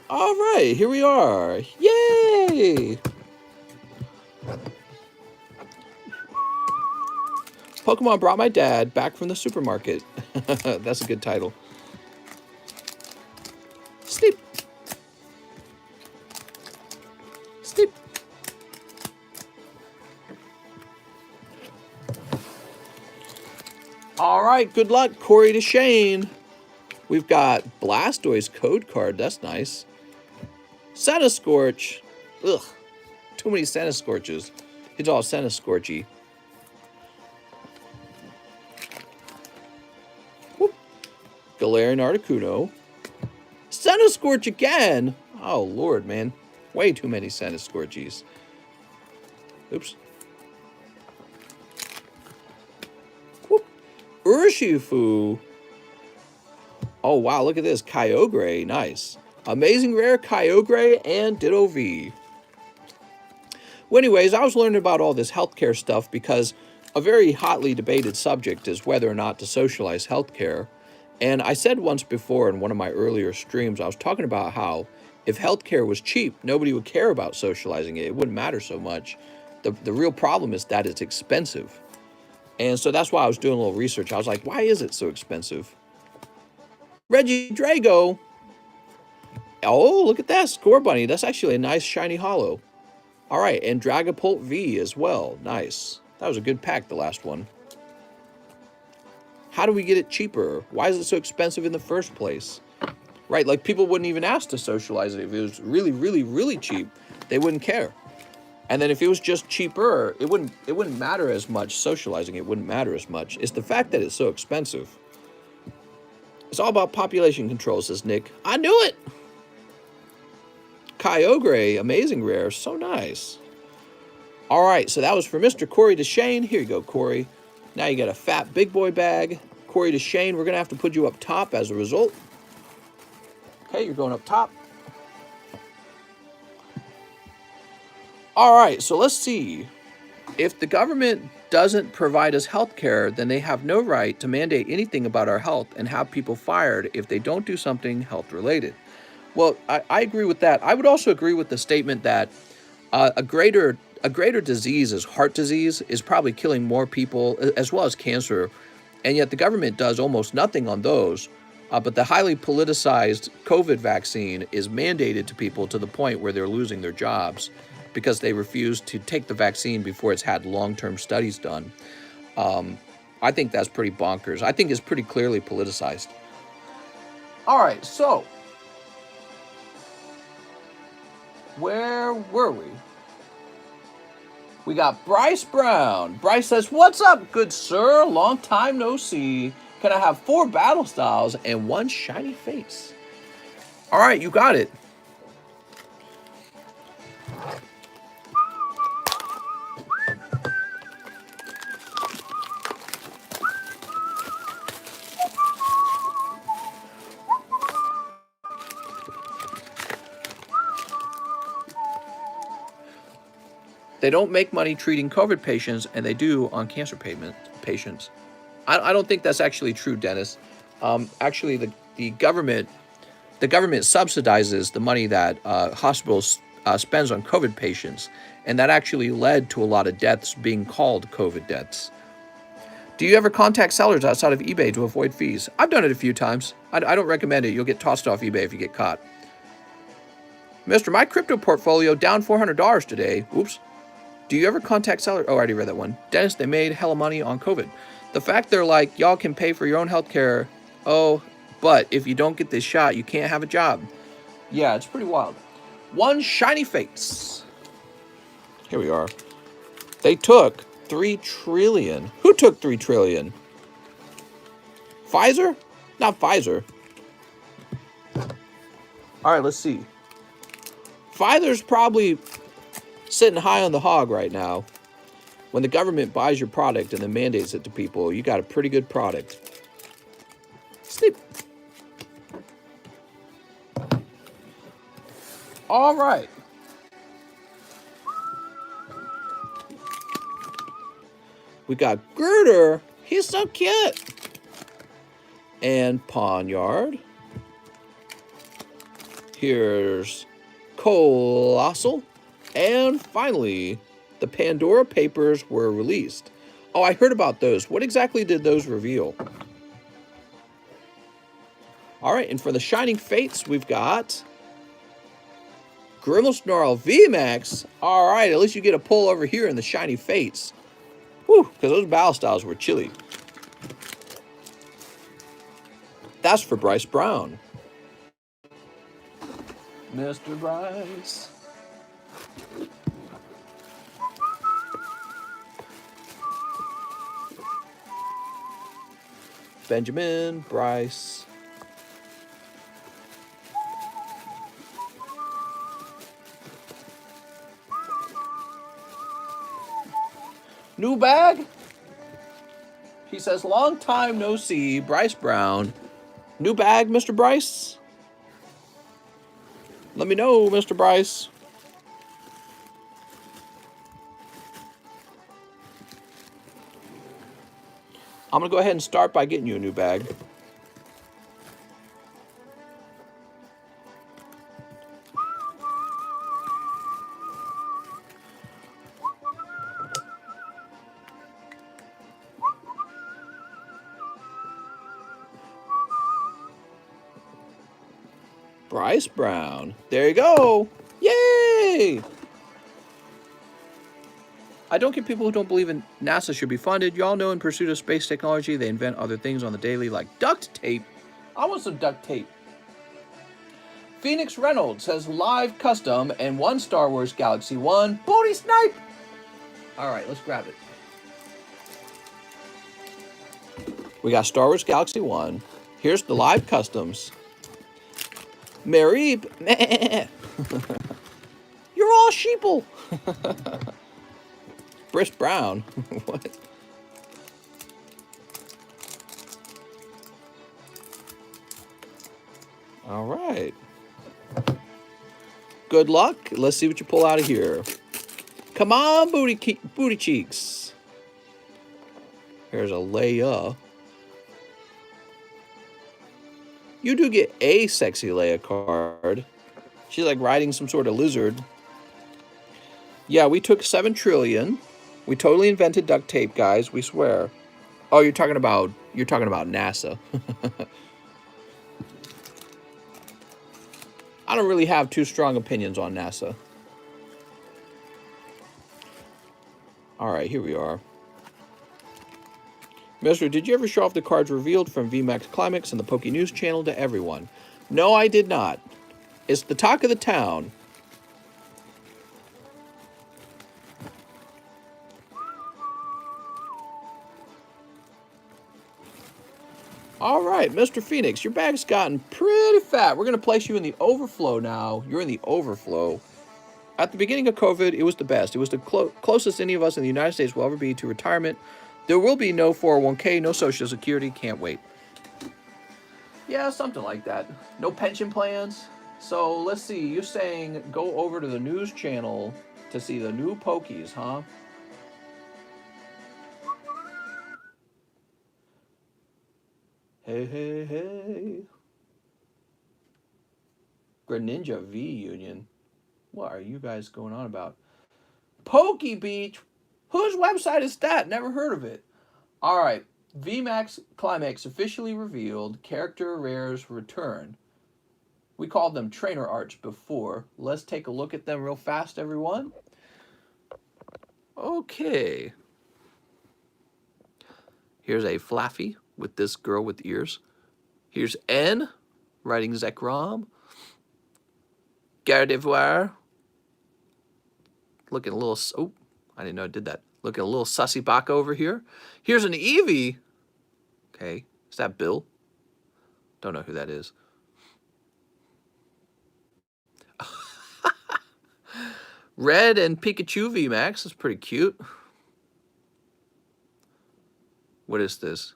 All right, here we are. Yay! Pokemon brought my dad back from the supermarket. That's a good title. Sleep. Sleep. All right, good luck, Corey to Shane. We've got Blastoise code card. That's nice. Santa Scorch. Ugh, too many Santa Scorches. It's all Santa Scorchy. Whoop. Galarian Articuno. Santa Scorch again. Oh, Lord, man. Way too many Santa Scorchies. Oops. Whoop. Urshifu. Oh, wow, look at this. Kyogre. Nice. Amazing Rare, Kyogre, and Ditto V. Well, anyways, I was learning about all this healthcare stuff because a very hotly debated subject is whether or not to socialize healthcare. And I said once before in one of my earlier streams, I was talking about how if healthcare was cheap, nobody would care about socializing it. It wouldn't matter so much. The real problem is that it's expensive. And so that's why I was doing a little research. I was like, why is it so expensive? Reggie Drago. Oh, look at that. Score Bunny. That's actually a nice shiny holo. All right, and Dragapult V as well. Nice. That was a good pack, the last one. How do we get it cheaper? Why is it so expensive in the first place? Right, like people wouldn't even ask to socialize it. If it was really, really, really cheap, they wouldn't care. And then if it was just cheaper, it wouldn't matter as much. Socializing it wouldn't matter as much. It's the fact that it's so expensive. It's all about population control, says Nick. I knew it! Kyogre, amazing rare, so nice. All right, so that was for Mr. Corey to Shane. Here you go, Corey. Now you got a fat big boy bag. Corey to Shane, we're going to have to put you up top as a result. Okay, you're going up top. All right, so let's see. If the government doesn't provide us health care, then they have no right to mandate anything about our health and have people fired if they don't do something health-related. Well, I agree with that. I would also agree with the statement that a greater disease is heart disease is probably killing more people, as well as cancer, and yet the government does almost nothing on those. But the highly politicized COVID vaccine is mandated to people to the point where they're losing their jobs because they refuse to take the vaccine before it's had long-term studies done. I think that's pretty bonkers. I think it's pretty clearly politicized. All right, so where were we? We got Bryce Brown. Bryce says, "What's up, good sir? Long time no see. Can I have 4 battle styles and 1 shiny face?" All right, you got it. They don't make money treating COVID patients, and they do on cancer patients. I don't think that's actually true, Dennis. Actually, the government subsidizes the money that hospitals spends on COVID patients, and that actually led to a lot of deaths being called COVID deaths. Do you ever contact sellers outside of eBay to avoid fees? I've done it a few times. I don't recommend it. You'll get tossed off eBay if you get caught. Mister, my crypto portfolio down $400 today. Oops. Do you ever contact sellers? Oh, I already read that one. Dennis, they made hella money on COVID. The fact they're like, y'all can pay for your own healthcare. Oh, but if you don't get this shot, you can't have a job. Yeah, it's pretty wild. 1 shiny face. Here we are. They took 3 trillion. Who took 3 trillion? Pfizer? Not Pfizer. All right, let's see. Pfizer's probably sitting high on the hog right now. When the government buys your product and then mandates it to people, you got a pretty good product. Sleep. All right. We got Girder. He's so cute. And Pawnyard. Here's Colossal. And finally, the Pandora Papers were released. Oh, I heard about those. What exactly did those reveal? All right, and for the Shining Fates, we've got Grimmelsnarl VMAX. All right, at least you get a pull over here in the Shiny Fates. Whew, because those battle styles were chilly. That's for Bryce Brown. Mr. Bryce. Benjamin Bryce. New bag? He says, long time no see, Bryce Brown. New bag, Mr. Bryce? Let me know, Mr. Bryce. I'm going to go ahead and start by getting you a new bag. Bryce Brown. There you go. Yay! I don't get people who don't believe in NASA should be funded. Y'all know in pursuit of space technology, they invent other things on the daily like duct tape. I want some duct tape. Phoenix Reynolds says live custom and one Star Wars Galaxy 1 booty snipe. All right, let's grab it. We got Star Wars Galaxy 1. Here's the live customs. Mary, you're all sheeple. Bryce Brown. What? All right. Good luck. Let's see what you pull out of here. Come on, booty cheeks. Here's a Leia. You do get a sexy Leia card. She's like riding some sort of lizard. Yeah, we took 7 trillion. We totally invented duct tape, guys. We swear. Oh, you're talking about NASA. I don't really have too strong opinions on NASA. All right, here we are. Mister, did you ever show off the cards revealed from VMAX Climax and the Poke News channel to everyone? No, I did not. It's the talk of the town. All right, Mr. Phoenix, your bag's gotten pretty fat. We're going to place you in the overflow now. You're in the overflow. At the beginning of COVID, it was the best. It was the closest any of us in the United States will ever be to retirement. There will be no 401k, no Social Security. Can't wait. Yeah, something like that. No pension plans. So let's see. You're saying go over to the news channel to see the new Pokies, huh? Hey, hey, hey. Greninja V Union. What are you guys going on about? Poke Beach? Whose website is that? Never heard of it. All right. VMAX Climax officially revealed character rares return. We called them trainer arts before. Let's take a look at them real fast, everyone. Okay. Here's a Flaffy with this girl with ears. Here's N riding Zekrom. Gardevoir. Looking a little... Oh, I didn't know I did that. Looking a little sussy baka over here. Here's an Eevee. Okay. Is that Bill? Don't know who that is. Red and Pikachu VMAX. That's pretty cute. What is this?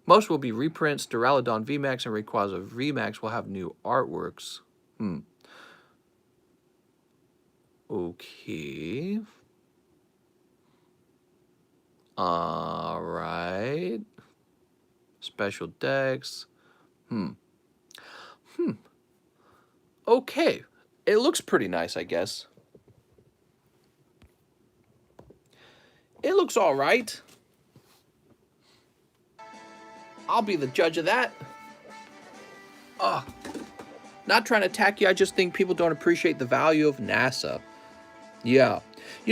Most will be reprints. Duraludon VMAX and Rayquaza VMAX will have new artworks. Okay. All right. Special decks. Okay. It looks pretty nice, I guess. It looks all right. I'll be the judge of that. Not trying to attack you. I just think people don't appreciate the value of NASA. Yeah.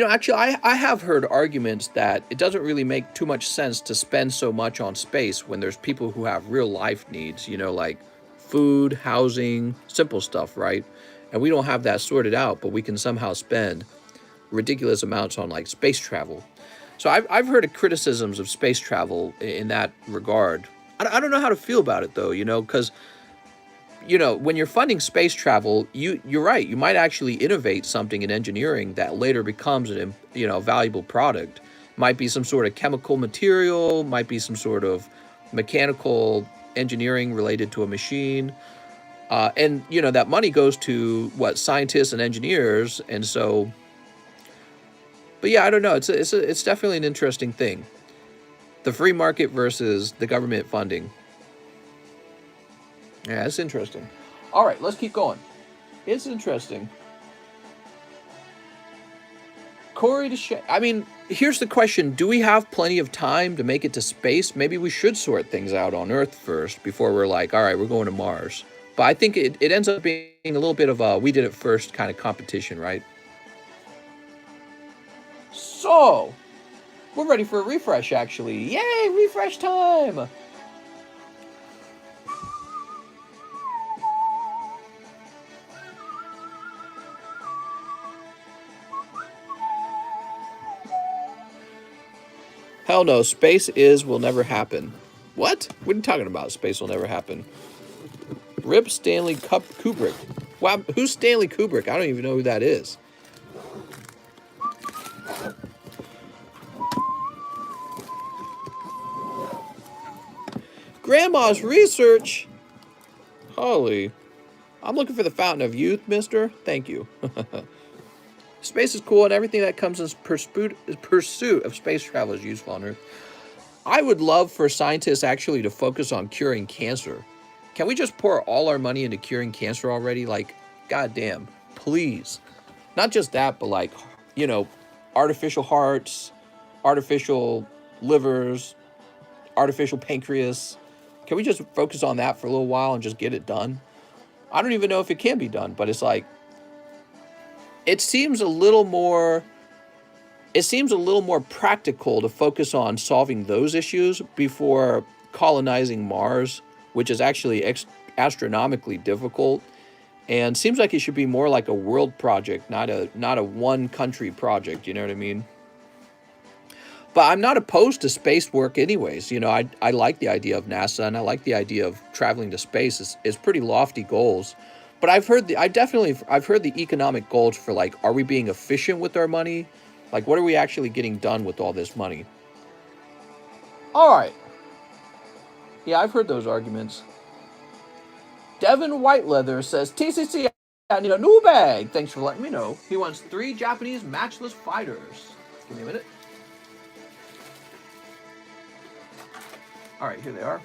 Actually, I have heard arguments that it doesn't really make too much sense to spend so much on space when there's people who have real life needs, like food, housing, simple stuff, right? And we don't have that sorted out, but we can somehow spend ridiculous amounts on like space travel. So I've heard of criticisms of space travel in that regard. I don't know how to feel about it though, because when you're funding space travel, you're right. You might actually innovate something in engineering that later becomes a valuable product. Might be some sort of chemical material, might be some sort of mechanical engineering related to a machine. And that money goes to what scientists and engineers, and so. But yeah, I don't know. It's definitely an interesting thing. The free market versus the government funding. Yeah, it's interesting. All right, let's keep going. It's interesting. Corey I mean, here's the question. Do we have plenty of time to make it to space? Maybe we should sort things out on Earth first before we're like, all right, we're going to Mars. But I think it ends up being a little bit of a we did it first kind of competition, right? So, we're ready for a refresh, actually. Yay, refresh time! Hell no, space will never happen. What? What are you talking about? Space will never happen. Rip Stanley Kubrick. Wow, who's Stanley Kubrick? I don't even know who that is. Grandma's research? Holy. I'm looking for the fountain of youth, mister. Thank you. Space is cool, and everything that comes in pursuit of space travel is useful on Earth. I would love for scientists actually to focus on curing cancer. Can we just pour all our money into curing cancer already? Like, goddamn, please. Not just that, but like, artificial hearts, artificial livers, artificial pancreas. Can we just focus on that for a little while and just get it done? I don't even know if it can be done, but it's like, it seems a little more practical to focus on solving those issues before colonizing Mars, which is actually astronomically difficult, and seems like it should be more like a world project, not a one country project. You know what I mean? But I'm not opposed to space work anyways. I like the idea of NASA, and I like the idea of traveling to space. It's pretty lofty goals. But I've heard the economic goals for like, are we being efficient with our money? Like, what are we actually getting done with all this money? All right. Yeah, I've heard those arguments. Devin Whiteleather says, TCC, I need a new bag. Thanks for letting me know. He wants 3 Japanese matchless fighters. Give me a minute. All right, here they are.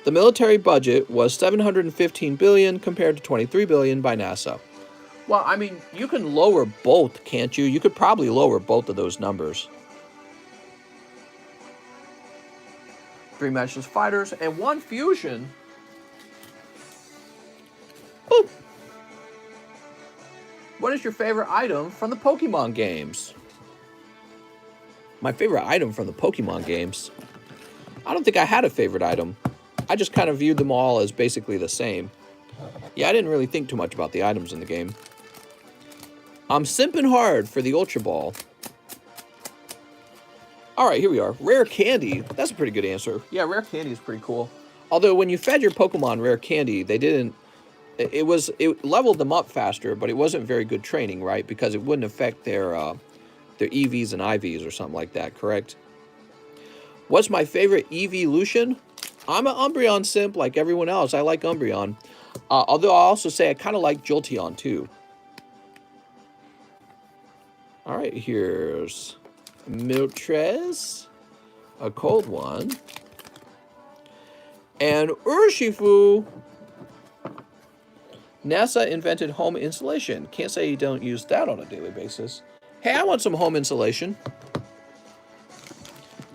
The military budget was $715 billion compared to $23 billion by NASA. Well, I mean, you can lower both, can't you? You could probably lower both of those numbers. 3 matchless fighters and 1 fusion. Boop. What is your favorite item from the Pokemon games? My favorite item from the Pokemon games? I don't think I had a favorite item. I just kind of viewed them all as basically the same. Yeah, I didn't really think too much about the items in the game. I'm simping hard for the Ultra Ball. All right, here we are. Rare candy. That's a pretty good answer. Yeah, rare candy is pretty cool. Although when you fed your Pokemon rare candy, they didn't... It leveled them up faster, but it wasn't very good training, right? Because it wouldn't affect their EVs and IVs or something like that, correct? What's my favorite evolution? I'm an Umbreon simp like everyone else. I like Umbreon. Although I also say I kind of like Jolteon too. All right, here's Miltrez, a cold one. And Urshifu. NASA invented home insulation. Can't say you don't use that on a daily basis. Hey, I want some home insulation.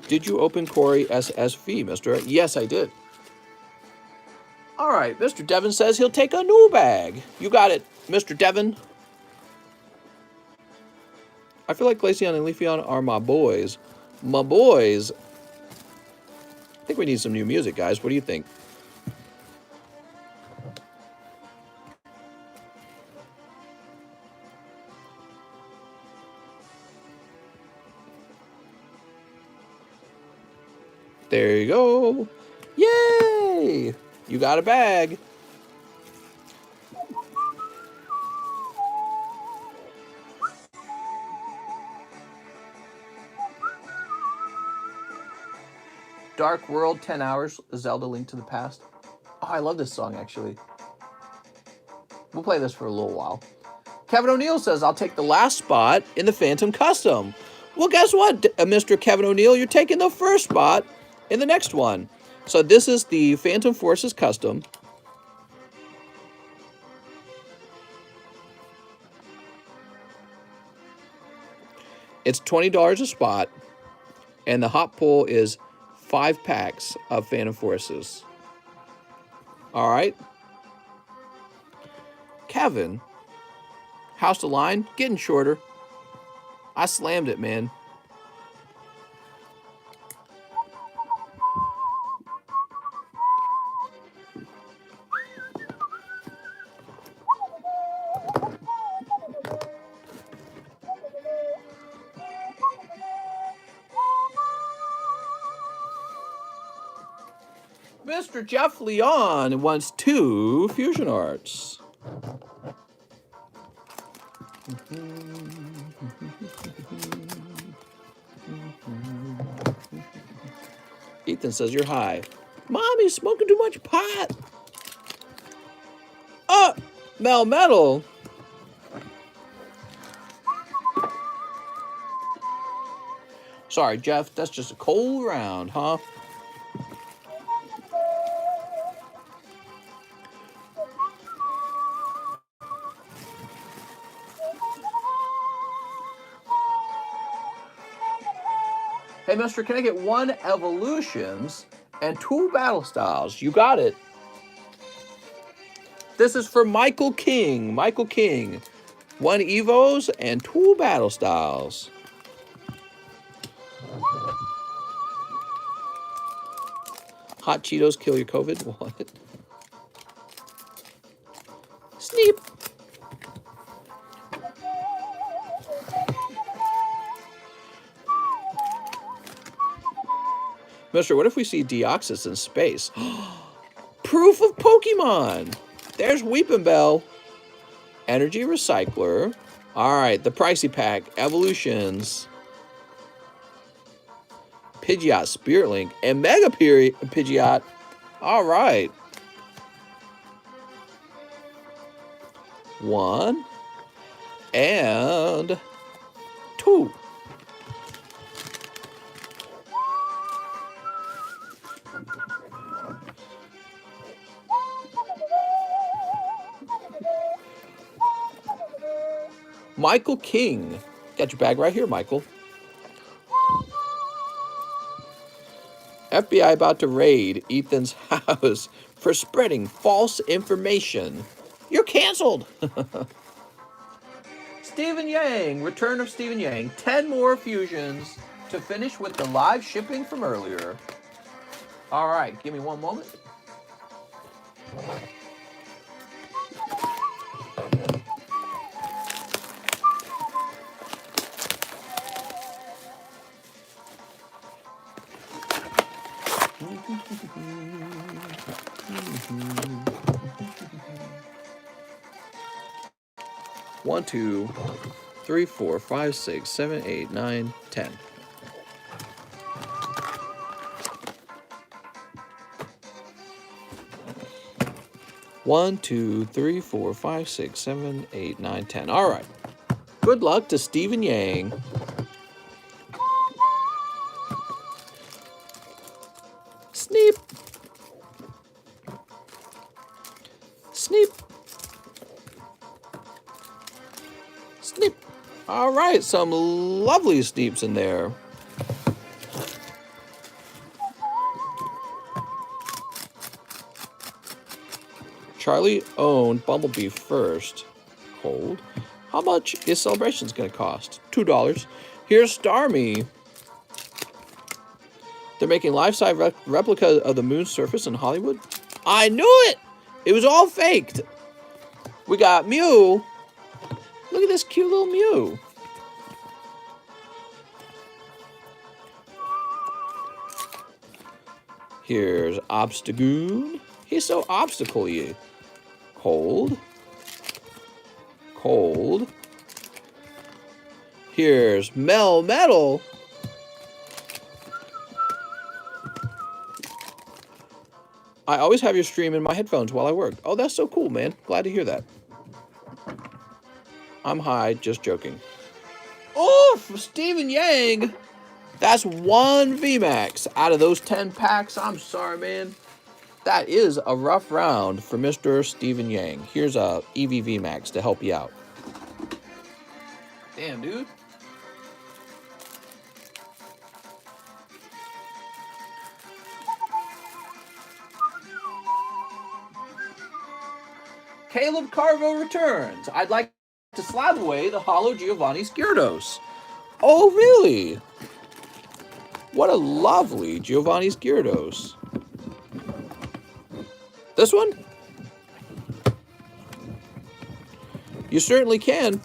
Did you open Corey SSV, mister? Yes, I did. All right, Mr. Devin says he'll take a new bag. You got it, Mr. Devin. I feel like Glaceon and Leafeon are my boys. My boys. I think we need some new music, guys. What do you think? There you go. Yay! You got a bag. Dark World, 10 Hours, Zelda Link to the Past. Oh, I love this song, actually. We'll play this for a little while. Kevin O'Neill says, I'll take the last spot in the Phantom Custom. Well, guess what, Mr. Kevin O'Neill? You're taking the first spot in the next one. So this is the Phantom Forces Custom. It's $20 a spot, and the hot pull is 5 packs of Phantom Forces. All right. Kevin, House to Line, getting shorter. I slammed it, man. Mr. Jeff Leon wants 2 Fusion Arts. Ethan says you're high. Mommy's smoking too much pot. Oh, Melmetal. Sorry, Jeff. That's just a cold round, huh? Hey, mister, can I get 1 Evolutions and 2 Battle Styles? You got it. This is for Michael King. Michael King. 1 Evos and 2 Battle Styles. Hot Cheetos kill your COVID? What? Sneep. Mister, what if we see Deoxys in space? Proof of Pokemon. There's Weepinbell. Energy Recycler. All right, the pricey pack. Evolutions. Pidgeot, Spirit Link, and Mega Pidgeot. All right. 1 and 2. Michael King. Got your bag right here, Michael. FBI about to raid Ethan's house for spreading false information. You're canceled. Stephen Yang. Return of Stephen Yang. 10 more fusions to finish with the live shipping from earlier. All right, give me one moment. One, 2, 3, 4, 5, 6, 7, 8, 9, 10. One, 2, 3, 4, 5, 6, 7, 8, 9, 10. All right. Good luck to Stephen Yang. Sneep. Sneep. Sneep. All right, some lovely sneeps in there. Charlie owned Bumblebee first. Hold. How much is Celebrations going to cost? $2. Here's Starmie. They're making life-size replica of the moon's surface in Hollywood. I knew it! It was all faked. We got Mew. Look at this cute little Mew. Here's Obstagoon. He's so obstacle-y. Cold. Cold. Here's Melmetal. I always have your stream in my headphones while I work. Oh, that's so cool, man. Glad to hear that. I'm high, just joking. Oof, Stephen Yang. That's one VMAX out of those 10 packs. I'm sorry, man. That is a rough round for Mr. Stephen Yang. Here's a EV VMAX to help you out. Damn, dude. Caleb Carvo returns. I'd like to slab away the holo Giovanni's Gyarados. Oh, really? What a lovely Giovanni's Gyarados. This one? You certainly can.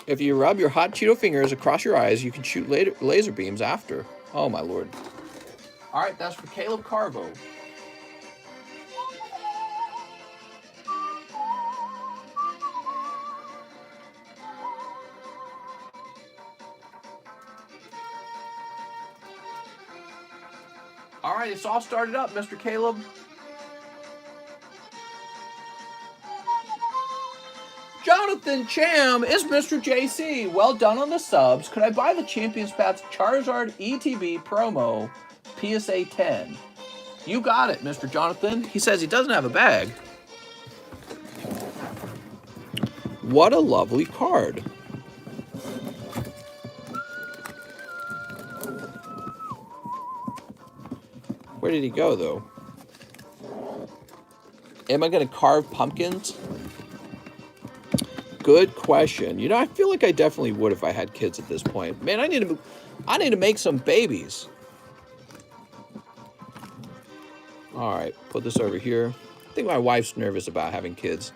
If you rub your hot Cheeto fingers across your eyes, you can shoot laser beams after. Oh, my lord. All right, that's for Caleb Carvo. All right, it's all started up, Mr. Caleb. Jonathan Cham is Mr. JC. Well done on the subs. Could I buy the Champions Paths Charizard ETB promo PSA 10? You got it, Mr. Jonathan. He says he doesn't have a bag. What a lovely card. Where did he go, though? Am I going to carve pumpkins? Good question. You know, I feel like I definitely would if I had kids at this point. Man, I need to make some babies. All right, put this over here. I think my wife's nervous about having kids.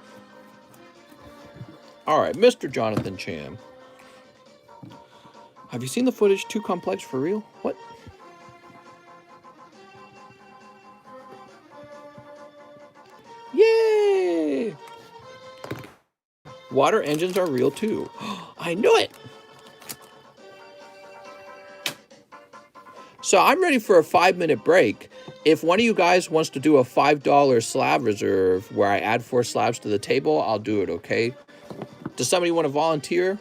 All right, Mr. Jonathan Cham. Have you seen the footage? Too complex for real? What? Yay! Water engines are real too. I knew it! So I'm ready for a 5-minute break. If one of you guys wants to do a $5 slab reserve where I add 4 slabs to the table, I'll do it, okay? Does somebody want to volunteer?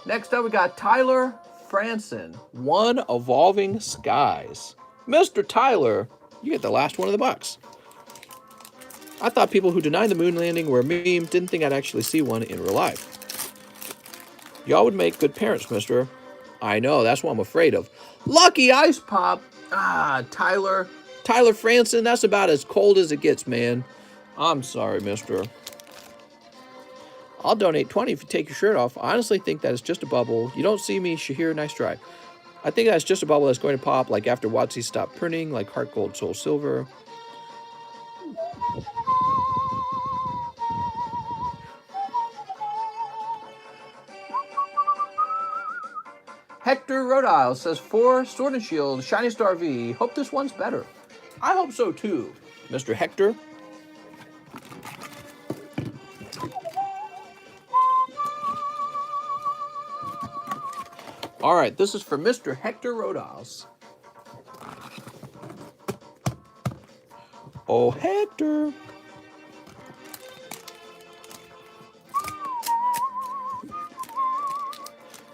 Next up, we got Tyler Franson. One Evolving Skies. Mr. Tyler, you get the last one of the bucks. I thought people who denied the moon landing were a meme, didn't think I'd actually see one in real life. Y'all would make good parents, mister. I know, that's what I'm afraid of. Lucky Ice Pop. Ah, Tyler Franson, that's about as cold as it gets, man. I'm sorry, mister. I'll donate 20 if you take your shirt off. I honestly think that is just a bubble. You don't see me, Shahir, nice try. I think that's just a bubble that's going to pop, like after WotC stopped printing, like Heart Gold, Soul Silver. Hector Rhode Isle says 4 Sword and Shield, Shiny Star V. Hope this one's better. I hope so too, Mr. Hector. All right, this is for Mr. Hector Rhode Isle. Oh, Hector.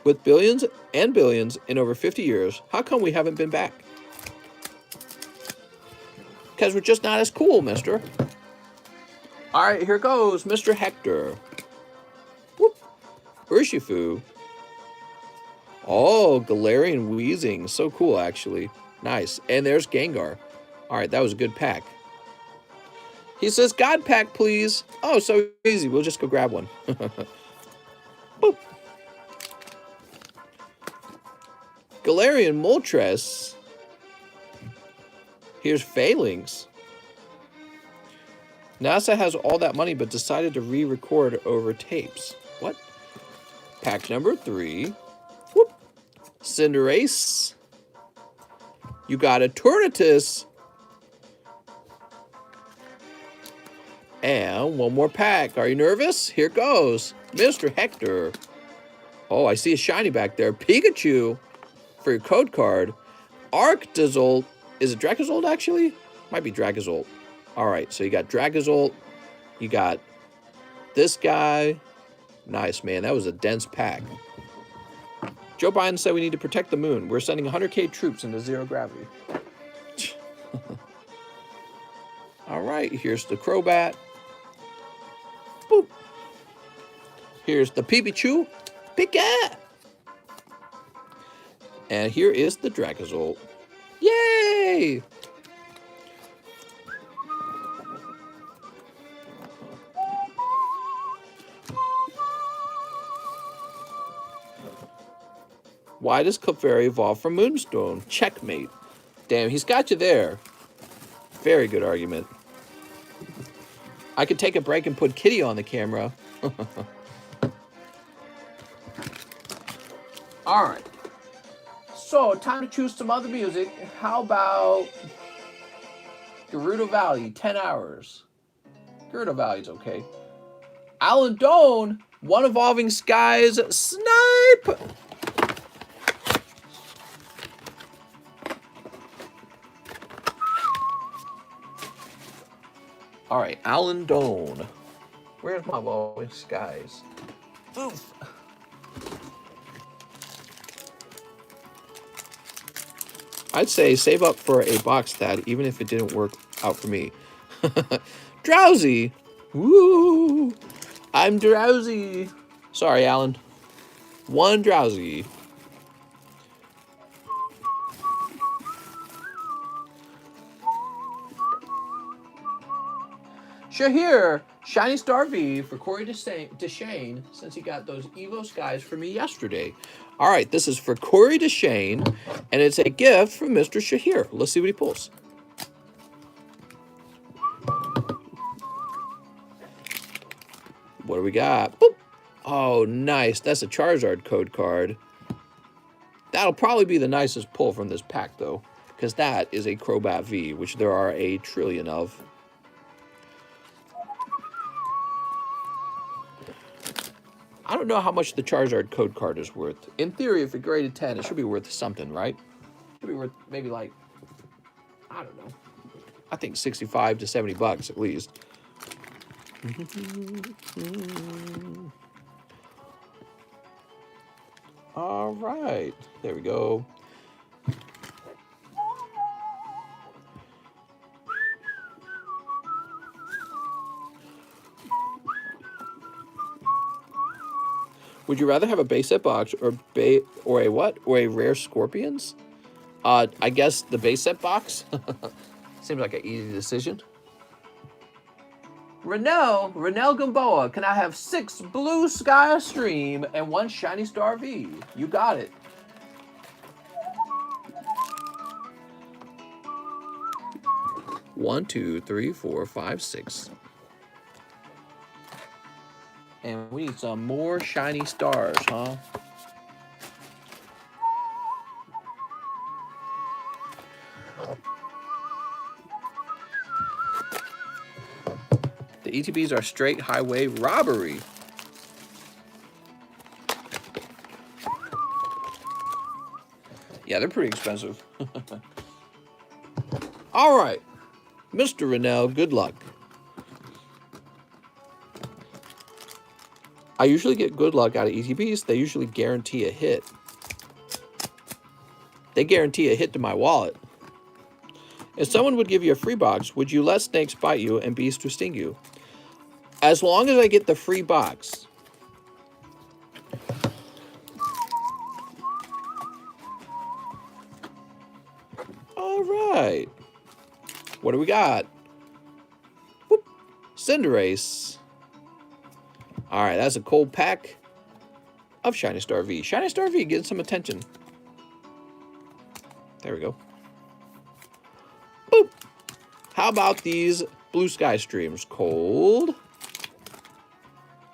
With billions and billions in over 50 years, how come we haven't been back? Because we're just not as cool, mister. All right, here goes Mr. Hector. Whoop. Urshifu. Oh, Galarian Weezing. So cool, actually. Nice. And there's Gengar. All right, that was a good pack. He says, God pack, please. Oh, so easy. We'll just go grab one. Boop. Galarian Moltres. Here's Phalanx. NASA has all that money but decided to re-record over tapes. What? Pack number 3. Whoop. Cinderace. You got a Tortoise. And one more pack. Are you nervous? Here goes. Mr. Hector. Oh, I see a shiny back there. Pikachu for your code card. Arctozolt. Is it Dracozolt, actually? Might be Dracozolt. All right, so you got Dracozolt. You got this guy. Nice, man. That was a dense pack. Joe Biden said we need to protect the moon. We're sending 100K troops into zero gravity. All right, here's the Crobat. Boop. Here's the Pikachu. Pika! And here is the Dracozolt. Yay! Why does Clefairy evolve from Moonstone? Checkmate. Damn, he's got you there. Very good argument. I could take a break and put Kitty on the camera. All right. So, time to choose some other music. How about Gerudo Valley, 10 hours. Gerudo Valley's okay. Alan Doan, One Evolving Skies, Snipe! All right, Alan Doan. Where's my Evolving Skies? Oof. I'd say save up for a box that, even if it didn't work out for me. Drowsy. Woo! I'm drowsy. Sorry, Alan. One Drowsy. Shahir, Shiny Star V for Corey Deshane, since he got those Evo Skies for me yesterday. All right, this is for Corey Deshane, and it's a gift from Mr. Shahir. Let's see what he pulls. What do we got? Boop. Oh, nice. That's a Charizard code card. That'll probably be the nicest pull from this pack, though, because that is a Crobat V, which there are a trillion of. I don't know how much the Charizard code card is worth. In theory, if it graded 10, it should be worth something, right? It should be worth maybe like, I don't know. I think 65 to 70 bucks at least. All right, there we go. Would you rather have a base set box or a what? Or a rare Scorpions? I guess the base set box. Seems like an easy decision. Renell Gamboa, can I have 6 Blue Sky Stream and 1 Shiny Star V? You got it. One, 2, 3, 4, 5, 6. And we need some more shiny stars, huh? The ETBs are straight highway robbery. Yeah, they're pretty expensive. All right, Mr. Renell, good luck. I usually get good luck out of ETBs. They usually guarantee a hit. They guarantee a hit to my wallet. If someone would give you a free box, would you let snakes bite you and bees to sting you? As long as I get the free box. All right. What do we got? Whoop. Cinderace. All right, that's a cold pack of Shiny Star V. Shiny Star V getting some attention. There we go. Boop. How about these Blue Sky Streams? Cold.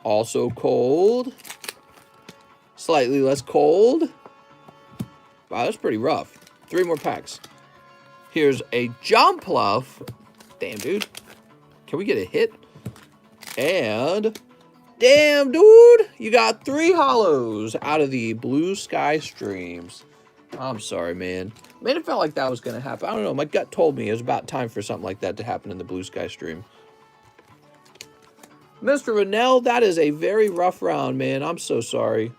Also cold. Slightly less cold. Wow, that's pretty rough. 3 more packs. Here's a Jumpluff. Damn, dude. Can we get a hit? And... damn, dude. You got 3 holos out of the Blue Sky Streams. I'm sorry, man. Man, it felt like that was going to happen. I don't know. My gut told me it was about time for something like that to happen in the Blue Sky Stream. Mr. Rennell, that is a very rough round, man. I'm so sorry.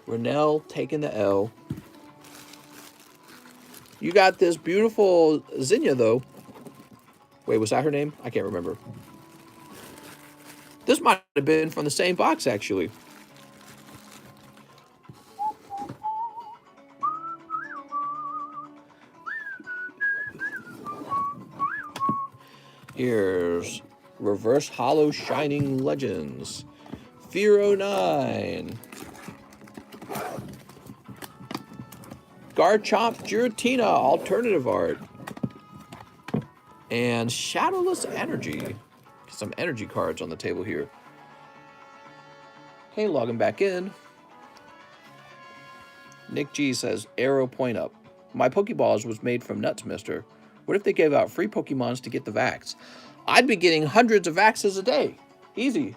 Rennell taking the L. You got this beautiful Zinnia, though. Wait, was that her name? I can't remember. This might have been from the same box, actually. Here's Reverse Holo Shining Legends. Fear 09. Garchomp Giratina Alternative Art. And Shadowless Energy. Some energy cards on the table here. Okay, logging back in. Nick G says, arrow point up. My Pokeballs was made from nuts, mister. What if they gave out free Pokemons to get the vax? I'd be getting hundreds of vaxes a day. Easy.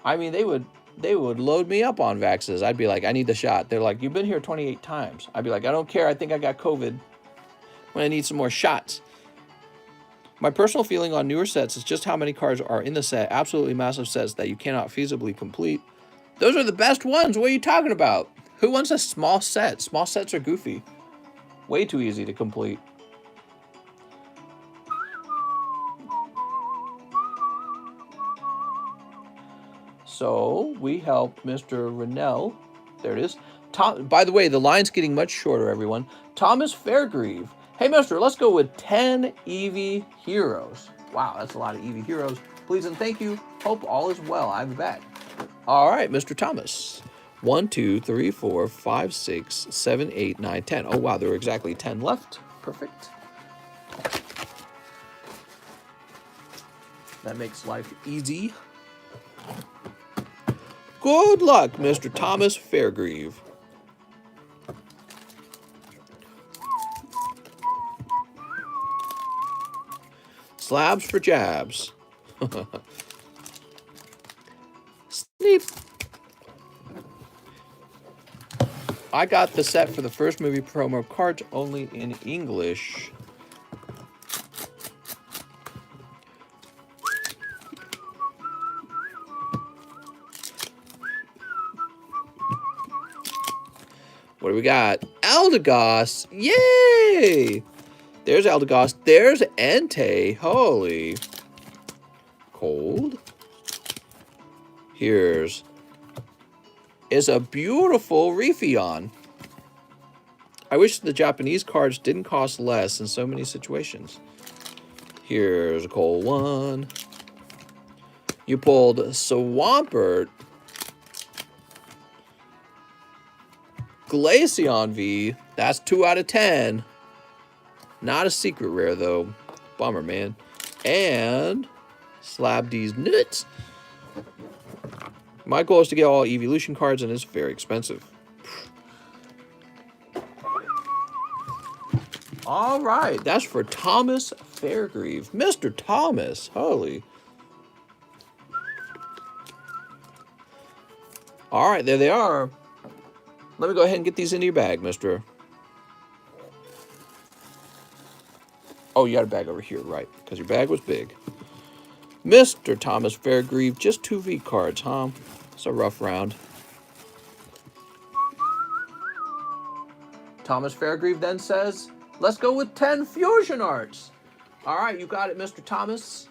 I mean, they would load me up on vaxes. I'd be like, I need the shot. They're like, you've been here 28 times. I'd be like, I don't care. I think I got COVID. When I need some more shots. My personal feeling on newer sets is just how many cards are in the set. Absolutely massive sets that you cannot feasibly complete. Those are the best ones. What are you talking about? Who wants a small set? Small sets are goofy. Way too easy to complete. So we helped Mr. Rennell. There it is. By the way, the line's getting much shorter, everyone. Thomas Fairgrieve. Hey, mister, let's go with 10 Eevee Heroes. Wow, that's a lot of Eevee Heroes. Please and thank you. Hope all is well. I'm back. All right, Mr. Thomas. 1, 2, 3, 4, 5, 6, 7, 8, 9, 10. Oh, wow, there are exactly 10 left. Perfect. That makes life easy. Good luck, Mr. Thomas Fairgrieve. Slabs for jabs. Sneep. I got the set for the first movie promo cards only in English. What do we got? Eldegoss. Yay! There's Eldegoss. There's Entei. Holy. Cold. Here's is a beautiful Raytheon. I wish the Japanese cards didn't cost less in so many situations. Here's a cold one. You pulled Swampert. Glaceon V. That's 2 out of 10. Not a secret rare, though. Bummer, man. And Slab these nuts. My goal is to get all evolution cards, and it's very expensive. All right, that's for Thomas Fairgrieve. Mr. Thomas, holy. All right, there they are. Let me go ahead and get these into your bag, mister. Oh, you got a bag over here, right, because your bag was big. Mr. Thomas Fairgrieve, just 2 V cards, huh? It's a rough round. Thomas Fairgrieve then says, let's go with 10 fusion arts. All right, you got it, Mr. Thomas.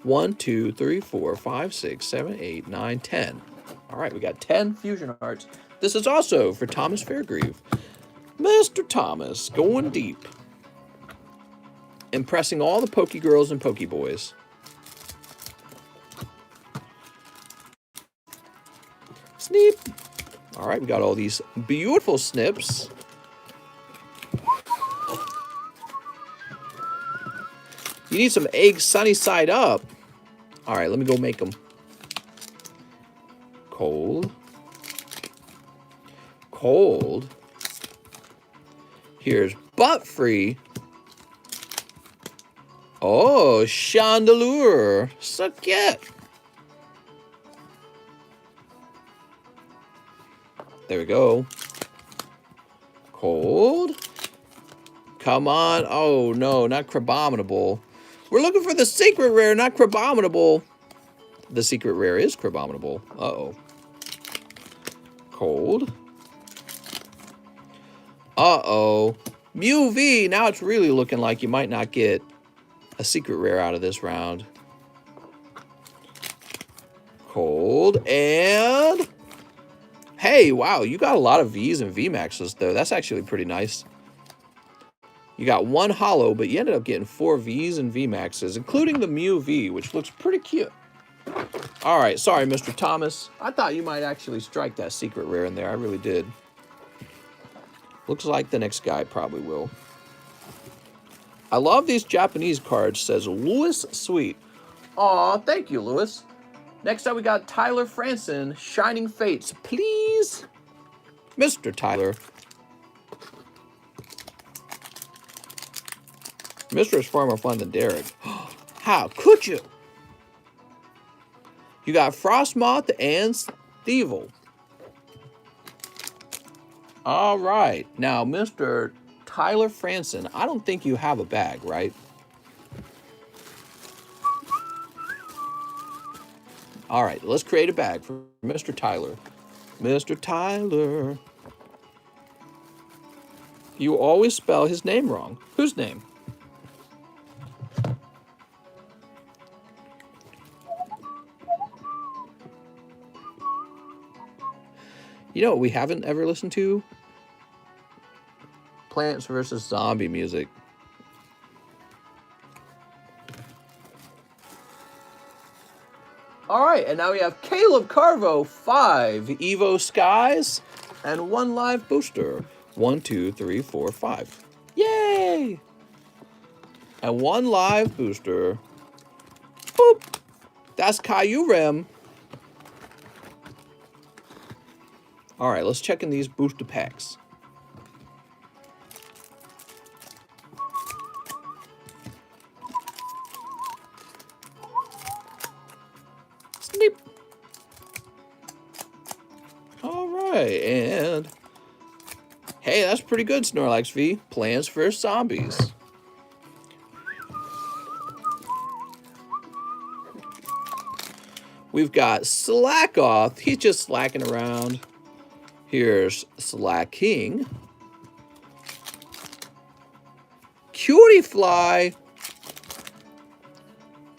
1, 2, 3, 4, 5, 6, 7, 8, 9, 10. All right, we got 10 fusion hearts. This is also for Thomas Fairgrieve. Mr. Thomas, going deep. Impressing all the Poke Girls and Poke Boys. Sneep. All right, we got all these beautiful snips. You need some eggs sunny side up. All right, let me go make them. Cold. Cold. Here's butt free. Oh, Chandelure. So cute. There we go. Cold. Come on. Oh, no, not Crabominable. We're looking for the secret rare, not Crabominable. The secret rare is Crabominable. Uh-oh. Cold. Uh-oh. Mew V. Now it's really looking like you might not get a secret rare out of this round. Cold. And... hey, wow, you got a lot of Vs and VMAXs, though. That's actually pretty nice. You got one holo, but you ended up getting 4 Vs and VMAXs, including the Mew V, which looks pretty cute. All right, sorry, Mr. Thomas. I thought you might actually strike that secret rare in there. I really did. Looks like the next guy probably will. I love these Japanese cards, says Louis Sweet. Aw, thank you, Louis. Next up, we got Tyler Franson, Shining Fates. Please, Mr. Tyler. Mr. is far more fun than Derek. How could you? You got Frostmoth and Stevel. All right. Now, Mr. Tyler Franson, I don't think you have a bag, right? All right, let's create a bag for Mr. Tyler. Mr. Tyler. You always spell his name wrong. Whose name? You know what we haven't ever listened to? Plants vs. Zombie music. All right, and now we have Caleb Carvo, 5 Evo Skies, and 1 live booster. 1, 2, 3, 4, 5. Yay! And 1 live booster. Boop! That's Kyurem. All right, let's check in these booster packs. Sneep. All right, and hey, that's pretty good, Snorlax V. Plants vs. Zombies. We've got Slackoth. He's just slacking around. Here's Slacking. Cutie Fly.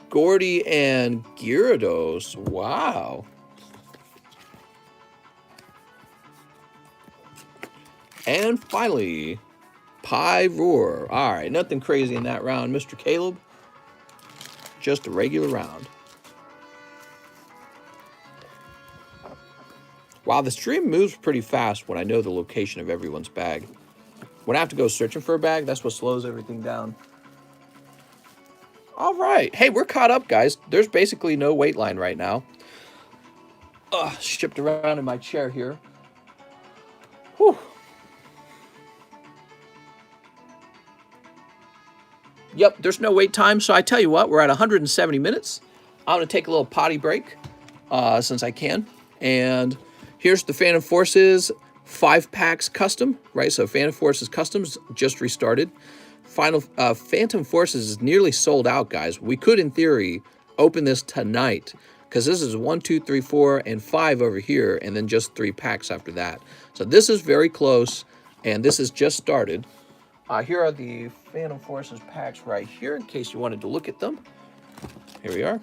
Gordy and Gyarados. Wow. And finally, Pyroar. All right, nothing crazy in that round, Mr. Caleb. Just a regular round. Wow, the stream moves pretty fast when I know the location of everyone's bag. When I have to go searching for a bag, that's what slows everything down. All right. Hey, we're caught up, guys. There's basically no wait line right now. Shipped around in my chair here. Whew. Yep, there's no wait time. So I tell you what, we're at 170 minutes. I'm going to take a little potty break since I can. And here's the Phantom Forces 5 packs custom, right? So Phantom Forces Customs just restarted. Phantom Forces is nearly sold out, guys. We could, in theory, open this tonight because this is 1, 2, 3, 4, and 5 over here, and then just 3 packs after that. So this is very close, and this has just started. Here are the Phantom Forces packs right here in case you wanted to look at them. Here we are.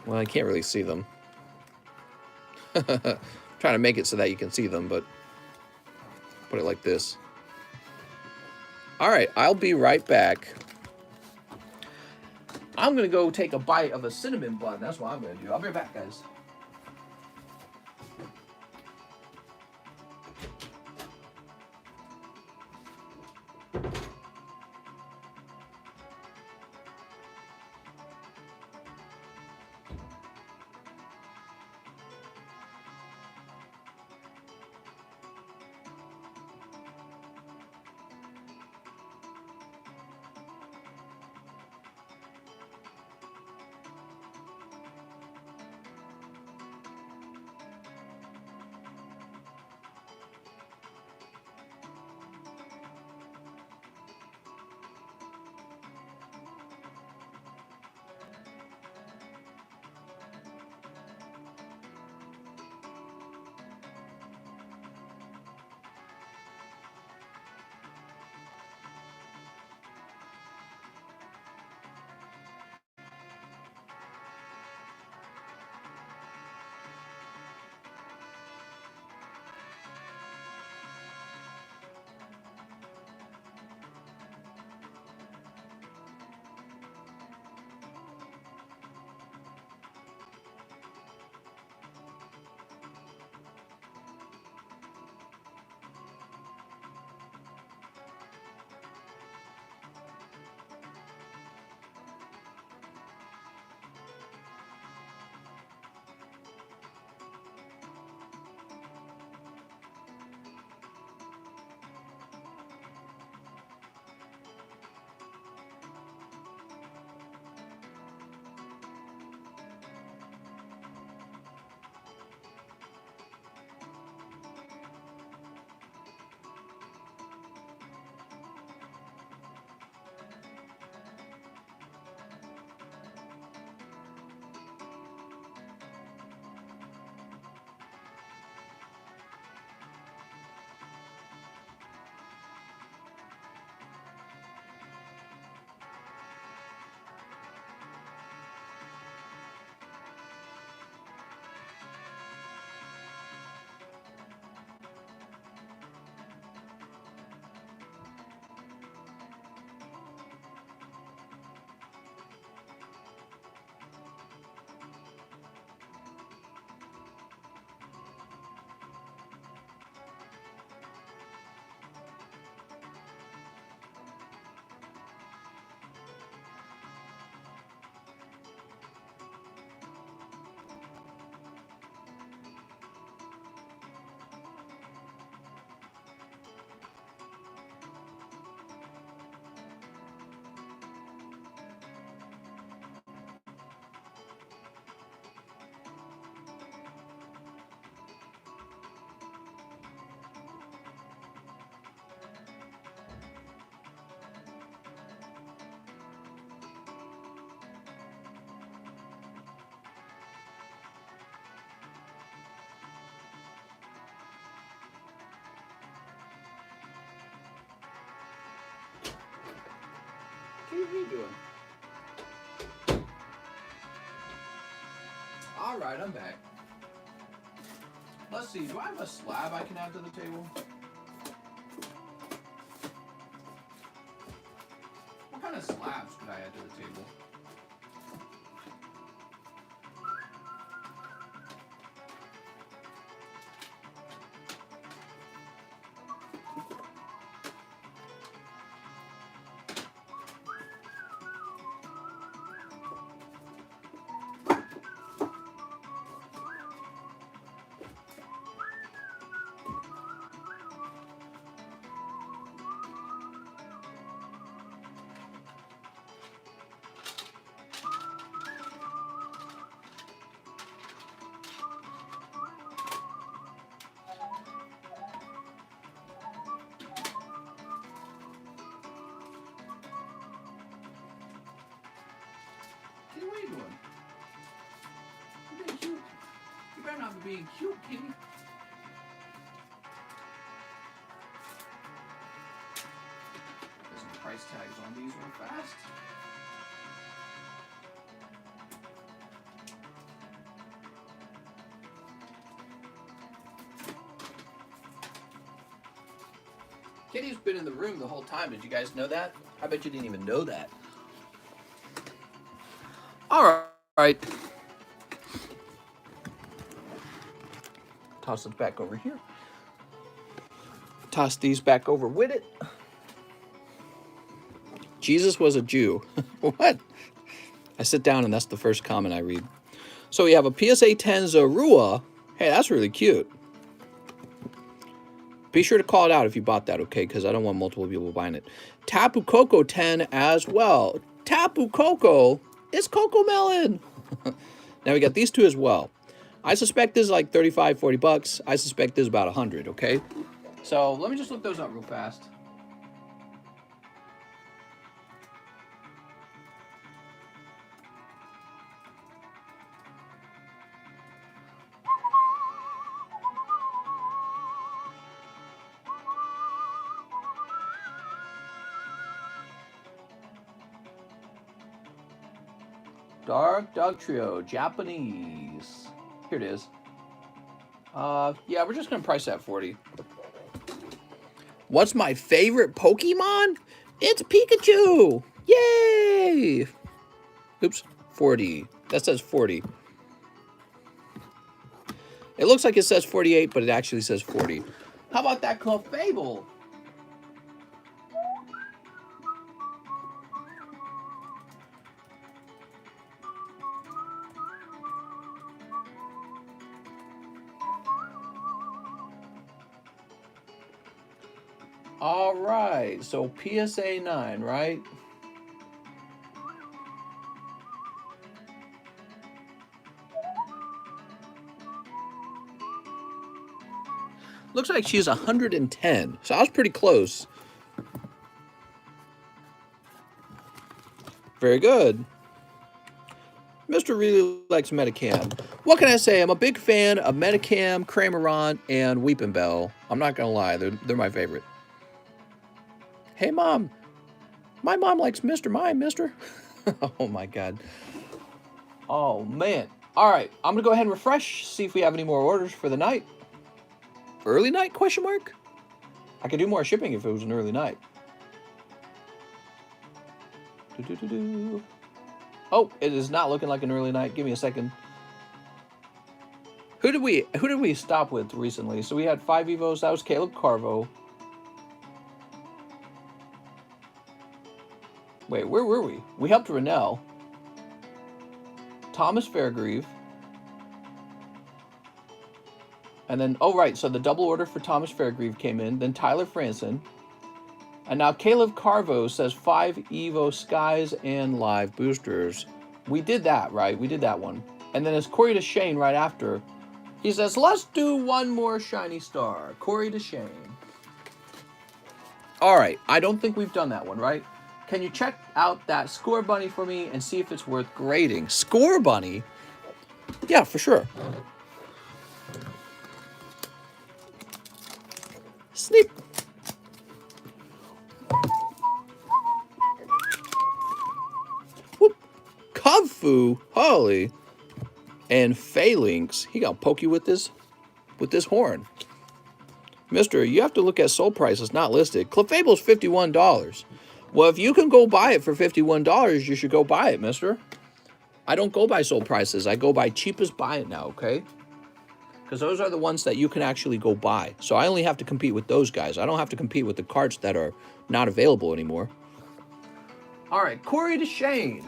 Well, I can't really see them. Trying to make it so that you can see them, but put it like this. All right, I'll be right back. I'm going to go take a bite of a cinnamon bun. That's what I'm going to do. I'll be right back, guys. What are you doing? All right, I'm back. Let's see. Do I have a slab I can add to the table? What kind of slabs could I add to the table? Kitty, what are you doing? You're being cute. You better not be being cute, Kitty. tags on these real fast. Kitty's been in the room the whole time. Did you guys know that? I bet you didn't even know that. All right. Toss it back over here. Toss these back over with it. Jesus was a Jew. What? I sit down and that's the first comment I read. So we have a PSA 10 Zorua. Hey, that's really cute. Be sure to call it out if you bought that, okay? Because I don't want multiple people buying it. Tapu Koko 10 as well. Tapu Koko. It's Coco Melon. Now we got these two as well. I suspect this is like 35, 40 bucks. I suspect this is about 100, okay? So let me just look those up real fast. Dark Dog Trio, Japanese. Here it is. Yeah, we're just gonna price that 40. What's my favorite Pokemon? It's Pikachu! Yay! Oops, 40. That says 40. It looks like it says 48, but it actually says 40. How about that Clefable? All right, so PSA 9, right? Looks like she's 110, so I was pretty close. Very good. Mr. really likes Metacam. What can I say? I'm a big fan of Metacam, Cramorant, and Weeping Bell. I'm not gonna lie, they're my favorite. Hey, Mom. My mom likes Mr. Mime, mister. Oh, my God. Oh, man. All right. I'm going to go ahead and refresh, see if we have any more orders for the night. Early night, question mark? I could do more shipping if it was an early night. Oh, it is not looking like an early night. Give me a second. Who did we stop with recently? So we had 5 Evos. That was Caleb Carvo. Wait, where were we? We helped Rennell. Thomas Fairgrieve. And then, oh right, so the double order for Thomas Fairgrieve came in. Then Tyler Franson. And now Caleb Carvo says 5 Evo Skies and live boosters. We did that, right? We did that one. And then it's Corey DeShane right after. He says, let's do one more shiny star. Corey DeShane. All right, I don't think we've done that one, right? Can you check out that Score Bunny for me and see if it's worth grading? Score Bunny? Yeah, for sure. Sneak. Whoop. Kung Holy. And Phalanx. He got pokey with this horn. Mister, you have to look at sold prices not listed. Clefable's $51. Well, if you can go buy it for $51, you should go buy it, mister. I don't go by sold prices. I go by cheapest buy it now, okay? Because those are the ones that you can actually go buy. So I only have to compete with those guys. I don't have to compete with the cards that are not available anymore. All right, Corey DeShane.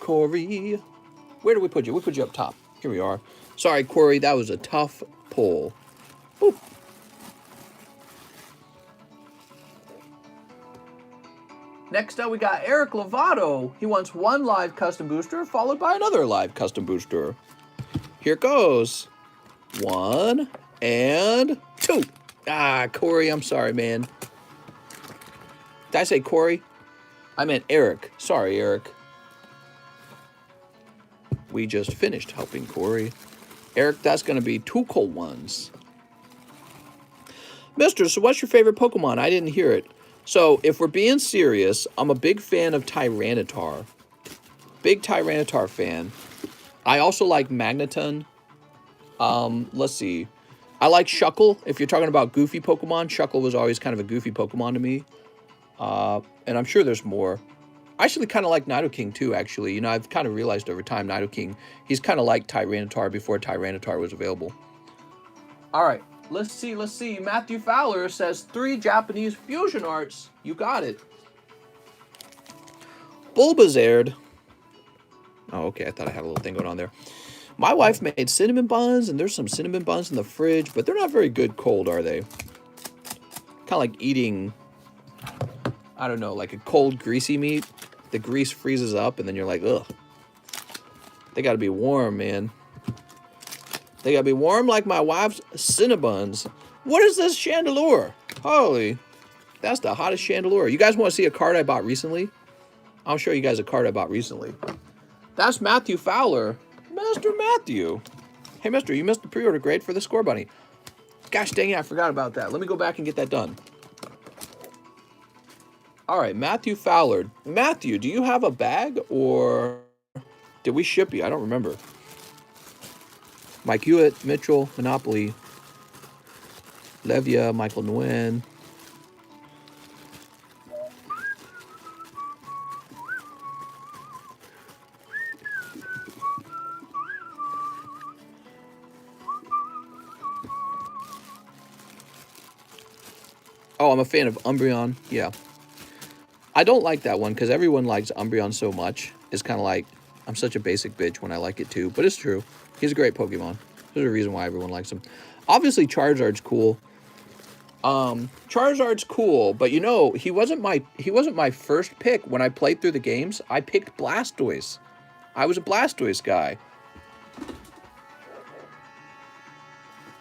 Corey. Where do we put you? We put you up top. Here we are. Sorry, Corey, that was a tough pull. Boop. Next up, we got Eric Lovato. He wants 1 live custom booster, followed by another live custom booster. Here goes. 1 and 2. Ah, Corey, I'm sorry, man. Did I say Corey? I meant Eric. Sorry, Eric. We just finished helping Corey. Eric, that's going to be 2 cold ones. Mister, so what's your favorite Pokemon? I didn't hear it. So, if we're being serious, I'm a big fan of Tyranitar. Big Tyranitar fan. I also like Magneton. Let's see. I like Shuckle. If you're talking about goofy Pokemon, Shuckle was always kind of a goofy Pokemon to me. And I'm sure there's more. I actually kind of like Nidoking too, actually. You know, I've kind of realized over time, Nidoking, he's kind of like Tyranitar before Tyranitar was available. All right, let's see. Matthew Fowler says 3 Japanese fusion arts. You got it. Bulbasaur. Oh, okay, I thought I had a little thing going on there. My wife made cinnamon buns, and there's some cinnamon buns in the fridge, but they're not very good cold, are they? Kind of like eating, I don't know, like a cold, greasy meat. The grease freezes up, and then you're like, ugh. They got to be warm, man. They got to be warm like my wife's Cinnabons. What is this Chandelure? Holy, that's the hottest Chandelure. You guys want to see a card I bought recently? I'll show you guys a card I bought recently. That's Matthew Fowler. Mr. Matthew. Hey, mister, you missed the pre-order grade for the Score Bunny. Gosh dang it, I forgot about that. Let me go back and get that done. All right, Matthew Fowler. Matthew, do you have a bag or did we ship you? I don't remember. Mike Hewitt, Mitchell, Monopoly, Levia, Michael Nguyen. Oh, I'm a fan of Umbreon. Yeah. I don't like that one because everyone likes Umbreon so much. It's kind of like, I'm such a basic bitch when I like it too. But it's true. He's a great Pokemon. There's a reason why everyone likes him. Obviously, Charizard's cool. Charizard's cool, but you know, he wasn't my first pick when I played through the games. I picked Blastoise. I was a Blastoise guy.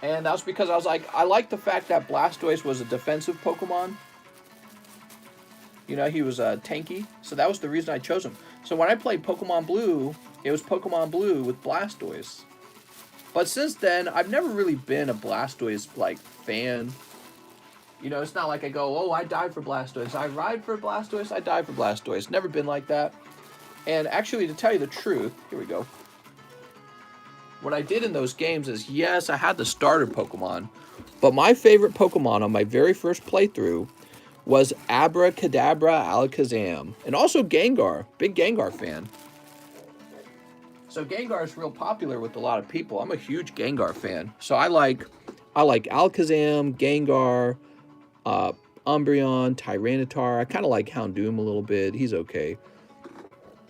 And that's because I was like, I like the fact that Blastoise was a defensive Pokemon. You know, he was tanky, so that was the reason I chose him. So when I played Pokemon Blue, it was Pokemon Blue with Blastoise. But since then, I've never really been a Blastoise, like, fan. You know, it's not like I go, oh, I died for Blastoise. I ride for Blastoise, I die for Blastoise. Never been like that. And actually, to tell you the truth, here we go. What I did in those games is, yes, I had the starter Pokemon, but my favorite Pokemon on my very first playthrough was Abracadabra Alakazam, and also Gengar. Big Gengar fan. So Gengar is real popular with a lot of people. I'm a huge Gengar fan. So I like Alakazam, Gengar, Umbreon, Tyranitar. I kind of like Houndoom a little bit. He's okay.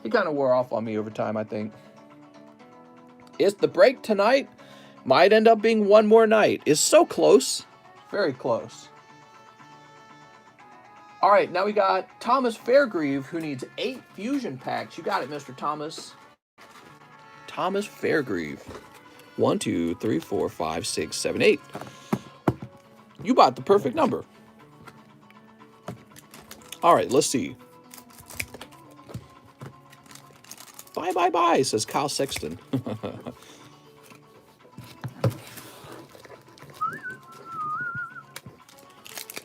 He kind of wore off on me over time, I think. Is the break tonight? Might end up being one more night. It's so close. Very close. All right, now we got Thomas Fairgrieve, who needs 8 fusion packs. You got it, Mr. Thomas. Thomas Fairgrieve. 1, 2, 3, 4, 5, 6, 7, 8. You bought the perfect number. All right, let's see. Bye, bye, bye, says Kyle Sexton.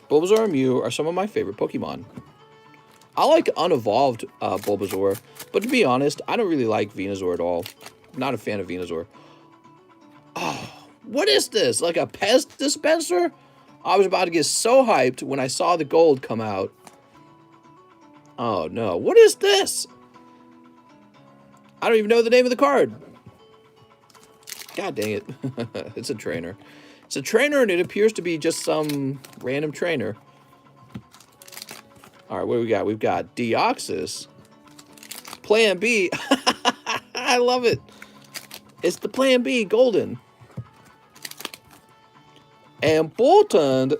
Bulbasaur and Mew are some of my favorite Pokemon. I like unevolved Bulbasaur, but to be honest, I don't really like Venusaur at all. I'm not a fan of Venusaur. Oh, what is this? Like a Pez dispenser? I was about to get so hyped when I saw the gold come out. Oh no, what is this? I don't even know the name of the card. God dang it. It's a trainer. It's a trainer, and it appears to be just some random trainer. All right, what do we got? We've got Deoxys. Plan B. I love it. It's the Plan B, golden. And Boltund.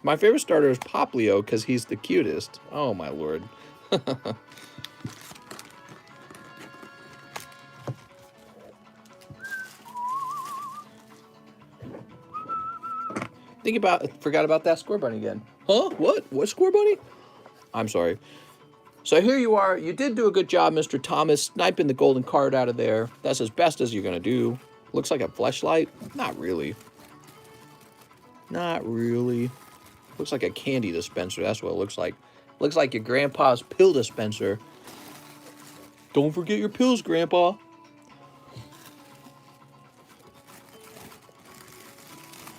My favorite starter is Poplio because he's the cutest. Oh, my lord. Forgot about that Score Bunny again. Huh? What? What Score Bunny? I'm sorry. So here you are. You did do a good job, Mr. Thomas, sniping the golden card out of there. That's as best as you're going to do. Looks like a fleshlight. Not really. Not really. Looks like a candy dispenser. That's what it looks like. Looks like your grandpa's pill dispenser. Don't forget your pills, Grandpa.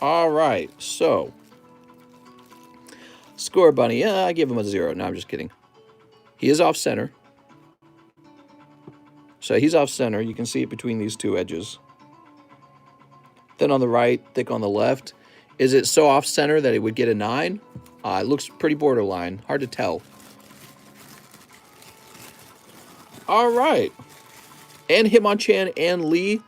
All right, so Score Bunny. Yeah, I give him a 0. No, I'm just kidding. He is off center. So he's off center. You can see it between these two edges. Thin on the right, thick on the left. Is it so off center that it would get a 9? It looks pretty borderline. Hard to tell. All right. And Hitmonchan and Lee.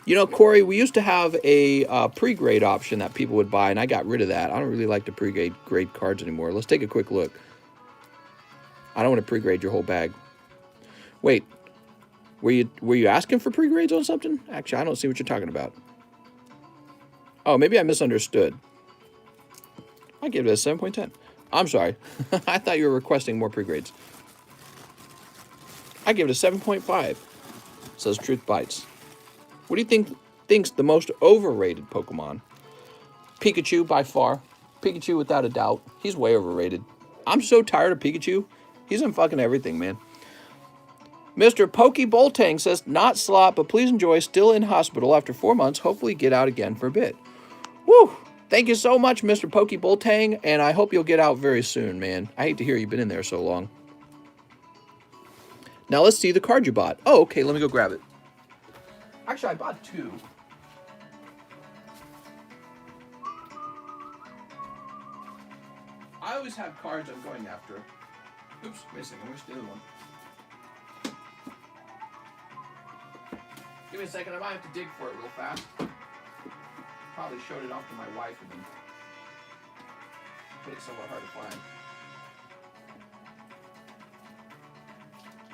You know, Corey, we used to have a pre-grade option that people would buy, and I got rid of that. I don't really like to pre-grade cards anymore. Let's take a quick look. I don't want to pre-grade your whole bag. Wait, were you asking for pre-grades on something? Actually, I don't see what you're talking about. Oh, maybe I misunderstood. I give it a 7.10. I'm sorry. I thought you were requesting more pre-grades. I give it a 7.5. Says Truth Bites. What do you think's the most overrated Pokemon? Pikachu by far. Pikachu without a doubt. He's way overrated. I'm so tired of Pikachu. He's in fucking everything, man. Mr. Pokey Boltang says, not slot, but please enjoy. Still in hospital after 4 months. Hopefully get out again for a bit. Woo! Thank you so much, Mr. Pokey Boltang, and I hope you'll get out very soon, man. I hate to hear you've been in there so long. Now let's see the card you bought. Oh, okay, let me go grab it. Actually, I bought 2. I always have cards I'm going after. Oops, wait a second, where's the other one? Give me a second, I might have to dig for it real fast. Probably showed it off to my wife and then put it somewhere hard to find.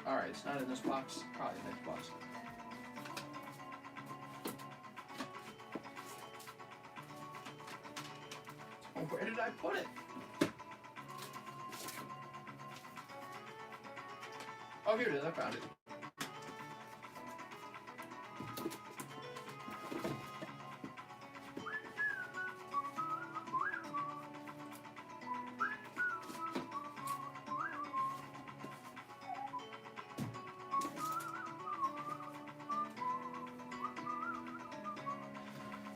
Alright, it's not in this box. Probably in the next box. Oh, where did I put it? Oh, here it is. I found it.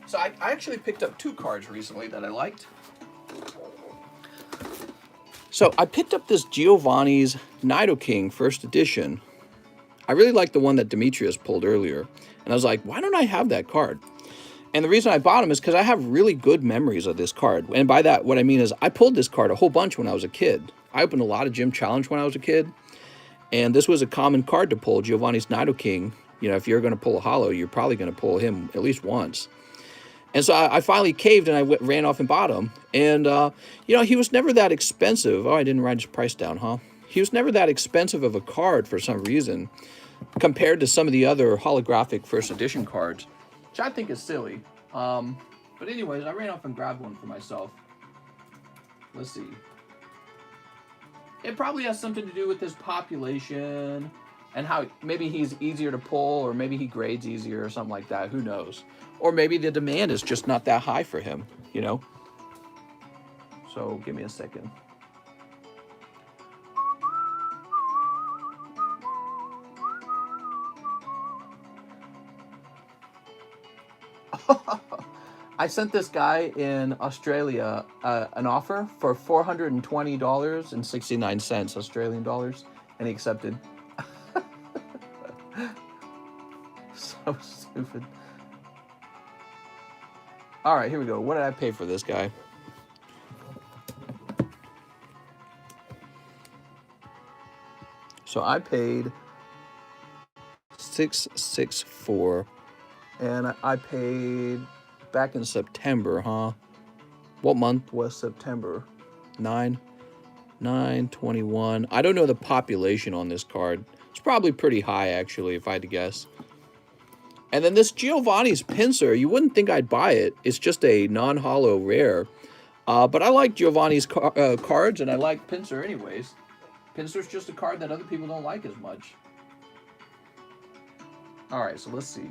So I actually picked up 2 cards recently that I liked. So I picked up this Giovanni's Nidoking first edition. I really like the one that Demetrius pulled earlier. And I was like, why don't I have that card? And the reason I bought him is because I have really good memories of this card. And by that, what I mean is I pulled this card a whole bunch when I was a kid. I opened a lot of Gym Challenge when I was a kid. And this was a common card to pull, Giovanni's Nidoking. You know, if you're going to pull a holo, you're probably going to pull him at least once. And so I finally caved and I ran off and bought him. And, you know, he was never that expensive. Oh, I didn't write his price down, huh? He was never that expensive of a card for some reason compared to some of the other holographic first edition cards, which I think is silly. But anyways, I ran off and grabbed one for myself. Let's see. It probably has something to do with his population and how maybe he's easier to pull or maybe he grades easier or something like that. Who knows? Or maybe the demand is just not that high for him, you know? So give me a second. I sent this guy in Australia an offer for $420.69 Australian dollars, and he accepted. So stupid. All right, here we go. What did I pay for this guy? So I paid $664, and I paid back in September, huh? What month was September? 9/21. I don't know the population on this card. It's probably pretty high, actually, if I had to guess. And then this Giovanni's Pinsir, you wouldn't think I'd buy it. It's just a non-holo rare. But I like Giovanni's cards, and I like Pinsir anyways. Pinsir's just a card that other people don't like as much. Alright, so let's see.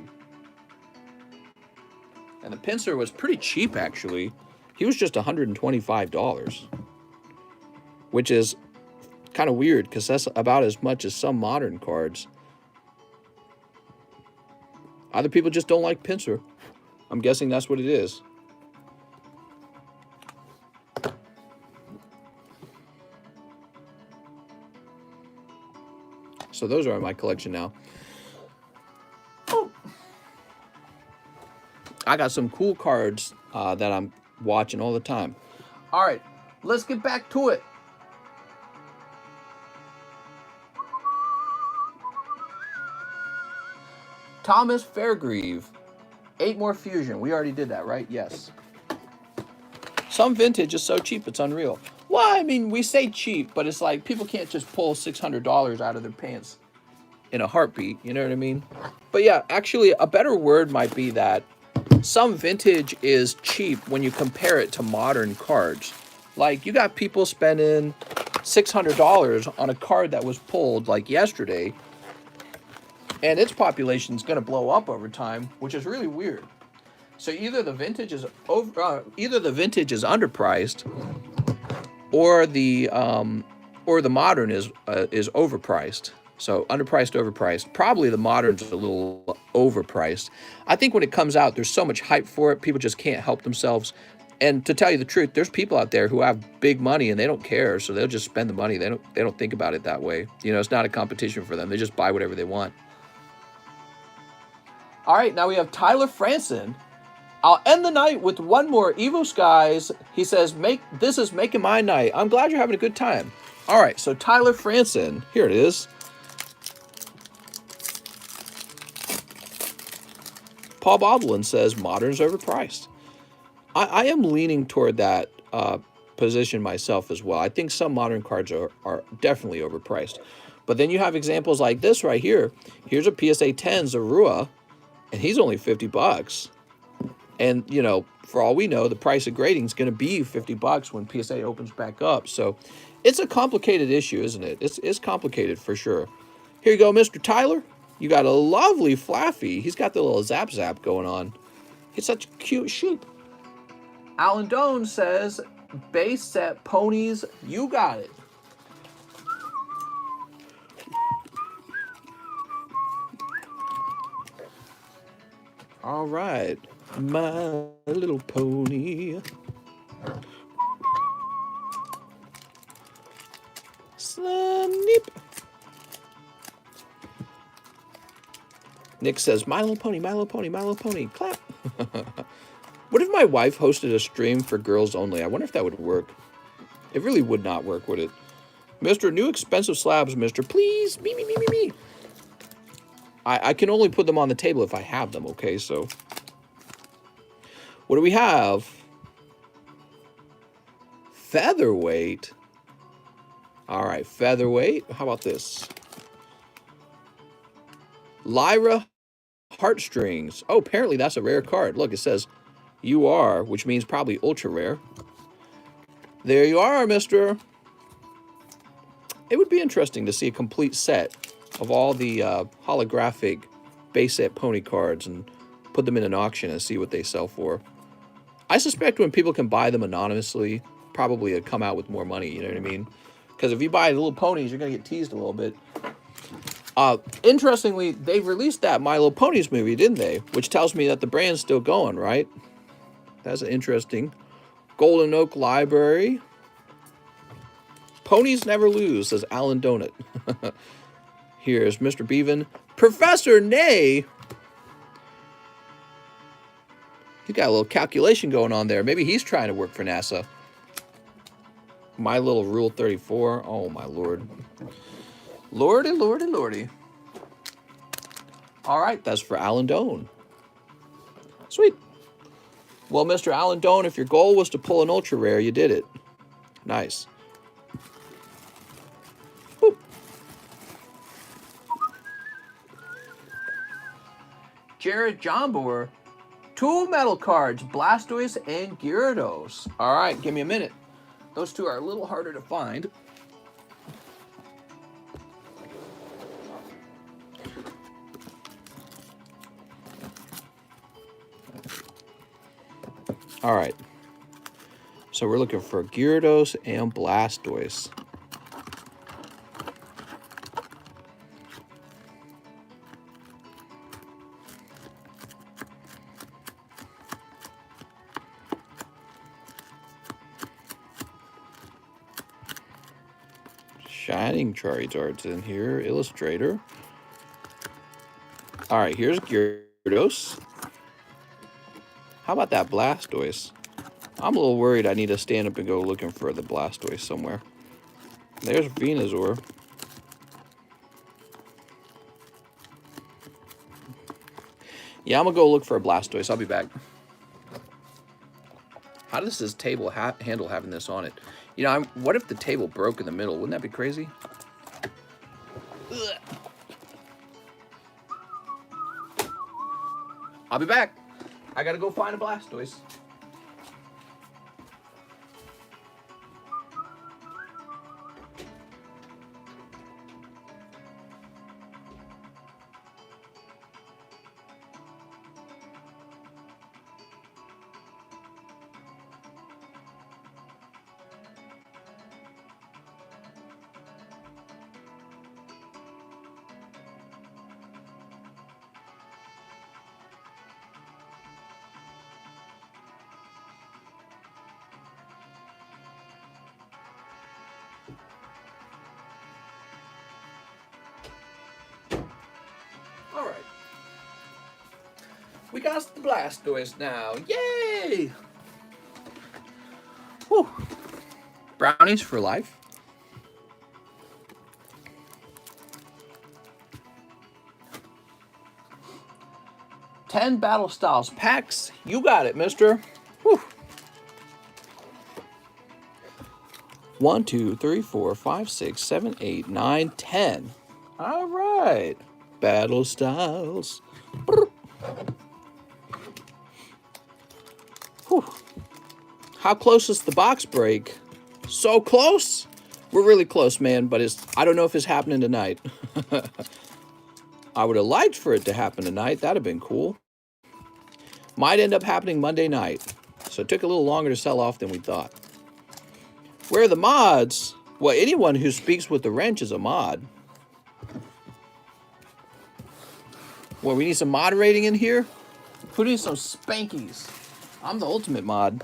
And the Pinsir was pretty cheap, actually. He was just $125, which is kind of weird because that's about as much as some modern cards. Other people just don't like Pinsir. I'm guessing that's what it is. So those are in my collection now. Oh. I got some cool cards that I'm watching all the time. All right, let's get back to it. Thomas Fairgrieve. 8 more fusion. We already did that, right? Yes. Some vintage is so cheap, it's unreal. Well, I mean, we say cheap, but it's like people can't just pull $600 out of their pants in a heartbeat. You know what I mean? But yeah, actually, a better word might be that some vintage is cheap when you compare it to modern cards. Like, you got people spending $600 on a card that was pulled like yesterday, and its population is going to blow up over time, which is really weird. So either the vintage is underpriced, or the modern is overpriced. So underpriced, overpriced. Probably the modern's a little overpriced. I think when it comes out, there's so much hype for it, people just can't help themselves. And to tell you the truth, there's people out there who have big money and they don't care, so they'll just spend the money. They don't think about it that way. You know, it's not a competition for them. They just buy whatever they want. All right, now we have Tyler Franson. I'll end the night with one more Evo Skies. He says, this is making my night. I'm glad you're having a good time. All right, so Tyler Franson, here it is. Paul Boblin says modern's overpriced. I am leaning toward that position myself as well. I think some modern cards are definitely overpriced. But then you have examples like this right here. Here's a PSA 10 Zorua, and he's only $50. And, you know, for all we know, the price of grading is going to be $50 when PSA opens back up. So it's a complicated issue, isn't it? It's complicated for sure. Here you go, Mr. Tyler. You got a lovely Flaffy. He's got the little zap zap going on. He's such a cute sheep. Alan Doan says, base set ponies, you got it. All right, My Little Pony. Snip. Nick says, My Little Pony, My Little Pony, My Little Pony, clap. What if my wife hosted a stream for girls only? I wonder if that would work. It really would not work, would it? Mr. New expensive slabs, Mr. Please, me. I can only put them on the table if I have them, okay? So, what do we have? Featherweight. All right, featherweight. How about this? Lyra Heartstrings. Oh, apparently that's a rare card. Look, it says you are, which means probably ultra rare. There you are, mister. It would be interesting to see a complete set of all the holographic base set pony cards and put them in an auction and see what they sell for. I suspect when people can buy them anonymously, probably it'd come out with more money, you know what I mean? Because if you buy little ponies, you're going to get teased a little bit. Interestingly, they released that My Little Ponies movie, didn't they? Which tells me that the brand's still going, right? That's interesting. Golden Oak Library. Ponies never lose, says Alan Donut. Here's Mr. Bevan. Professor Nay. He's got a little calculation going on there. Maybe he's trying to work for NASA. My Little Rule 34. Oh, my Lord. Lordy, lordy, lordy. All right, that's for Alan Doan. Sweet. Well, Mr. Alan Doan, if your goal was to pull an ultra rare, you did it. Nice. Boop. Jared Jombour. 2 metal cards, Blastoise and Gyarados. All right, give me a minute. Those two are a little harder to find. All right. So we're looking for Gyarados and Blastoise. Shining Charizard's in here. Illustrator. All right, here's Gyarados. How about that Blastoise? I'm a little worried I need to stand up and go looking for the Blastoise somewhere. There's Venusaur. Yeah, I'm going to go look for a Blastoise. I'll be back. How does this table handle having this on it? You know, what if the table broke in the middle? Wouldn't that be crazy? Ugh. I'll be back. I got to go find a Blastoise. All right. We got the Blastoise now. Yay! Whew. Brownies for life. Ten Battle Styles packs. You got it, mister. Whew. 1, 2, 3, 4, 5, 6, 7, 8, 9, 10. All right. Battle Styles. Whew. How close is the box break? So close? We're really close, man, but I don't know if it's happening tonight. I would have liked for it to happen tonight. That'd have been cool. Might end up happening Monday night. So it took a little longer to sell off than we thought. Where are the mods? Well, anyone who speaks with the wrench is a mod. Well, we need some moderating in here. Put in some spankies. I'm the ultimate mod.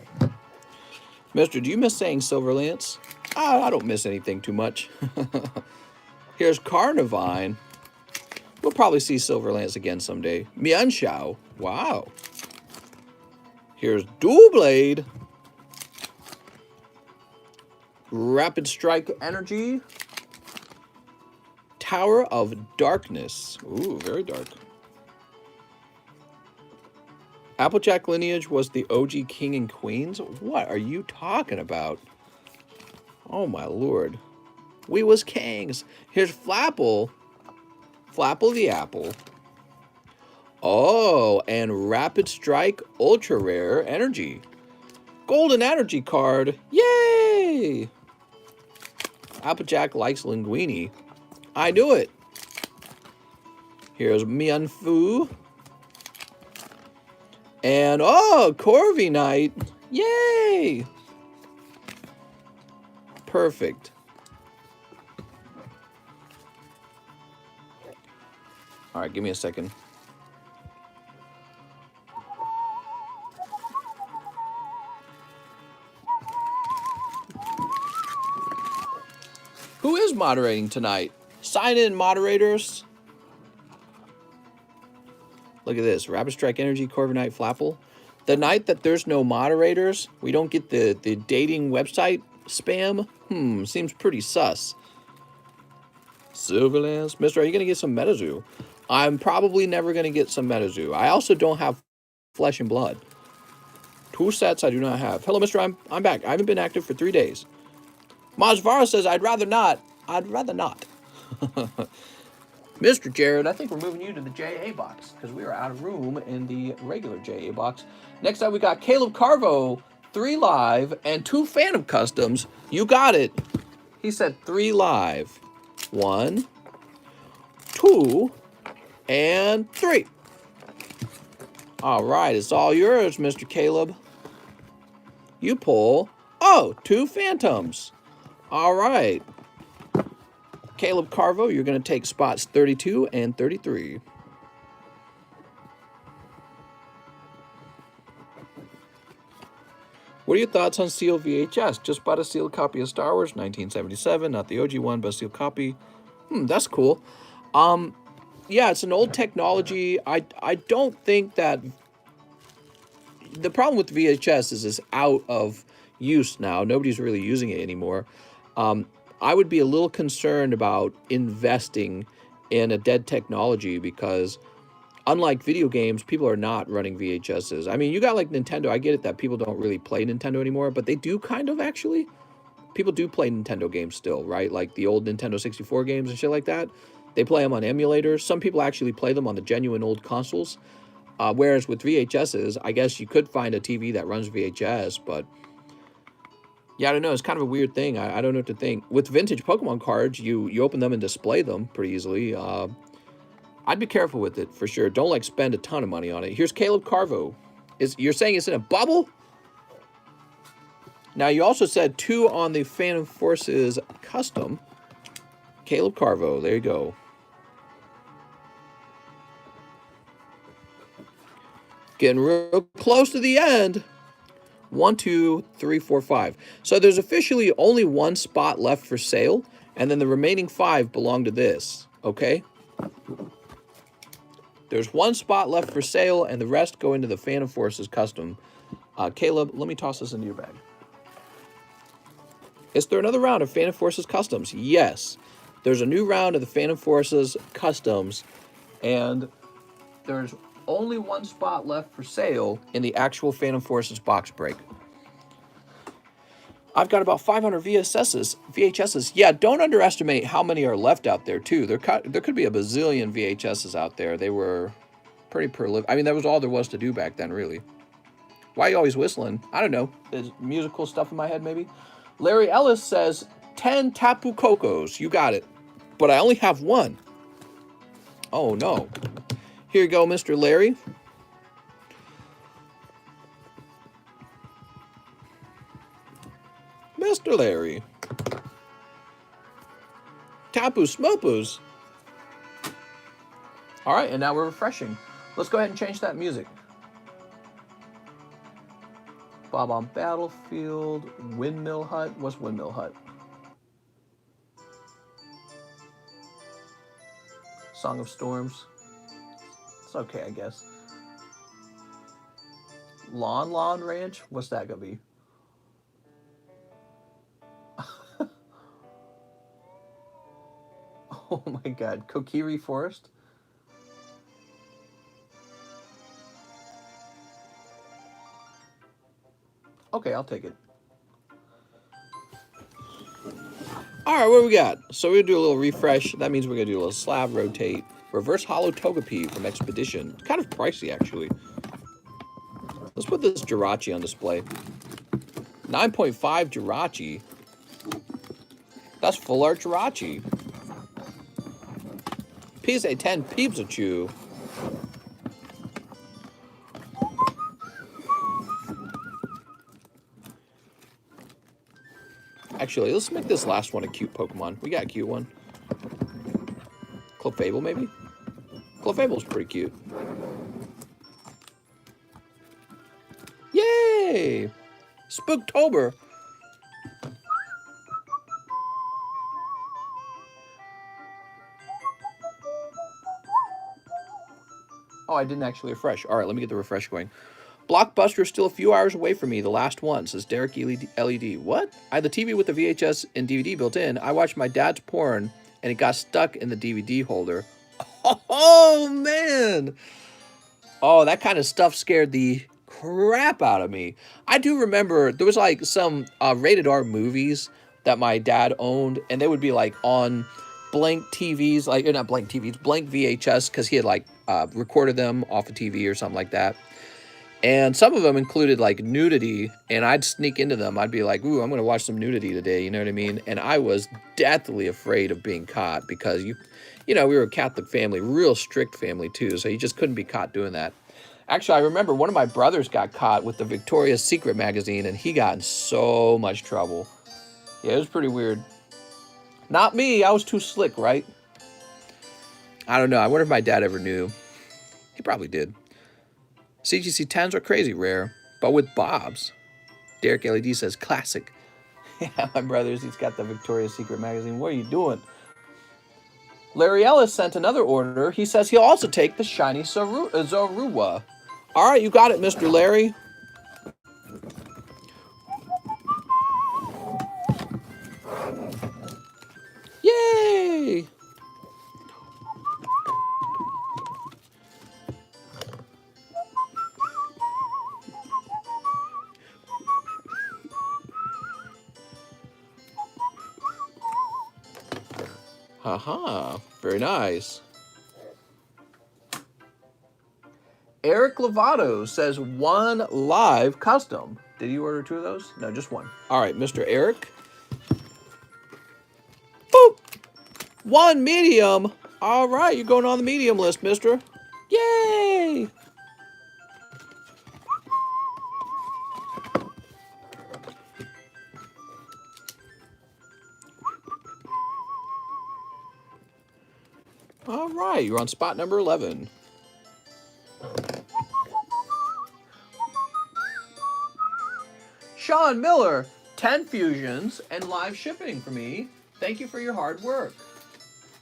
Mister, do you miss saying Silverlance? I don't miss anything too much. Here's Carnivine. We'll probably see Silverlance again someday. Mienshao. Wow. Here's Doublade. Rapid Strike Energy. Tower of Darkness. Ooh, very dark. Applejack lineage was the OG king and queens? What are you talking about? Oh my lord. We was kings. Here's Flapple. Flapple the apple. Oh, and Rapid Strike Ultra Rare Energy. Golden Energy card. Yay! Applejack likes Linguini. I knew it. Here's Mienfoo. And, oh, Corviknight. Yay! Perfect. All right, give me a second. Who is moderating tonight? Sign in, moderators. Look at this. Rapid Strike Energy, Corviknight, Flapple. The night that there's no moderators, we don't get the dating website spam. Seems pretty sus. Silverlance. Mister, are you going to get some Metazoo? I'm probably never going to get some Metazoo. I also don't have Flesh and Blood. 2 sets I do not have. Hello, mister. I'm back. I haven't been active for 3 days. Majvara says, I'd rather not. I'd rather not. Mr. Jared, I think we're moving you to the JA box because we are out of room in the regular JA box. Next up, we got Caleb Carvo, 3 live and 2 Phantom Customs. You got it. He said 3 live. 1, 2, and 3. All right, it's all yours, Mr. Caleb. You pull Oh, two Phantoms. All right. Caleb Carvo, you're going to take spots 32 and 33. What are your thoughts on sealed VHS? Just bought a sealed copy of Star Wars 1977, not the OG one, but a sealed copy. That's cool. Yeah, it's an old technology. I don't think that the problem with VHS is it's out of use now. Nobody's really using it anymore. I would be a little concerned about investing in a dead technology because unlike video games, people are not running VHSs. I mean, you got like Nintendo. I get it that people don't really play Nintendo anymore, but they do kind of actually. People do play Nintendo games still, right? Like the old Nintendo 64 games and shit like that. They play them on emulators. Some people actually play them on the genuine old consoles. Whereas with VHSs, I guess you could find a TV that runs VHS, but yeah, I don't know. It's kind of a weird thing. I don't know what to think. With vintage Pokemon cards, you open them and display them pretty easily. I'd be careful with it for sure. Don't like spend a ton of money on it. Here's Caleb Carvo. You're saying it's in a bubble? Now you also said 2 on the Phantom Forces custom. Caleb Carvo, there you go. Getting real close to the end. 1, 2, 3, 4, 5. So there's officially only 1 spot left for sale, and then the remaining 5 belong to this, okay? There's 1 spot left for sale, and the rest go into the Phantom Forces custom. Caleb, let me toss this into your bag. Is there another round of Phantom Forces Customs? Yes. There's a new round of the Phantom Forces Customs, and there's only 1 spot left for sale in the actual Phantom Forces box break. I've got about 500 VHSs. Yeah, don't underestimate how many are left out there, too. There could be a bazillion VHSs out there. They were pretty prolific. I mean, that was all there was to do back then, really. Why are you always whistling? I don't know. There's musical stuff in my head, maybe. Larry Ellis says, 10 Tapu Kokos. You got it. But I only have 1. Oh, no. Here you go, Mr. Larry. Mr. Larry. Tapu Smopus. All right, and now we're refreshing. Let's go ahead and change that music. Bob on Battlefield. Windmill Hut. What's Windmill Hut? Song of Storms. It's okay, I guess. Lawn Ranch? What's that gonna be? Oh my god. Kokiri Forest? Okay, I'll take it. Alright, what do we got? So we're gonna do a little refresh. That means we're gonna do a little slab rotate. Reverse Holo Togepi from Expedition. Kind of pricey, actually. Let's put this Jirachi on display. 9.5 Jirachi. That's full art Jirachi. PSA 10 Pikachu. Actually, let's make this last one a cute Pokemon. We got a cute one. Clefable, maybe? Clefable's pretty cute. Yay! Spooktober. Oh, I didn't actually refresh. All right, let me get the refresh going. Blockbuster is still a few hours away from me. The last one, says Derek LED. What? I had the TV with the VHS and DVD built in. I watched my dad's porn, and it got stuck in the DVD holder. Oh, man. Oh, that kind of stuff scared the crap out of me. I do remember there was like some rated R movies that my dad owned, and they would be like on blank TVs, like not blank TVs, blank VHS, because he had like recorded them off a TV or something like that. And some of them included like nudity, and I'd sneak into them. I'd be like, ooh, I'm going to watch some nudity today, you know what I mean? And I was deathly afraid of being caught because, you know, we were a Catholic family, real strict family too, so you just couldn't be caught doing that. Actually, I remember one of my brothers got caught with the Victoria's Secret magazine, and he got in so much trouble. Yeah, it was pretty weird. Not me. I was too slick, right? I don't know. I wonder if my dad ever knew. He probably did. CGC 10s are crazy rare, but with bobs. Derek LED says classic. Yeah, my brother's, he's got the Victoria's Secret magazine. What are you doing? Larry Ellis sent another order. He says he'll also take the shiny Zorua. All right, you got it, Mr. Larry. Yay! Haha, very nice. Eric Lovato says 1 live custom. Did you order 2 of those? No, just 1. All right, Mr. Eric. Boop! 1 medium. All right, you're going on the medium list, mister. Yay! All right, you're on spot number 11. Sean Miller, 10 fusions and live shipping for me. Thank you for your hard work.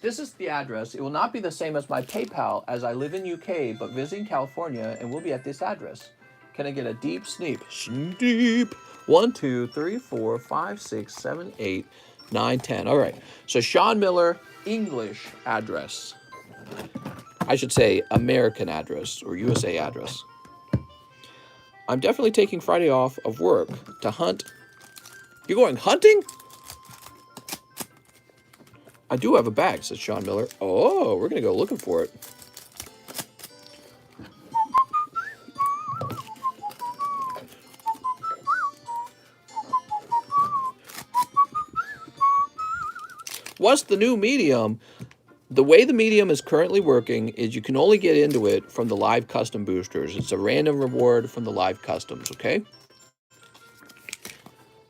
This is the address. It will not be the same as my PayPal as I live in UK, but visiting California and will be at this address. Can I get a deep sneep? Sneep. 1, 2, 3, 4, 5, 6, 7, 8, 9, 10. All right. So Sean Miller, English address. I should say American address or USA address. I'm definitely taking Friday off of work to hunt. You're going hunting? I do have a bag, says Sean Miller. Oh, we're going to go looking for it. What's the new medium? The way the medium is currently working is you can only get into it from the live custom boosters. It's a random reward from the live customs, okay?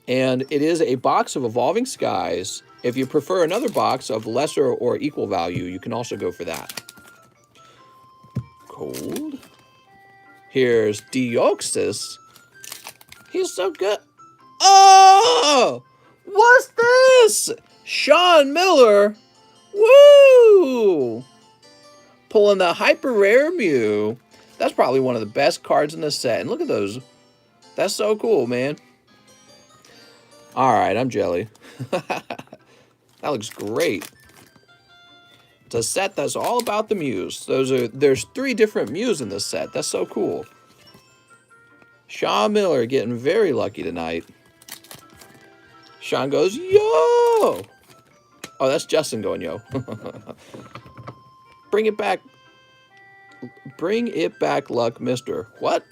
And it is a box of Evolving Skies. If you prefer another box of lesser or equal value, you can also go for that. Cold. Here's Deoxys. He's so good. Oh! What's this? Sean Miller. Woo! Pulling the hyper rare Mew. That's probably one of the best cards in the set. And look at those. That's so cool, man. All right, I'm jelly. That looks great. It's a set that's all about the Mews. There's 3 different Mews in this set. That's so cool. Sean Miller getting very lucky tonight. Sean goes, yo! Oh, that's Justin going, yo. Bring it back. Bring it back, luck, mister. What?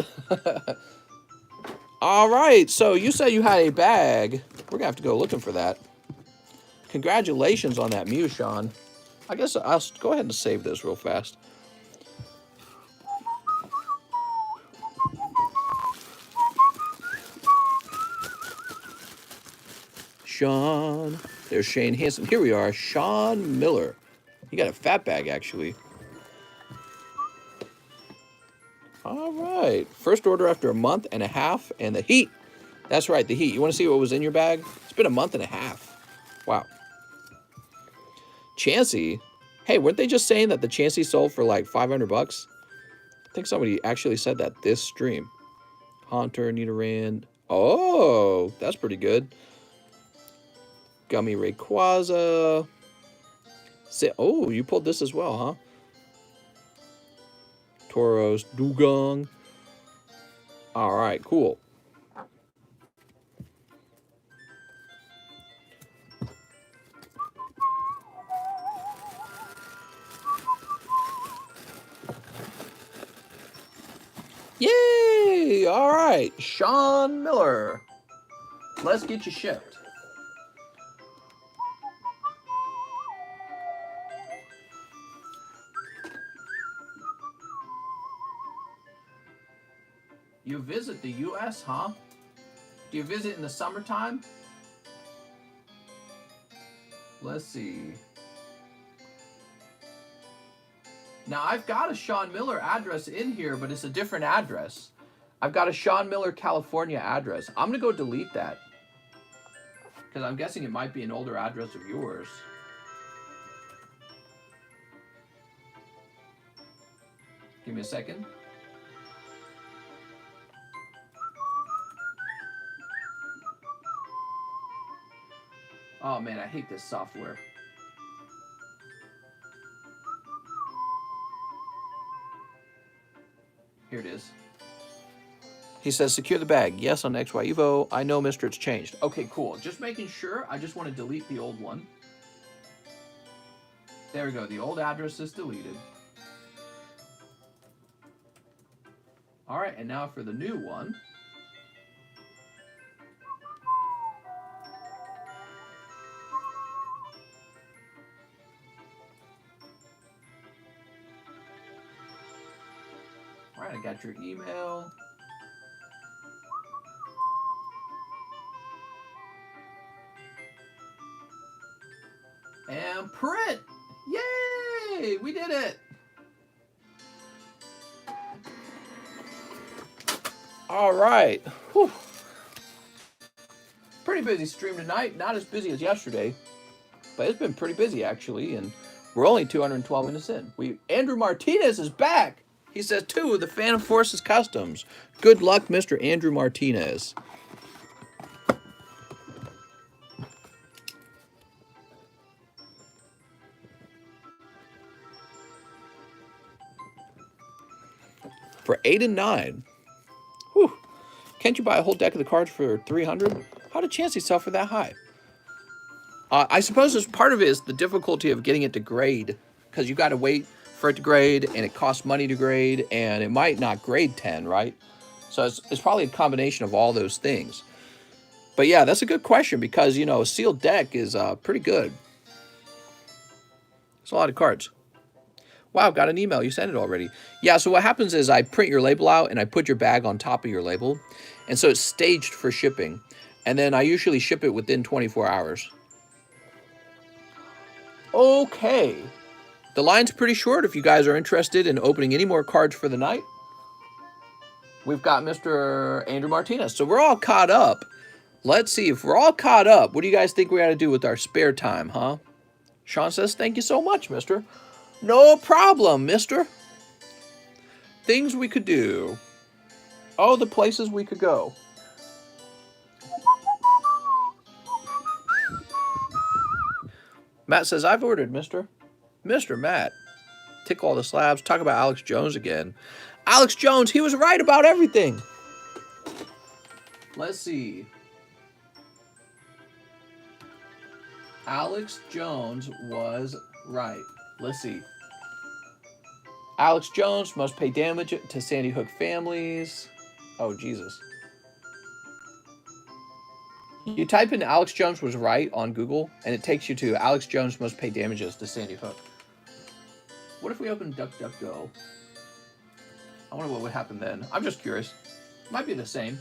All right, so you said you had a bag. We're going to have to go looking for that. Congratulations on that Mew, Sean. I guess I'll go ahead and save this real fast. Sean. There's Shane Hansen. Here we are, Sean Miller. You got a fat bag, actually. All right. First order after a month and a half, and the heat. That's right, the heat. You want to see what was in your bag? It's been a month and a half. Wow. Chansey. Hey, weren't they just saying that the Chansey sold for like $500? I think somebody actually said that this stream. Haunter, Nidoran. Oh, that's pretty good. Gummy Rayquaza. Oh, you pulled this as well, huh? Tauros, Dugong. All right, cool. Yay! All right, Sean Miller. Let's get you shipped. You visit the U.S., huh? Do you visit in the summertime? Let's see. Now, I've got a Sean Miller address in here, but it's a different address. I've got a Sean Miller, California address. I'm going to go delete that, because I'm guessing it might be an older address of yours. Give me a second. Oh man, I hate this software. Here it is. He says, secure the bag. Yes, on XY Evo. I know, Mr. It's changed. Okay, cool. Just making sure. I just want to delete the old one. There we go. The old address is deleted. All right, and now for the new one. All right, I got your email. And print! Yay! We did it! All right. Whew. Pretty busy stream tonight. Not as busy as yesterday, but it's been pretty busy actually, and we're only 212 minutes in. Andrew Martinez is back. He says, too, the Phantom Forces Customs. Good luck, Mr. Andrew Martinez. For 8 and 9. Whew. Can't you buy a whole deck of the cards for 300? How did Chansey sell for that high? I suppose as part of it is the difficulty of getting it to grade, because you got to wait for it to grade, and it costs money to grade, and it might not grade 10, right? So it's probably a combination of all those things. But yeah, that's a good question, because, you know, a sealed deck is pretty good. It's a lot of cards. Wow, got an email. You sent it already. Yeah, so what happens is I print your label out, and I put your bag on top of your label. And so it's staged for shipping. And then I usually ship it within 24 hours. Okay. The line's pretty short if you guys are interested in opening any more cards for the night. We've got Mr. Andrew Martinez. So we're all caught up. Let's see. If we're all caught up, what do you guys think we ought to do with our spare time, huh? Sean says, thank you so much, mister. No problem, mister. Things we could do. Oh, the places we could go. Matt says, I've ordered, mister. Mr. Matt. Tickle all the slabs. Talk about Alex Jones again. Alex Jones, he was right about everything. Let's see. Alex Jones was right. Let's see. Alex Jones must pay damage to Sandy Hook families. Oh, Jesus. You type in Alex Jones was right on Google, and it takes you to Alex Jones must pay damages to Sandy Hook. What if we open DuckDuckGo? I wonder what would happen then. I'm just curious. Might be the same.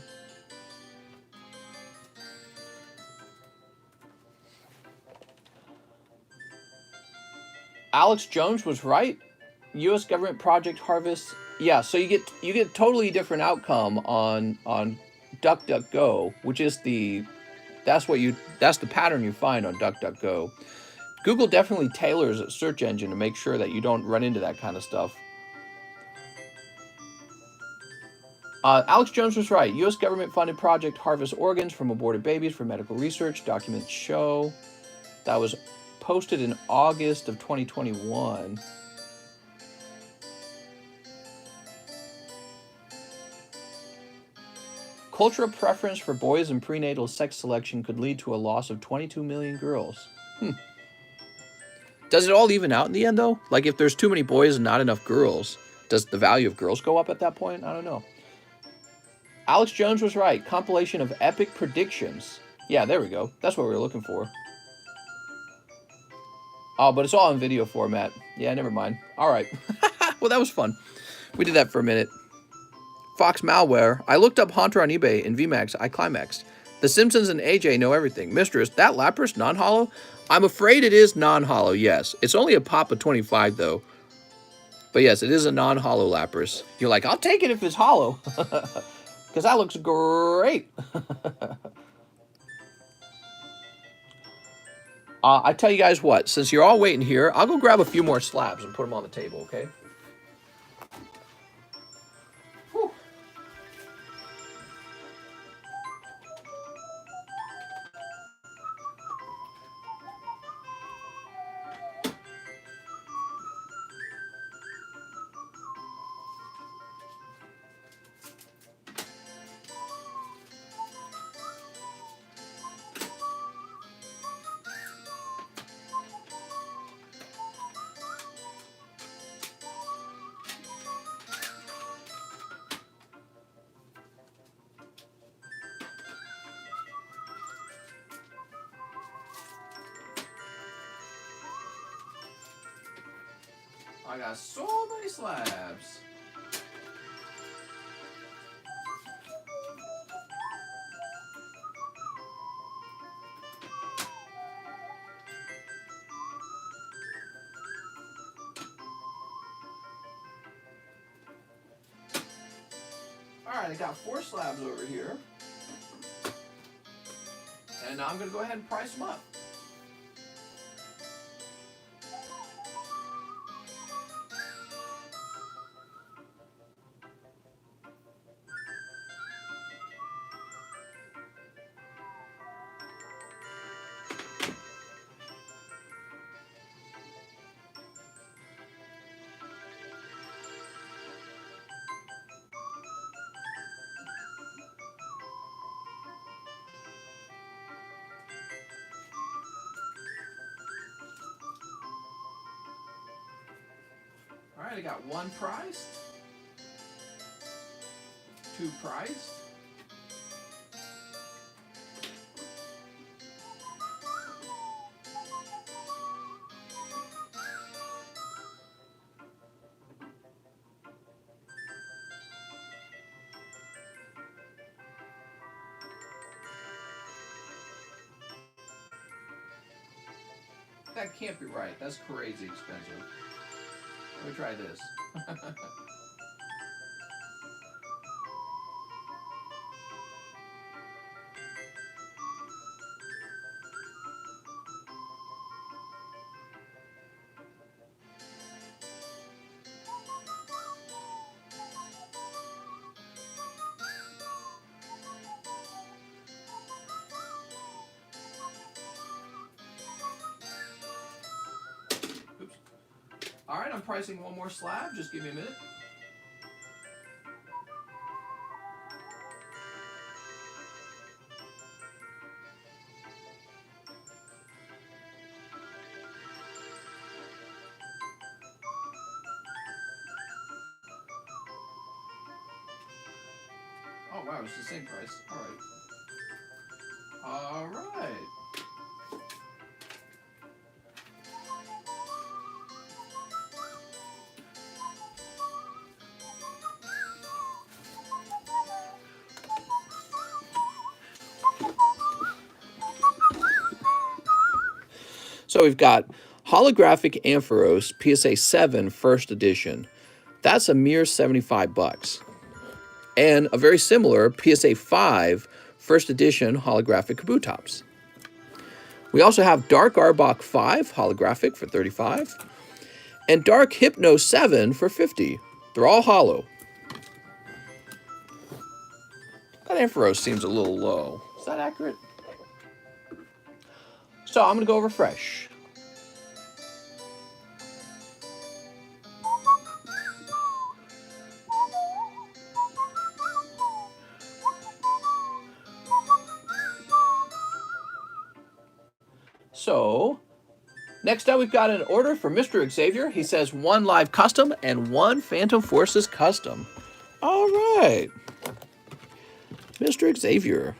Alex Jones was right. U.S. government project harvest. Yeah, so you get totally different outcome on DuckDuckGo, which is that's the pattern you find on DuckDuckGo. Google definitely tailors its search engine to make sure that you don't run into that kind of stuff. Alex Jones was right. U.S. government-funded project harvest organs from aborted babies for medical research. Documents show. That was posted in August of 2021. Cultural preference for boys and prenatal sex selection could lead to a loss of 22 million girls. Does it all even out in the end, though? Like, if there's too many boys and not enough girls, does the value of girls go up at that point? I don't know. Alex Jones was right. Compilation of epic predictions. Yeah, there we go. That's what we were looking for. Oh, but it's all in video format. Yeah, never mind. All right. Well, that was fun. We did that for a minute. Fox Malware. I looked up Haunter on eBay and VMAX. I climaxed. The Simpsons and AJ know everything. Mistress, that Lapras non-holo? I'm afraid it is non-holo, yes. It's only a pop of 25, though. But yes, it is a non-holo Lapras. You're like, I'll take it if it's holo. Because that looks great. I tell you guys what, since you're all waiting here, I'll go grab a few more slabs and put them on the table, okay? Whew. I got so many slabs. Alright, I got 4 slabs over here. And now I'm going to go ahead and price them up. Alright, I got 1 priced, 2 priced, that can't be right. That's crazy expensive. Let me try this. Oops. All right, I'm pricing 1 more slab. Just give me a minute. Oh, wow, it's the same price. All right. All right. So we've got holographic Ampharos PSA 7 first edition. That's a mere 75 bucks. And a very similar PSA 5 first edition holographic Kabutops. We also have Dark Arbok 5 holographic for 35 and Dark Hypno 7 for 50. They're all holo. That Ampharos seems a little low. Is that accurate? So I'm going to go refresh. So, next up we've got an order for Mr. Xavier. He says 1 live custom and 1 Phantom Forces custom. All right. Mr. Xavier.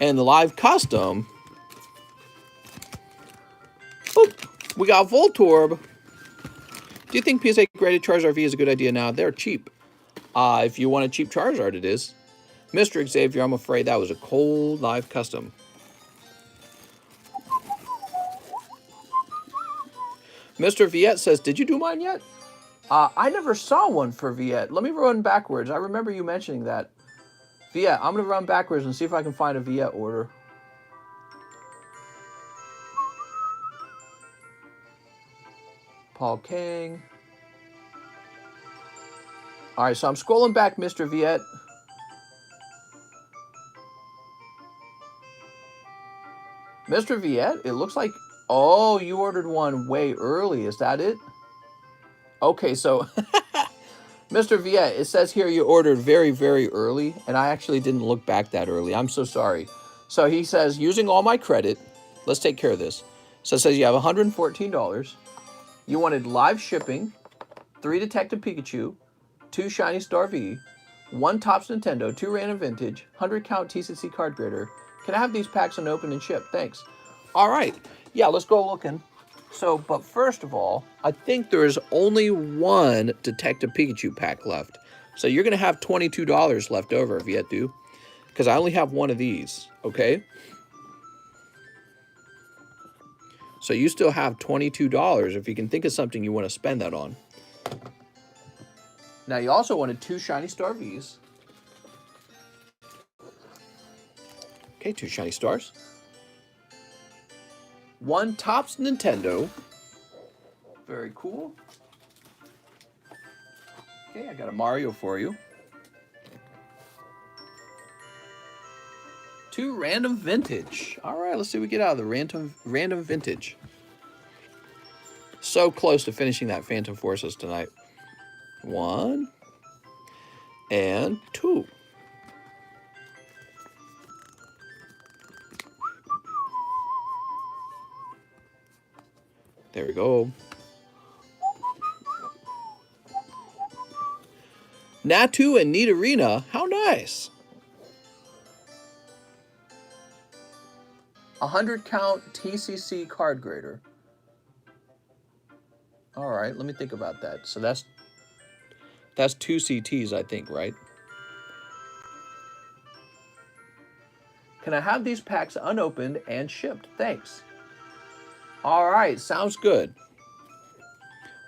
And the live custom, boop, we got Voltorb Do you think PSA graded Charizard V is a good idea now? They're cheap. If you want a cheap Charizard, it is. Mr. Xavier, I'm afraid that was a cold live custom. Mr. Viet says, did you do mine yet? I never saw one for Viet. Let me run backwards. I remember you mentioning that. Viet, I'm going to run backwards and see if I can find a Viet order. Paul King. All right, so I'm scrolling back, Mr. Viet. Mr. Viet, it looks like... Oh, you ordered one way early. Is that it? Okay, so... Mr. Viet, it says here you ordered very, very early, and I actually didn't look back that early. I'm so sorry. So he says, using all my credit, let's take care of this. So it says you have $114. You wanted live shipping, 3 Detective Pikachu, 2 Shiny Star V, 1 Topps Nintendo, 2 Random Vintage, 100 count TCC card grader. Can I have these packs unopened and shipped? Thanks. All right. Yeah, let's go looking. So, but first of all, I think there's only 1 Detective Pikachu pack left. So you're going to have $22 left over if you do. Because I only have 1 of these, okay? So you still have $22 if you can think of something you want to spend that on. Now, you also wanted 2 Shiny Star Vs. Okay, 2 Shiny Stars. 1 Topps Nintendo. Very cool. Okay, I got a Mario for you. 2 Random Vintage. All right, let's see what we get out of the random Vintage. So close to finishing that Phantom Forces tonight. 1 and 2. There we go. Natu and Nidorina. How nice. 100 count TCC card grader. All right, let me think about that. So that's 2 CTs, I think, right? Can I have these packs unopened and shipped? Thanks. All right, sounds good.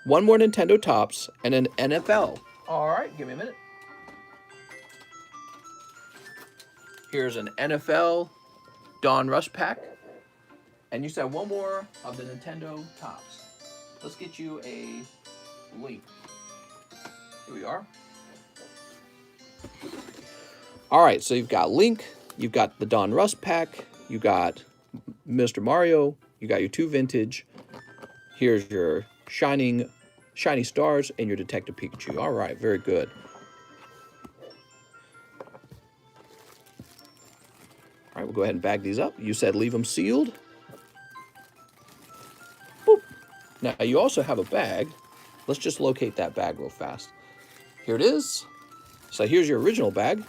1 more Nintendo Topps and an NFL. All right, give me a minute. Here's an NFL Don Rush pack. And you said 1 more of the Nintendo Topps. Let's get you a link. Here we are. All right, so you've got Link, you've got the Don Russ pack, you got Mr. Mario, you got your 2 Vintage. Here's your Shiny Stars and your Detective Pikachu. All right, very good. All right, we'll go ahead and bag these up. You said leave them sealed. Boop. Now, you also have a bag. Let's just locate that bag real fast. Here it is. So here's your original bag.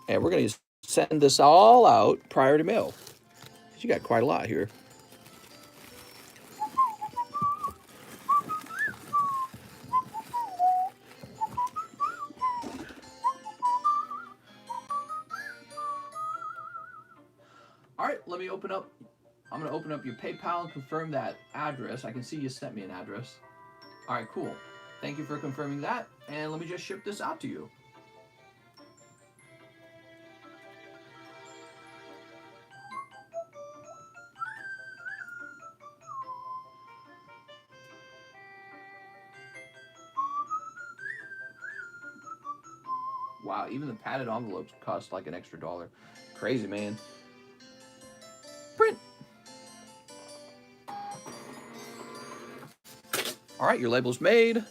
And we're going to send this all out prior to mail. You got quite a lot here. All right, let me open up. I'm going to open up your PayPal and confirm that address. I can see you sent me an address. All right, cool. Thank you for confirming that. And let me just ship this out to you. Wow, even the padded envelopes cost like an extra $1. Crazy, man. Print. All right, your label's made.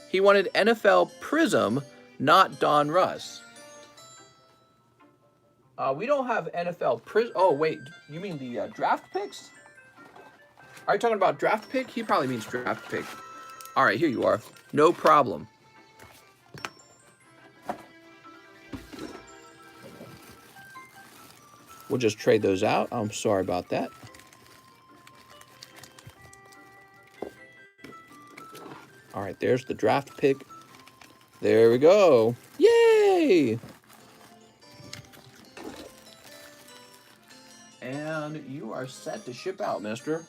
He wanted NFL Prism, not Don Russ. We don't have NFL Prism. Oh, wait, you mean the draft picks? Are you talking about draft pick? He probably means draft pick. All right, here you are. No problem. We'll just trade those out. I'm sorry about that. All right, there's the draft pick. There we go. Yay! And you are set to ship out, mister.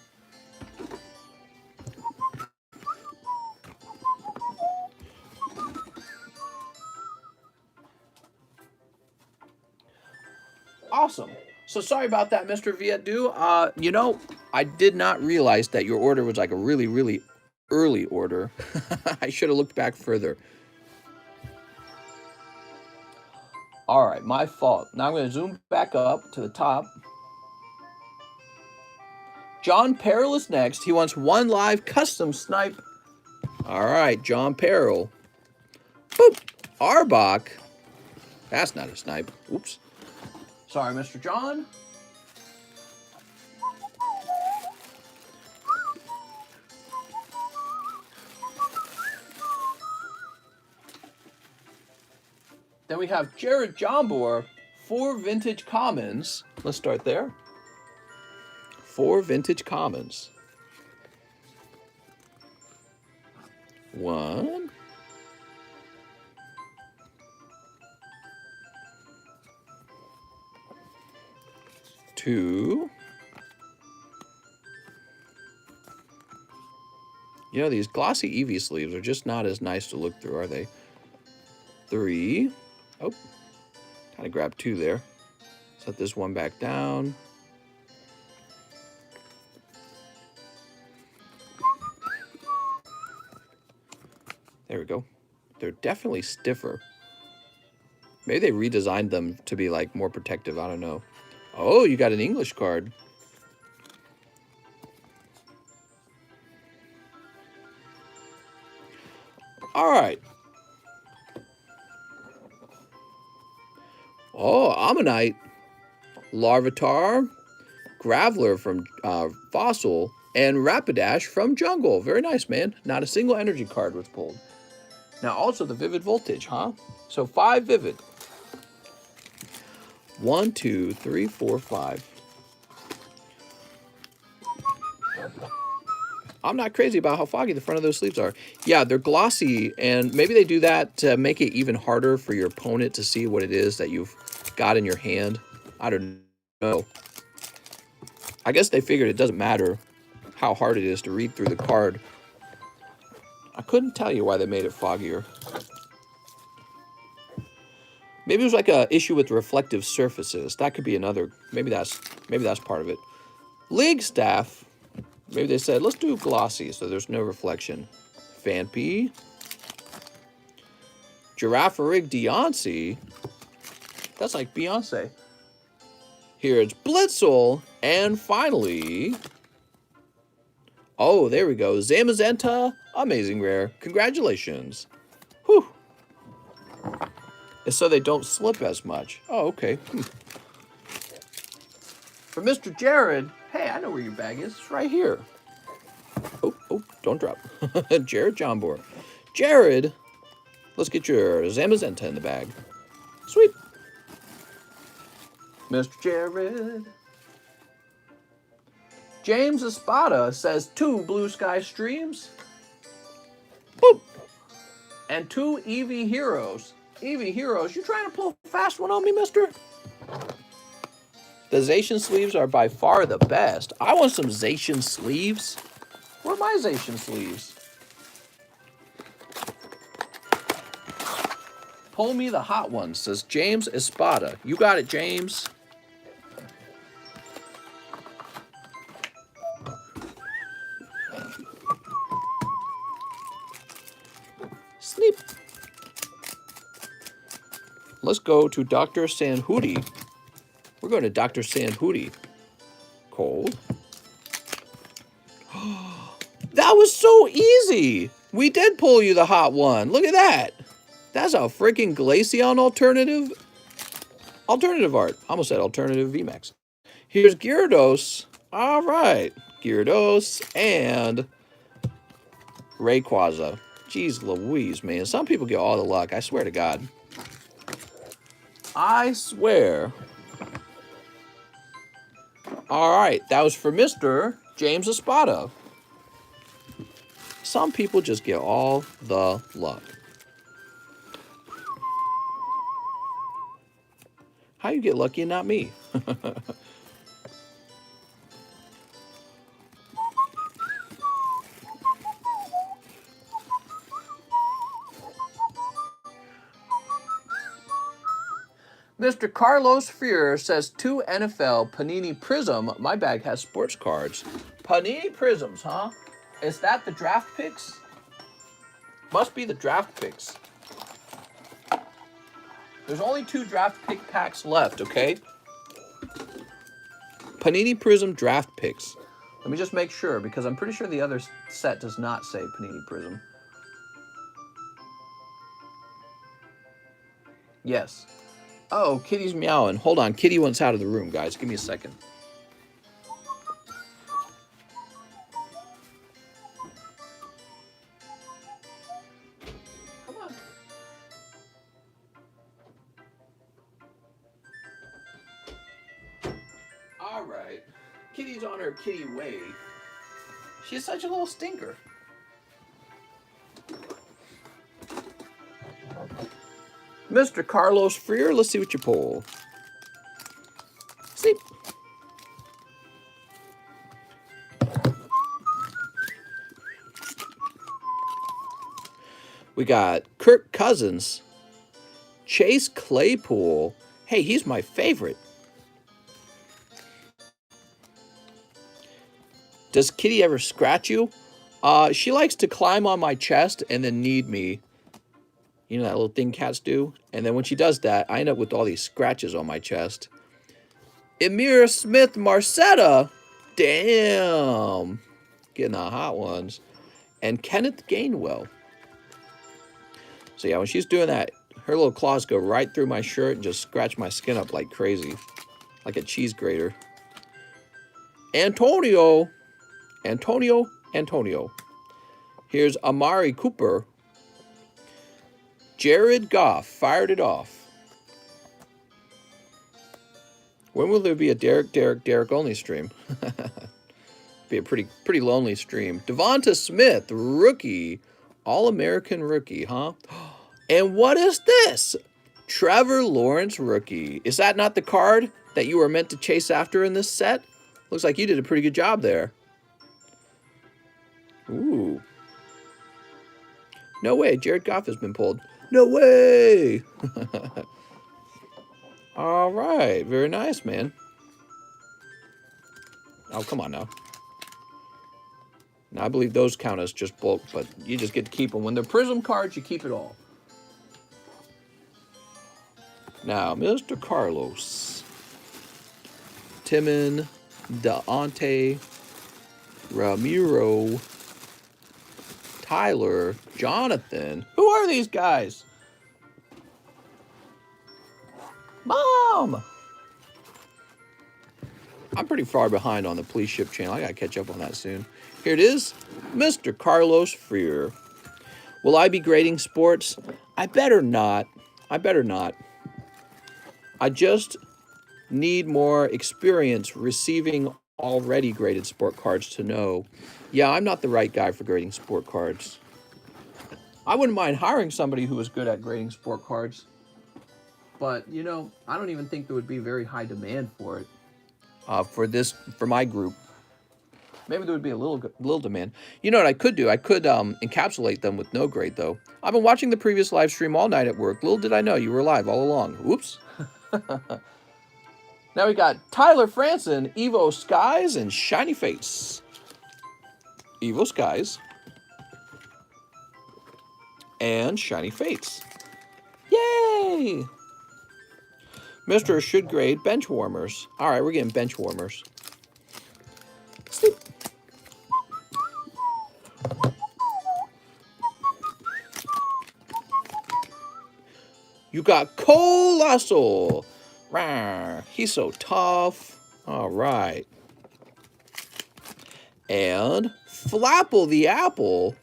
Awesome. So sorry about that, Mr. Vietdu. You know, I did not realize that your order was like a really, really early order. I should have looked back further. All right, my fault. Now I'm going to zoom back up to the top. John Peril is next. He wants one live custom snipe. All right, John Peril. Boop. Arbok. That's not a snipe. Oops. Sorry, Mr. John. Then we have Jared Jombor, 4 vintage commons. Let's start there. 4 vintage commons. 1. 2. You know, these glossy Eevee sleeves are just not as nice to look through, are they? 3. Oh, kind of grabbed 2 there. Set this one back down. There we go. They're definitely stiffer. Maybe they redesigned them to be like more protective. I don't know. Oh, you got an English card. All right. Oh, Ammonite, Larvitar, Graveler from Fossil, and Rapidash from Jungle. Very nice, man. Not a single energy card was pulled. Now, also the Vivid Voltage, huh? So 5 Vivid. 1, 2, 3, 4, 5. I'm not crazy about how foggy the front of those sleeves are. Yeah, they're glossy, and maybe they do that to make it even harder for your opponent to see what it is that you've got in your hand. I don't know. I guess they figured it doesn't matter how hard it is to read through the card. I couldn't tell you why they made it foggier. Maybe it was like a issue with reflective surfaces. That could be another. Maybe that's part of it. League staff. Maybe they said, let's do glossy so there's no reflection. Phanpy. Girafarig Deoncé. That's like Beyonce. Here's Blitzel. And finally... Oh, there we go. Zamazenta. Amazing rare. Congratulations. Whew. It's so they don't slip as much. Oh, okay. For Mr. Jared, hey, I know where your bag is. It's right here. Oh, don't drop. Jared Jombor. Jared, let's get your Zamazenta in the bag. Sweet. Mr. Jared. James Espada says 2 Blue Sky Streams. Boop. And 2 Eevee Heroes. Eevee Heroes, you trying to pull a fast one on me, mister? The Zacian sleeves are by far the best. I want some Zacian sleeves. Where are my Zacian sleeves? Pull me the hot ones, says James Espada. You got it, James. Sneep. Let's go to Dr. Sanhooty. We're going to Dr. Sanhooty. Cold. That was so easy. We did pull you the hot one. Look at that. That's a freaking Glaceon alternative. Alternative art. I almost said alternative VMAX. Here's Gyarados. All right. Gyarados and Rayquaza. Jeez Louise, man. Some people get all the luck. I swear to God. I swear. All right. That was for Mr. James Espada. Some people just get all the luck. How you get lucky and not me? Mr. Carlos Freer says 2 NFL Panini Prism. My bag has sports cards. Panini Prisms, huh? Is that the draft picks? Must be the draft picks. There's only 2 draft pick packs left, okay? Panini Prism draft picks. Let me just make sure, because I'm pretty sure the other set does not say Panini Prism. Yes. Oh, Kitty's meowing. Hold on, Kitty wants out of the room, guys. Give me a second. Come on. All right. Kitty's on her kitty way. She's such a little stinker. Mr. Carlos Freer, let's see what you pull. Sleep. We got Kirk Cousins, Chase Claypool. Hey, he's my favorite. Does Kitty ever scratch you? She likes to climb on my chest and then knead me. You know that little thing cats do? And then when she does that, I end up with all these scratches on my chest. Emir Smith Marcetta. Damn. Getting the hot ones. And Kenneth Gainwell. So yeah, when she's doing that, her little claws go right through my shirt and just scratch my skin up like crazy. Like a cheese grater. Antonio. Here's Amari Cooper. Jared Goff fired it off. When will there be a Derek only stream? Be a pretty lonely stream. Devonta Smith, rookie. All-American rookie, huh? And what is this? Trevor Lawrence rookie. Is that not the card that you were meant to chase after in this set? Looks like you did a pretty good job there. Ooh. No way, Jared Goff has been pulled. No way! All right, very nice, man. Oh, come on now. Now, I believe those count as just bulk, but you just get to keep them. When they're Prism cards, you keep it all. Now, Mr. Carlos. Timon, Deontay, Ramiro, Tyler, Jonathan. Who are these guys? Mom! I'm pretty far behind on the Please Ship channel. I gotta catch up on that soon. Here it is, Mr. Carlos Freer. Will I be grading sports? I better not. I just need more experience receiving already graded sport cards to know, yeah, I'm not the right guy for grading sport cards. I wouldn't mind hiring somebody who was good at grading sport cards, but, you know, I don't even think there would be very high demand for it, for my group. Maybe there would be a little demand. You know what I could do? I could encapsulate them with no grade, though. I've been watching the previous live stream all night at work. Little did I know you were live all along. Oops. Now we got Tyler Franson, Evo Skies, and Shiny Face. Evo Skies. And Shiny Face. Yay! Mr. Should grade bench warmers. All right, we're getting bench warmers. Sleep. You got Colossal. Rawr, he's so tough. All right. And Flapple the Apple.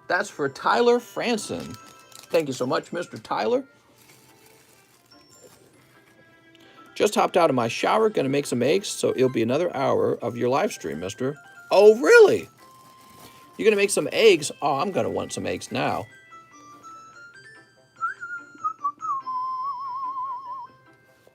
That's for Tyler Franson. Thank you so much, Mr. Tyler. Just hopped out of my shower, gonna make some eggs, so it'll be another hour of your live stream, mister. Oh, really? You're going to make some eggs. Oh, I'm going to want some eggs now.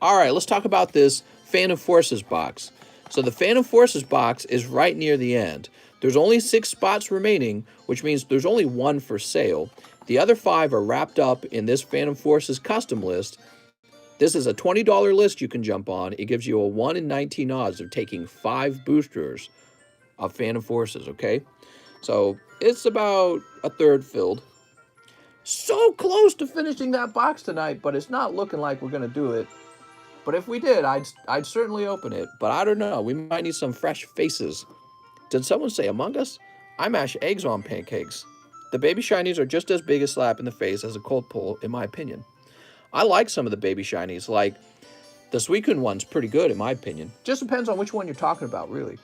All right, let's talk about this Phantom Forces box. So the Phantom Forces box is right near the end. There's only 6 spots remaining, which means there's only 1 for sale. The other 5 are wrapped up in this Phantom Forces custom list. This is a $20 list you can jump on. It gives you a 1 in 19 odds of taking 5 boosters of Phantom Forces, okay? So it's about a third filled. So close to finishing that box tonight, but it's not looking like we're going to do it. But if we did, I'd certainly open it. But I don't know. We might need some fresh faces. Did someone say Among Us? I mash eggs on pancakes. The baby shinies are just as big a slap in the face as a cold pull, in my opinion. I like some of the baby shinies. Like, the Suicune one's pretty good, in my opinion. Just depends on which one you're talking about, really.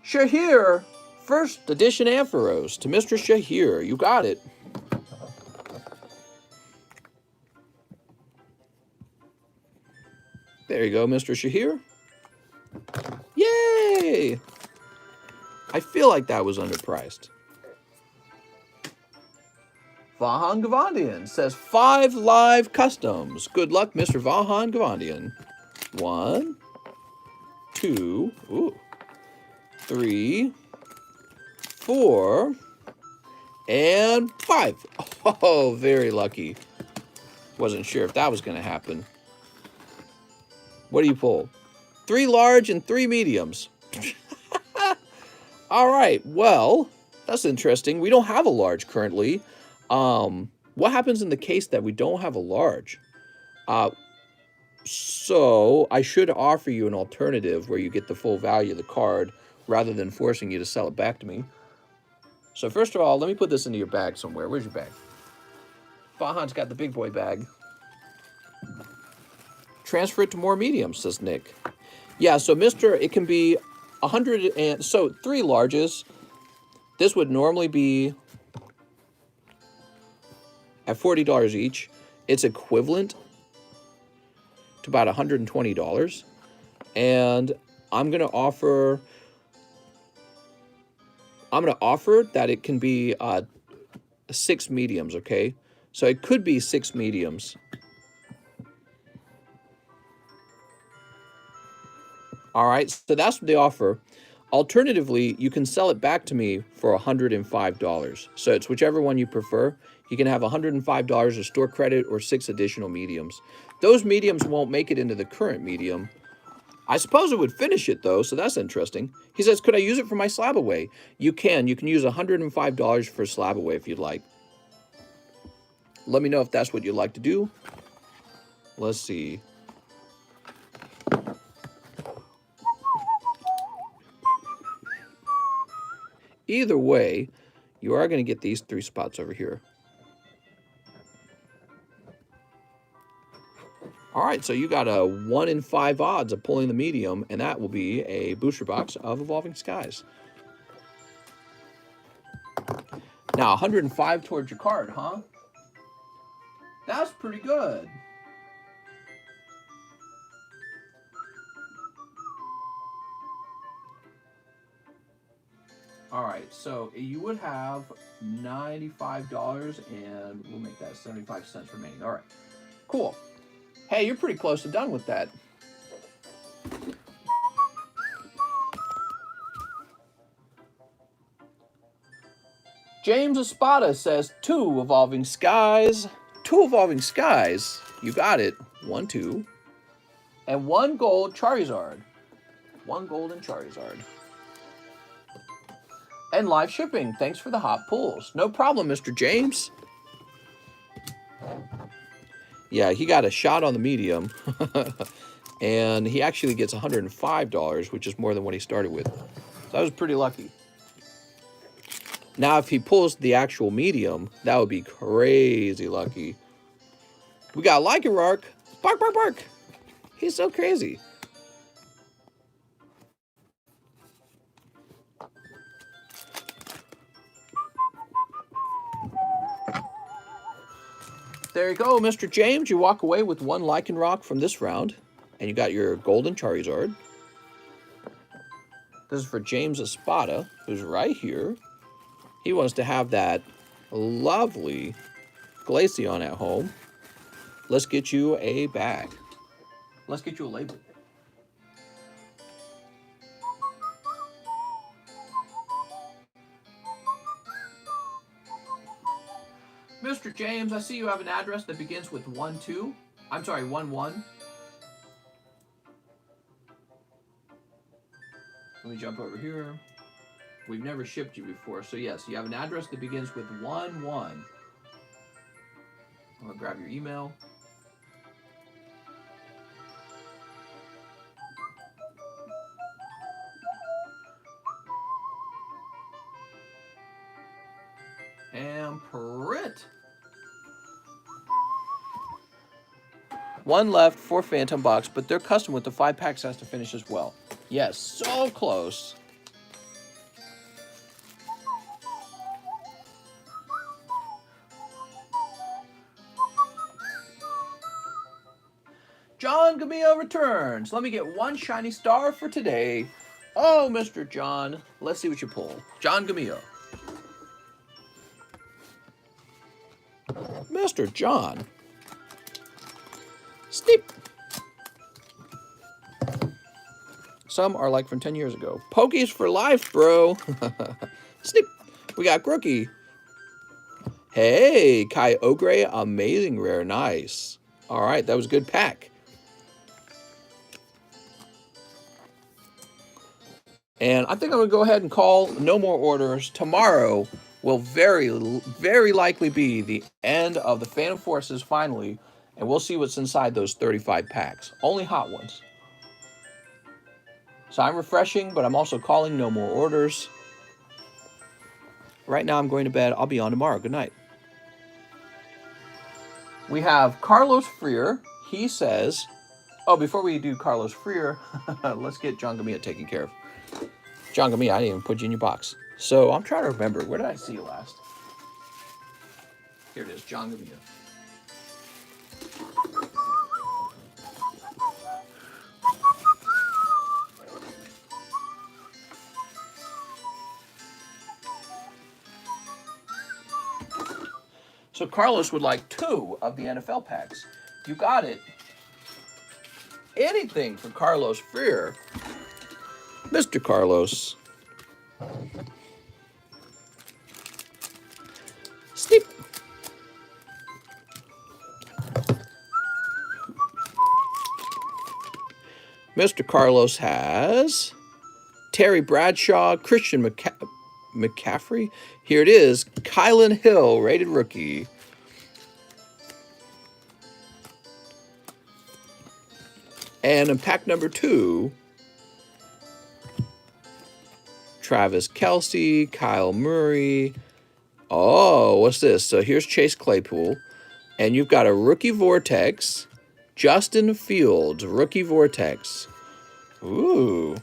Shahir, first edition Ampharos to Mr. Shahir. You got it. There you go, Mr. Shahir. Yay! I feel like that was underpriced. Vahan Gavandian says 5 live customs. Good luck, Mr. Vahan Gavandian. 1, 2, 3, 4, and 5. Oh, very lucky. Wasn't sure if that was going to happen. What do you pull? 3 large and 3 mediums. All right, well, that's interesting. We don't have a large currently. What happens in the case that we don't have a large? So I should offer you an alternative where you get the full value of the card rather than forcing you to sell it back to me. So first of all, let me put this into your bag somewhere. Where's your bag? Vahan's got the big boy bag. Transfer it to more mediums, says Nick. Yeah, so it can be 100 and so 3 larges. This would normally be at $40 each. It's equivalent to about $120. And I'm going to offer that it can be 6 mediums, okay? So it could be 6 mediums. All right, so that's what they offer. Alternatively, you can sell it back to me for $105. So it's whichever one you prefer. You can have $105 of store credit or 6 additional mediums. Those mediums won't make it into the current medium. I suppose it would finish it, though, so that's interesting. He says, could I use it for my slab away? You can. You can use $105 for slab away if you'd like. Let me know if that's what you'd like to do. Let's see. Either way, you are going to get these 3 spots over here. All right, so you got a 1 in 5 odds of pulling the medium, and that will be a booster box of Evolving Skies. Now, 105 towards your card, huh? That's pretty good. All right, so you would have $95, and we'll make that 75 cents remaining. All right, cool. Hey, you're pretty close to done with that. James Espada says 2 Evolving Skies. 2 Evolving Skies. You got it. 1, 2. And 1 gold Charizard. 1 golden Charizard. And live shipping. Thanks for the hot pulls. No problem, Mr. James. Yeah, he got a shot on the medium. And he actually gets $105, which is more than what he started with. So that was pretty lucky. Now, if he pulls the actual medium, that would be crazy lucky. We got Lycanroc. Bark, bark, bark. He's so crazy. There you go, Mr. James. You walk away with 1 Lycanroc from this round. And you got your golden Charizard. This is for James Espada, who's right here. He wants to have that lovely Glaceon at home. Let's get you a bag. Let's get you a label. Mr. James, I see you have an address that begins with 12. I'm sorry, 11. Let me jump over here. We've never shipped you before, so yes, you have an address that begins with 11. I'm gonna grab your email. And print. One left for Phantom Box, but they're custom with the 5 packs has to finish as well. Yes, so close. John Gamillo returns. Let me get one shiny star for today. Oh, Mr. John. Let's see what you pull. John Gamillo. Mr. John. Steep. Some are like from 10 years ago. Pokies for life, bro. Steep. We got Grookie. Hey, Kyogre. Amazing rare. Nice. All right, that was a good pack. And I think I'm going to go ahead and call no more orders. Tomorrow will very likely be the end of the Phantom Forces finally. And we'll see what's inside those 35 packs. Only hot ones. So I'm refreshing, but I'm also calling no more orders. Right now I'm going to bed. I'll be on tomorrow. Good night. We have Carlos Freer. He says, oh, before we do Carlos Freer, let's get John Gamillo taken care of. John Gamillo, I didn't even put you in your box. So I'm trying to remember. Where did I see you last? Here it is, John Gamillo. So Carlos would like 2 of the NFL packs. You got it. Anything for Carlos Freer. Mr. Carlos. Steep. Mr. Carlos has Terry Bradshaw, Christian McCaffrey. Here it is. Kylan Hill, rated rookie. And in pack number 2, Travis Kelce, Kyle Murray. Oh, what's this? So here's Chase Claypool. And you've got a rookie Vortex. Justin Fields, rookie Vortex. Ooh.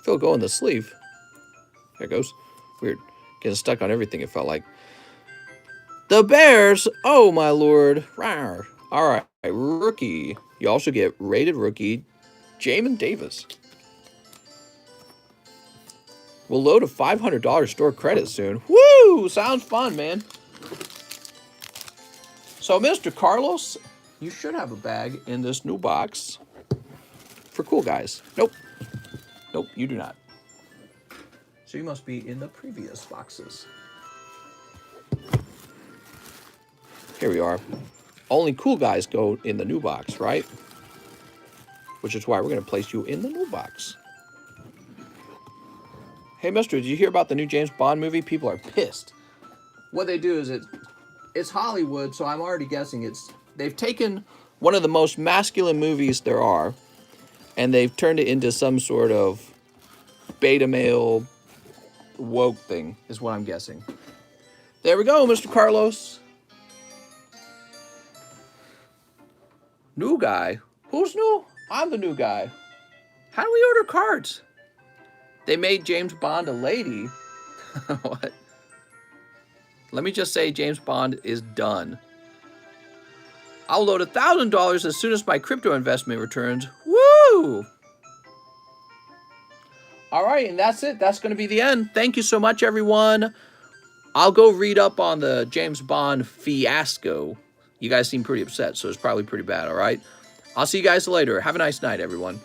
Phil go in the sleeve. There it goes. Weird. Getting stuck on everything, it felt like. The Bears. Oh, my lord. Rawr. All right. Rookie. You also get rated rookie Jamin Davis. We'll load a $500 store credit soon. Woo! Sounds fun, man. So, Mr. Carlos, you should have a bag in this new box for cool guys. Nope. Nope, you do not. So you must be in the previous boxes. Here we are. Only cool guys go in the new box, right? Which is why we're going to place you in the new box. Hey, mister, did you hear about the new James Bond movie? People are pissed. What they do is it's Hollywood, so I'm already guessing they've taken one of the most masculine movies there are, and they've turned it into some sort of beta male woke thing, is what I'm guessing. There we go, Mr. Carlos. New guy? Who's new? I'm the new guy. How do we order cards? They made James Bond a lady. What? Let me just say James Bond is done. I'll load $1,000 as soon as my crypto investment returns. Woo! All right, and that's it. That's going to be the end. Thank you so much, everyone. I'll go read up on the James Bond fiasco. You guys seem pretty upset, so it's probably pretty bad, all right? I'll see you guys later. Have a nice night, everyone.